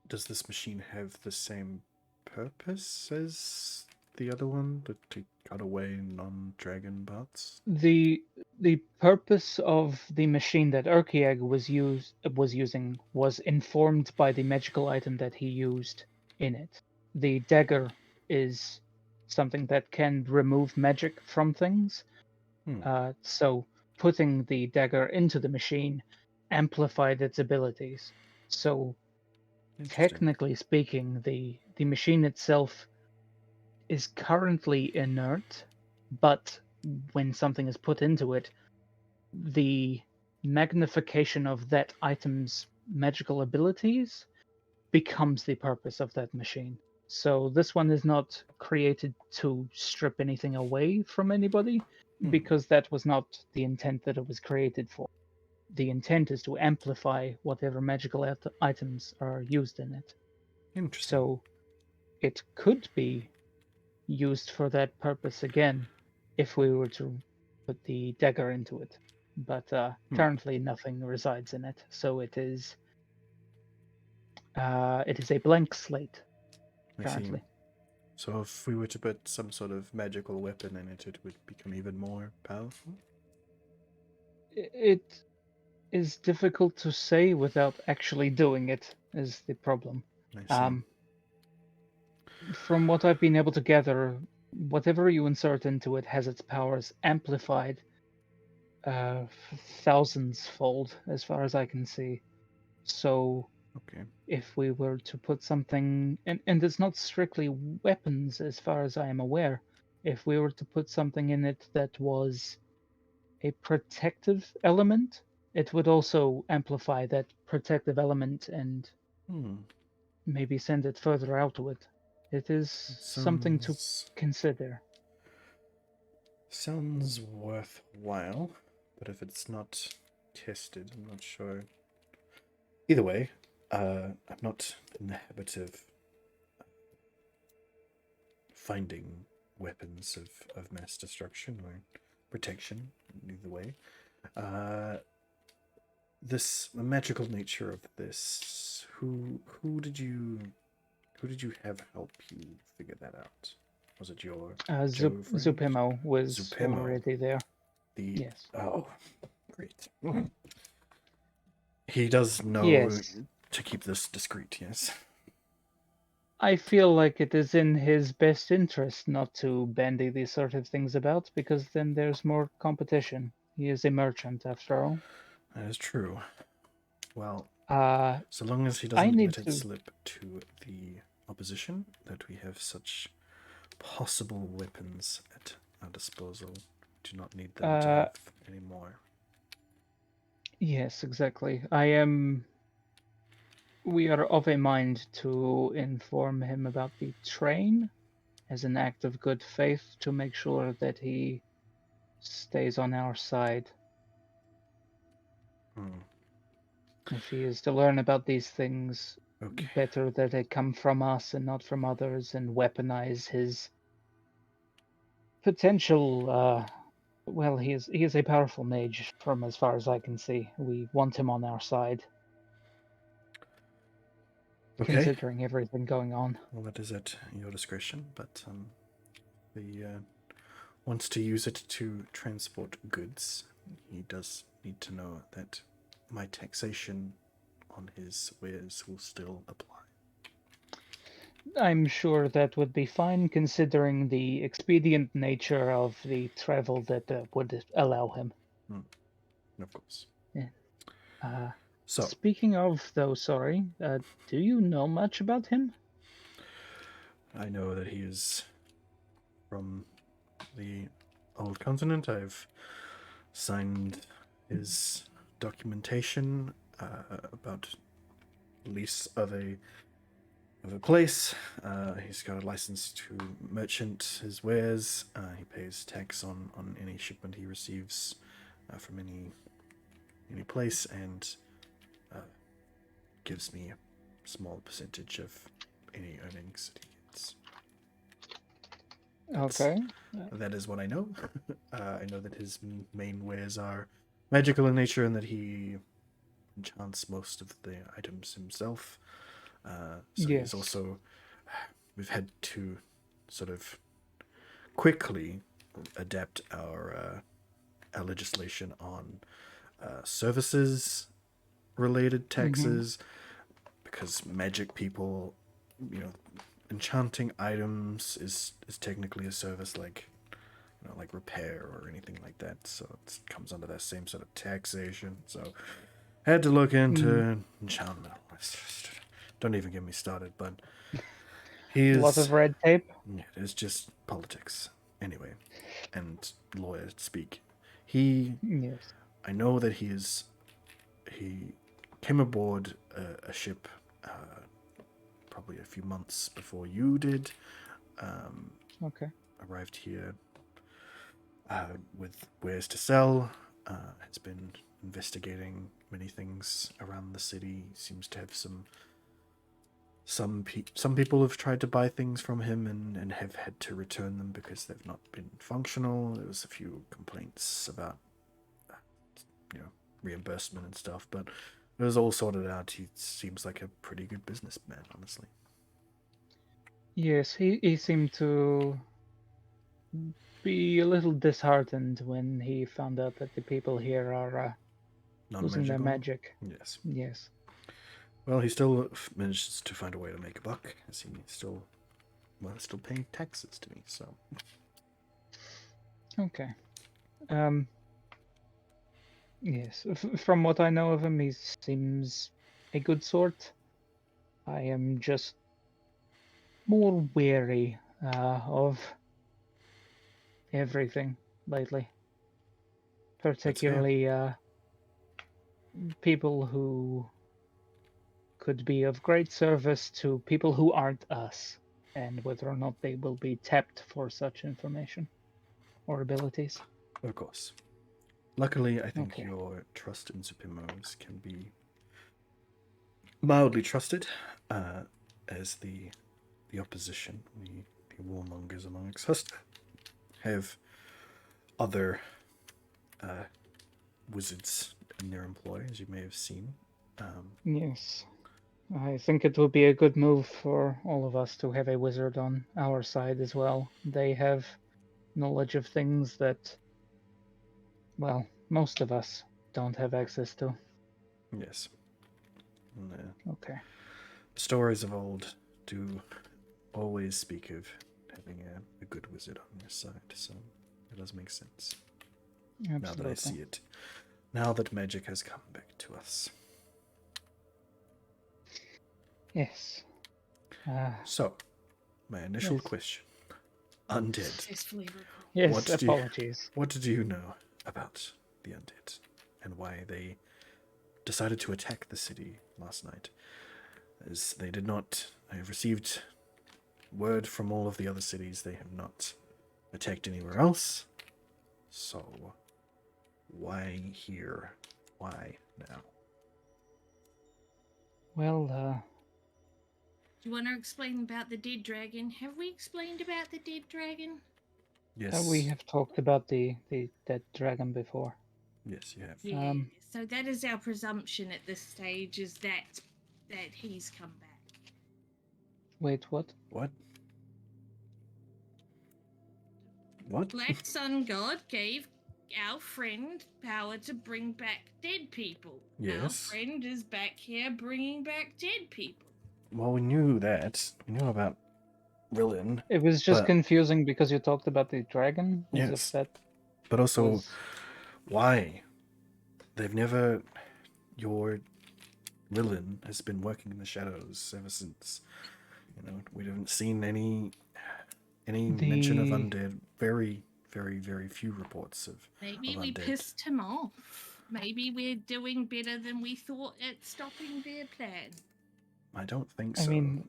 Speaker 1: Does this machine have the same purpose as the other one? To cut away non-dragon parts?
Speaker 3: The purpose of the machine that Urkiag was using was informed by the magical item that he used in it. The dagger is something that can remove magic from things. So putting the dagger into the machine amplified its abilities. So
Speaker 1: Interesting.
Speaker 3: technically speaking, the machine itself is currently inert, but when something is put into it, the magnification of that item's magical abilities becomes the purpose of that machine. So this one is not created to strip anything away from anybody, because that was not the intent that it was created for. The intent is to amplify whatever magical items are used in it.
Speaker 1: Interesting.
Speaker 3: So it could be used for that purpose again if we were to put the dagger into it. But currently nothing resides in it, so it is a blank slate
Speaker 1: I see.
Speaker 3: currently.
Speaker 1: So if we were to put some sort of magical weapon in it, it would become even more powerful?
Speaker 3: It is difficult to say without actually doing it, is the problem.
Speaker 1: I see.
Speaker 3: From what I've been able to gather, whatever you insert into it has its powers amplified thousands fold, as far as I can see. So
Speaker 1: Okay.
Speaker 3: if we were to put something, and it's not strictly weapons as far as I am aware, if we were to put something in it that was a protective element, it would also amplify that protective element and maybe send it further outward. It is something to consider.
Speaker 1: Sounds worthwhile, but if it's not tested, I'm not sure. Either way, I'm not in the habit of finding weapons of mass destruction or protection, either way. This the magical nature of this. Who did you have help you figure that out? Was it your Joe friend?
Speaker 3: Zupimo was
Speaker 1: Zupimo.
Speaker 3: already there.
Speaker 1: The
Speaker 3: Yes.
Speaker 1: Oh, great. He does know
Speaker 3: Yes.
Speaker 1: to keep this discreet. Yes.
Speaker 3: I feel like it is in his best interest not to bandy these sort of things about, because then there's more competition. He is a merchant, after all.
Speaker 1: That is true. Well,
Speaker 3: Uh,
Speaker 1: so long as he
Speaker 3: I
Speaker 1: doesn't
Speaker 3: need
Speaker 1: let it
Speaker 3: to.
Speaker 1: slip to the opposition that we have such possible weapons at our disposal, do not need them to have any more.
Speaker 3: Yes, exactly. I am. We are of a mind to inform him about the train as an act of good faith to make sure that he stays on our side. If he is to learn about these things,
Speaker 1: Okay.
Speaker 3: better that they come from us and not from others, and weaponize his potential. Well, he is a powerful mage, from as far as I can see. We want him on our side,
Speaker 1: Okay.
Speaker 3: considering everything going on.
Speaker 1: Well, that is at your discretion, but he wants to use it to transport goods. He does need to know that my taxation on his wares will still apply.
Speaker 3: I'm sure that would be fine, considering the expedient nature of the travel that would allow him.
Speaker 1: Of course.
Speaker 3: Yeah.
Speaker 1: So,
Speaker 3: Speaking of, though, sorry, do you know much about him?
Speaker 1: I know that he is from the old continent. I've signed his documentation about lease of a place. He's got a license to merchant his wares. He pays tax on any shipment he receives from any place, and gives me a small percentage of any earnings that he gets.
Speaker 3: Okay.
Speaker 1: That is what I know. I know that his main wares are magical in nature, and that he enchants most of the items himself. So
Speaker 3: Yes.
Speaker 1: he's also. We've had to sort of quickly adapt our legislation on services related taxes, because magic people, enchanting items is technically a service like, like repair or anything like that. So it comes under that same sort of taxation. So had to look into enchantment. Don't even get me started. But he
Speaker 3: A lot
Speaker 1: is.
Speaker 3: of red tape.
Speaker 1: Yeah, it's just politics, anyway, and lawyer speak. He,
Speaker 3: Yes.
Speaker 1: I know that he came aboard a ship probably a few months before you did.
Speaker 3: Okay.
Speaker 1: Arrived here with wares to sell. Has been investigating many things around the city. Seems to have some people have tried to buy things from him and have had to return them because they've not been functional. There was a few complaints about reimbursement and stuff, but it was all sorted out. He seems like a pretty good businessman, honestly.
Speaker 3: Yes, he seemed to be a little disheartened when he found out that the people here are losing their
Speaker 1: Non-magical.
Speaker 3: magic.
Speaker 1: Yes.
Speaker 3: Yes.
Speaker 1: Well, he still manages to find a way to make a buck, as he still paying taxes to me. So.
Speaker 3: Okay. Yes. From what I know of him, he seems a good sort. I am just more wary of everything lately, particularly people who could be of great service to people who aren't us, and whether or not they will be tapped for such information or abilities.
Speaker 1: Of course. Luckily, I think
Speaker 3: Okay.
Speaker 1: your trust in Supimos can be mildly trusted, as the opposition, the warmongers amongst us, have other wizards in their employ, as you may have seen.
Speaker 3: Yes. I think it would be a good move for all of us to have a wizard on our side as well. They have knowledge of things that, well, most of us don't have access to.
Speaker 1: Yes. And,
Speaker 3: Okay.
Speaker 1: stories of old do always speak of having a good wizard on your side, so it does make sense.
Speaker 3: Absolutely.
Speaker 1: Now that I see it. Now that magic has come back to us.
Speaker 3: Yes.
Speaker 1: So, my initial
Speaker 3: Yes.
Speaker 1: question. Undead.
Speaker 2: Successfully recall.
Speaker 3: Yes, apologies.
Speaker 1: What did you know about the undead and why they decided to attack the city last night? As they did not. I have received word from all of the other cities they have not attacked anywhere else. So, why here? Why now?
Speaker 3: Well,
Speaker 2: Do you want to explain about the dead dragon? Have we explained about the dead dragon?
Speaker 1: Yes.
Speaker 3: we have talked about the that dragon before.
Speaker 1: Yes, you have.
Speaker 2: Yeah. So that is our presumption at this stage, is that he's come back.
Speaker 3: Wait, what?
Speaker 1: What? What?
Speaker 2: Black Sun God gave our friend power to bring back dead people. Our
Speaker 1: Yes.
Speaker 2: friend is back here bringing back dead people.
Speaker 1: Well, we knew that. We knew about Valen.
Speaker 3: It was just
Speaker 1: But-
Speaker 3: confusing because you talked about the dragon. As
Speaker 1: Yes.
Speaker 3: if that
Speaker 1: But also,
Speaker 3: was...
Speaker 1: why? They've never. Your Valen has been working in the shadows ever since. We haven't seen any mention of undead. Very, very, very few reports of.
Speaker 2: Maybe
Speaker 1: of
Speaker 2: we
Speaker 1: undead.
Speaker 2: pissed him off. Maybe we're doing better than we thought at stopping their plan.
Speaker 1: I don't think
Speaker 3: I
Speaker 1: so.
Speaker 3: mean,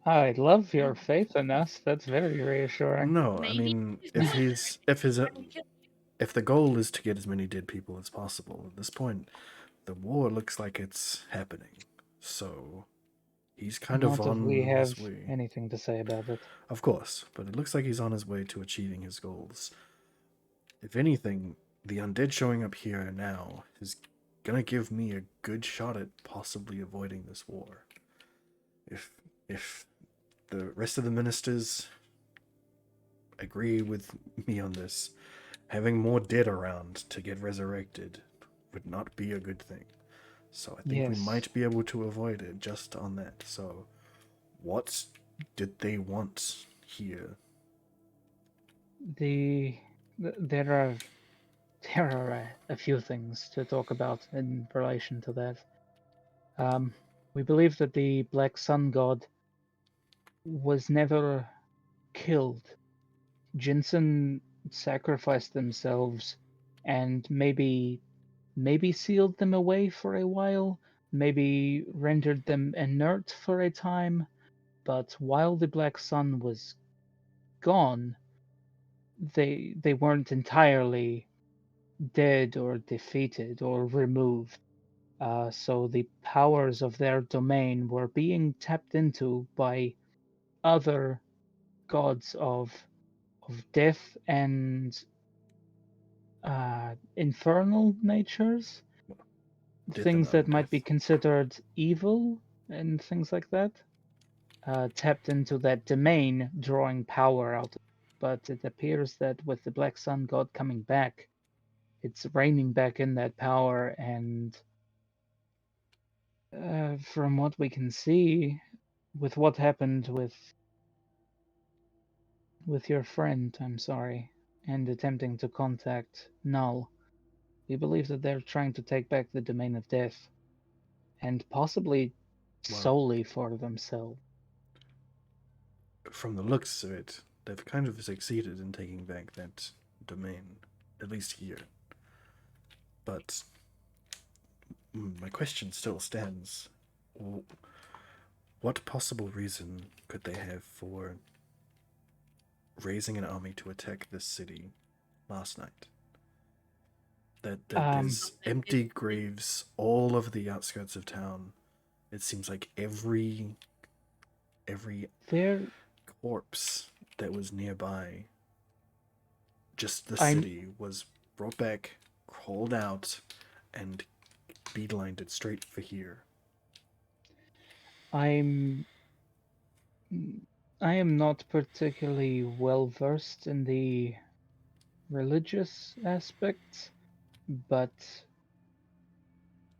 Speaker 3: I love your faith in us. That's very reassuring.
Speaker 1: No, I
Speaker 2: Maybe
Speaker 1: mean,
Speaker 2: he's
Speaker 1: if the goal is to get as many dead people as possible, at this point, the war looks like it's happening. So, he's kind
Speaker 3: Not
Speaker 1: of
Speaker 3: if
Speaker 1: on
Speaker 3: we have
Speaker 1: his way.
Speaker 3: anything to say about it.
Speaker 1: Of course, but it looks like he's on his way to achieving his goals. If anything, the undead showing up here now is gonna give me a good shot at possibly avoiding this war. If the rest of the ministers agree with me on this, having more dead around to get resurrected would not be a good thing. So I think we
Speaker 3: Yes.
Speaker 1: might be able to avoid it just on that. So What did they want here?
Speaker 3: There are a few things to talk about in relation to that. We believe that the Black Sun God was never killed. Jinsen sacrificed themselves and maybe sealed them away for a while, maybe rendered them inert for a time, but while the Black Sun was gone, they weren't entirely dead or defeated or removed. So the powers of their domain were being tapped into by other gods of death and infernal natures,
Speaker 1: Death and
Speaker 3: things that might be
Speaker 1: undeath.
Speaker 3: considered evil and things like that, tapped into that domain, drawing power out. But it appears that with the Black Sun God coming back, it's reining back in that power, and from what we can see, with what happened with your friend, I'm sorry, and attempting to contact Null, we believe that they're trying to take back the domain of death, and possibly
Speaker 1: Well,
Speaker 3: solely for themselves.
Speaker 1: from the looks of it, they've kind of succeeded in taking back that domain, at least here. But my question still stands. What possible reason could they have for raising an army to attack this city last night? That
Speaker 3: Um,
Speaker 1: there's empty graves all over the outskirts of town. It seems like every
Speaker 3: there,
Speaker 1: corpse that was nearby, just the
Speaker 3: I'm,
Speaker 1: city, was brought back, crawled out, and beelined it straight for here.
Speaker 3: I'm, I am not particularly well versed in the religious aspects, but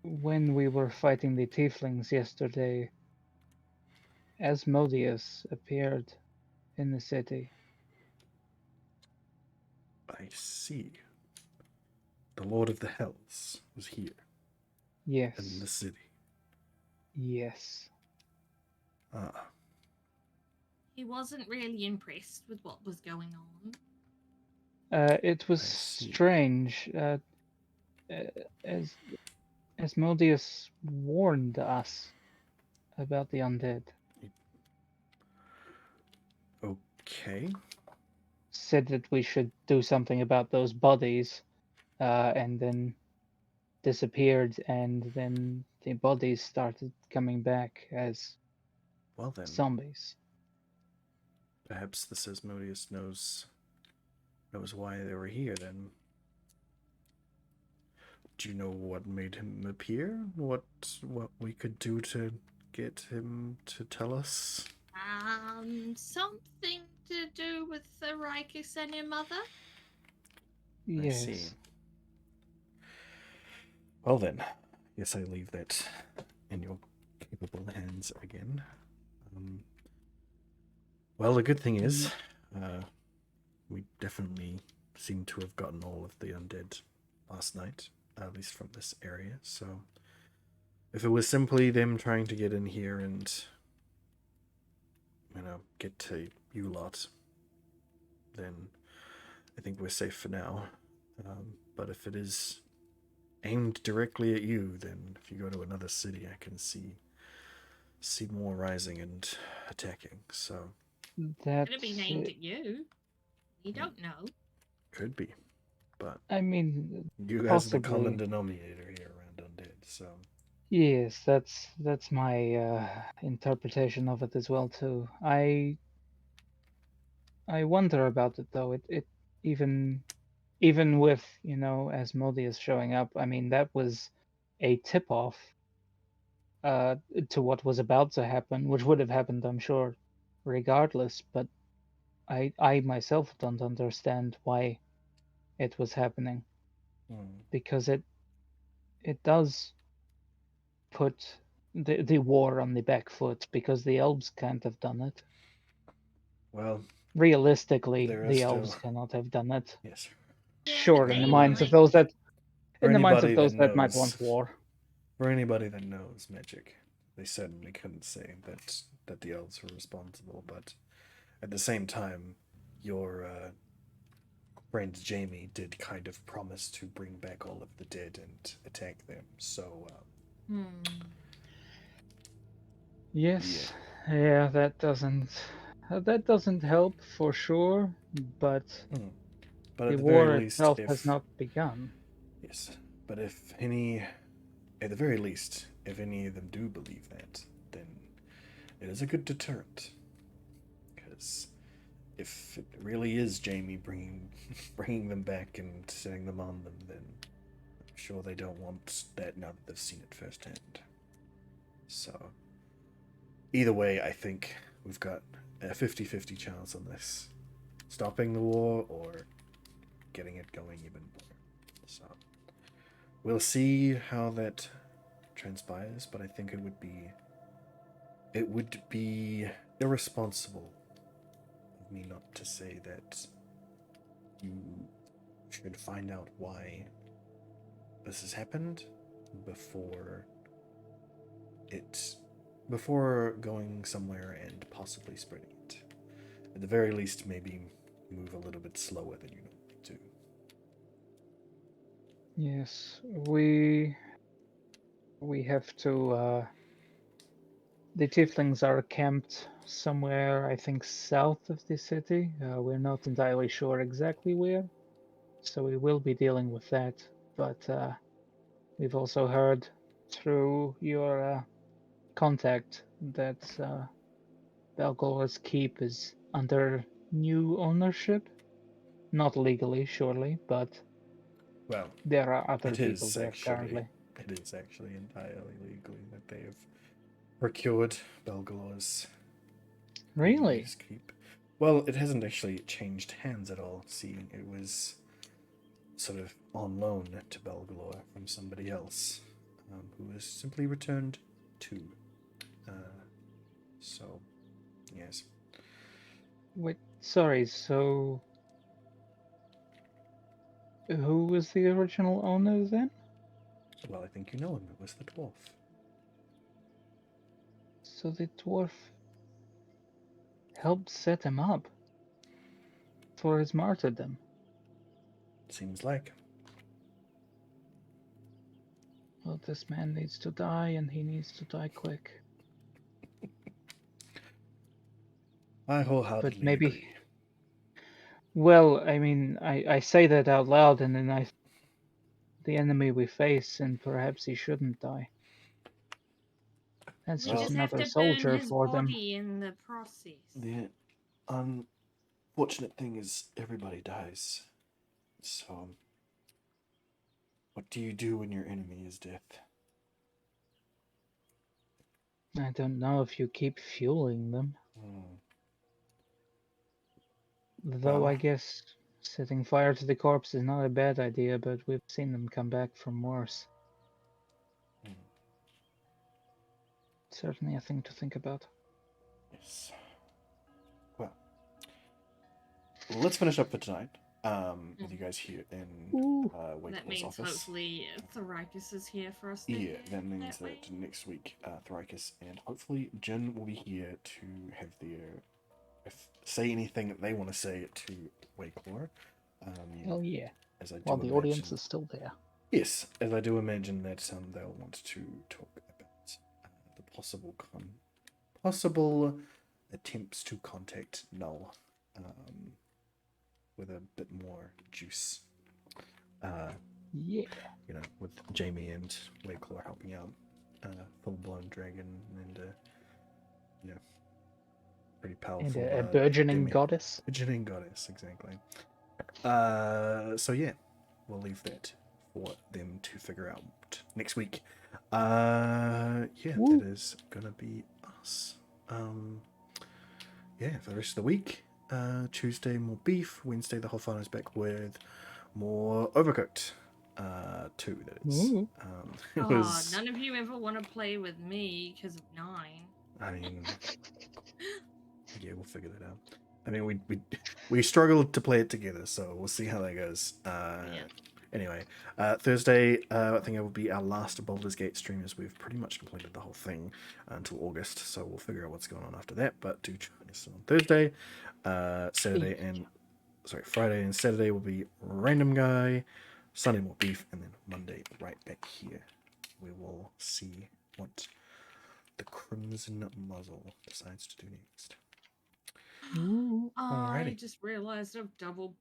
Speaker 3: when we were fighting the tieflings yesterday, Asmodeus appeared in the city.
Speaker 1: I see. The Lord of the Hells was here in the
Speaker 3: Yes,
Speaker 1: city.
Speaker 3: yes.
Speaker 1: Ah,
Speaker 2: He wasn't really impressed with what was going on.
Speaker 3: It was
Speaker 1: I see.
Speaker 3: strange. Uh, as Asmodeus warned us about the undead,
Speaker 1: Okay.
Speaker 3: said that we should do something about those bodies, and then disappeared, and then the bodies started coming back as
Speaker 1: Well then,
Speaker 3: zombies.
Speaker 1: perhaps the Asmodeus knows why they were here. Then, do you know what made him appear? What we could do to get him to tell us?
Speaker 2: Something to do with the Rikus and your mother?
Speaker 1: I see.
Speaker 3: Yes.
Speaker 1: Well then, guess I leave that in your capable hands again. Um, well, the good thing is, uh, we definitely seem to have gotten all of the undead last night, at least from this area. So, if it was simply them trying to get in here and, get to you lot, then I think we're safe for now. But if it is aimed directly at you, then if you go to another city, I can see more rising and attacking. So
Speaker 3: That,
Speaker 2: Could have been aimed at you. We don't know.
Speaker 1: could be, but
Speaker 3: I mean,
Speaker 1: you guys are the common
Speaker 3: possibly.
Speaker 1: denominator here around undead. So
Speaker 3: Yes, that's my interpretation of it as well too. I wonder about it though. It even even with Asmodeus showing up, I mean that was a tip off uh, to what was about to happen, which would have happened, I'm sure, regardless. But I myself don't understand why it was happening,
Speaker 1: hmm.
Speaker 3: because it does put the war on the back foot because the elves can't have done it.
Speaker 1: Well,
Speaker 3: Realistically,
Speaker 1: there is
Speaker 3: the
Speaker 1: still
Speaker 3: elves cannot have done it.
Speaker 1: yes.
Speaker 2: Yeah, but
Speaker 3: Sure, in the
Speaker 2: they
Speaker 3: minds of
Speaker 2: might.
Speaker 3: those that
Speaker 1: For
Speaker 3: in the minds of
Speaker 1: anybody that
Speaker 3: those that might
Speaker 1: knows,
Speaker 3: want war.
Speaker 1: for anybody that knows magic, they certainly couldn't say that the elves were responsible. But at the same time, your friend Jamie did kind of promise to bring back all of the dead and attack them. So
Speaker 2: Hmm.
Speaker 3: Yes, yeah, that doesn't help for sure, but
Speaker 1: hmm. But
Speaker 3: the
Speaker 1: at the very
Speaker 3: war
Speaker 1: least,
Speaker 3: itself has
Speaker 1: if
Speaker 3: not begun.
Speaker 1: yes, but if any, at the very least, if any of them do believe that, then it is a good deterrent. Because if it really is Jamie bringing bringing them back and setting them on them, then I'm sure they don't want that now that they've seen it firsthand. So either way, I think we've got a 50-50 chance on this stopping the war or getting it going even more. So we'll see how that transpires, but I think it would be irresponsible of me not to say that you should find out why this has happened before it before going somewhere and possibly spreading it. At the very least, maybe move a little bit slower than you normally do.
Speaker 3: Yes, we have to. The tieflings are camped somewhere, I think, south of the city. We're not entirely sure exactly where, so we will be dealing with that. But we've also heard through your contact that Belgor's keep is under new ownership. Not legally, surely, but
Speaker 1: Well,
Speaker 3: there are other
Speaker 1: it
Speaker 3: people
Speaker 1: is
Speaker 3: there
Speaker 1: actually
Speaker 3: currently.
Speaker 1: it is actually entirely legally that they have procured Belgalor's
Speaker 3: Really?
Speaker 1: keep. Well, it hasn't actually changed hands at all, seeing it was sort of on loan to Belgalor from somebody else, who was simply returned to. Uh, so, yes.
Speaker 3: Wait, sorry, so who was the original owner then?
Speaker 1: Well, I think you know him. It was the dwarf.
Speaker 3: So the dwarf helped set him up for his martyrdom.
Speaker 1: Seems like.
Speaker 3: Well, this man needs to die, and he needs to die quick.
Speaker 1: I
Speaker 3: But
Speaker 1: wholeheartedly
Speaker 3: maybe,
Speaker 1: agree.
Speaker 3: well, I mean, I say that out loud, and then the enemy we face, and perhaps he shouldn't die. That's
Speaker 2: We
Speaker 1: Well,
Speaker 3: just
Speaker 2: just have
Speaker 3: another
Speaker 2: to burn
Speaker 3: soldier
Speaker 2: his
Speaker 3: for them.
Speaker 2: body in the process.
Speaker 1: the unfortunate thing is everybody dies. So, what do you do when your enemy is death?
Speaker 3: I don't know if you keep fueling them.
Speaker 1: Hmm.
Speaker 3: Though I
Speaker 1: Well,
Speaker 3: guess setting fire to the corpse is not a bad idea, but we've seen them come back from worse.
Speaker 1: hmm,
Speaker 3: Certainly a thing to think about.
Speaker 1: yes. Well, let's finish up for tonight. With you guys here in
Speaker 3: Ooh.
Speaker 2: That
Speaker 1: Wakefor's
Speaker 2: means
Speaker 1: office.
Speaker 2: hopefully Thoricus is here for us.
Speaker 1: Yeah, that
Speaker 2: then,
Speaker 1: means
Speaker 2: way.
Speaker 1: that next week, Thoricus and hopefully Jin will be here to have their say anything that they want to say to Wakeflor.
Speaker 3: Hell yeah.
Speaker 1: As I
Speaker 3: While
Speaker 1: do
Speaker 3: the
Speaker 1: imagine,
Speaker 3: audience is still there.
Speaker 1: yes, as I do imagine that they'll want to talk about the possible attempts to contact Null, with a bit more juice.
Speaker 3: Yeah.
Speaker 1: With Jamie and Wakeclaw helping out, full-blown dragon and pretty
Speaker 3: And
Speaker 1: powerful
Speaker 3: a burgeoning
Speaker 1: demi
Speaker 3: goddess.
Speaker 1: burgeoning goddess, exactly. So yeah, we'll leave that for them to figure out next week. Yeah,
Speaker 3: Woo.
Speaker 1: that is gonna be us. Yeah, for the rest of the week. Tuesday more beef. Wednesday the whole fun is back with more Overcooked. 2, that is.
Speaker 3: Ooh.
Speaker 1: It
Speaker 2: Oh,
Speaker 1: was.
Speaker 2: none of you ever want to play with me because of 9.
Speaker 1: I mean, yeah, we'll figure that out. I mean, we struggled to play it together, so we'll see how that goes.
Speaker 2: Yeah.
Speaker 1: Anyway, Thursday, I think it will be our last Baldur's Gate stream, as we've pretty much completed the whole thing until August, so we'll figure out what's going on after that. But do join us on Thursday. Friday and Saturday will be Random Guy. Sunday more beef, and then Monday right back here. We will see what the Crimson Muzzle decides to do next.
Speaker 3: Ooh.
Speaker 2: I
Speaker 1: Alrighty.
Speaker 2: just realized I've double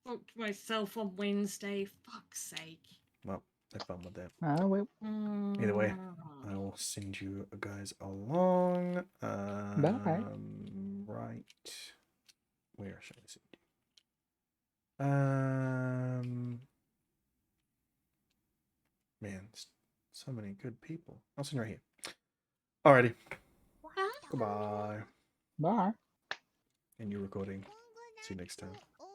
Speaker 2: booked myself on Wednesday. Fuck's sake.
Speaker 1: Well, have fun with that.
Speaker 3: Well,
Speaker 1: Either way, I will send you guys along.
Speaker 3: Bye.
Speaker 1: Right. Where shall I send you? Man, so many good people. I'll send right here. Alrighty. Goodbye.
Speaker 3: Bye.
Speaker 1: And you recording. See you next time.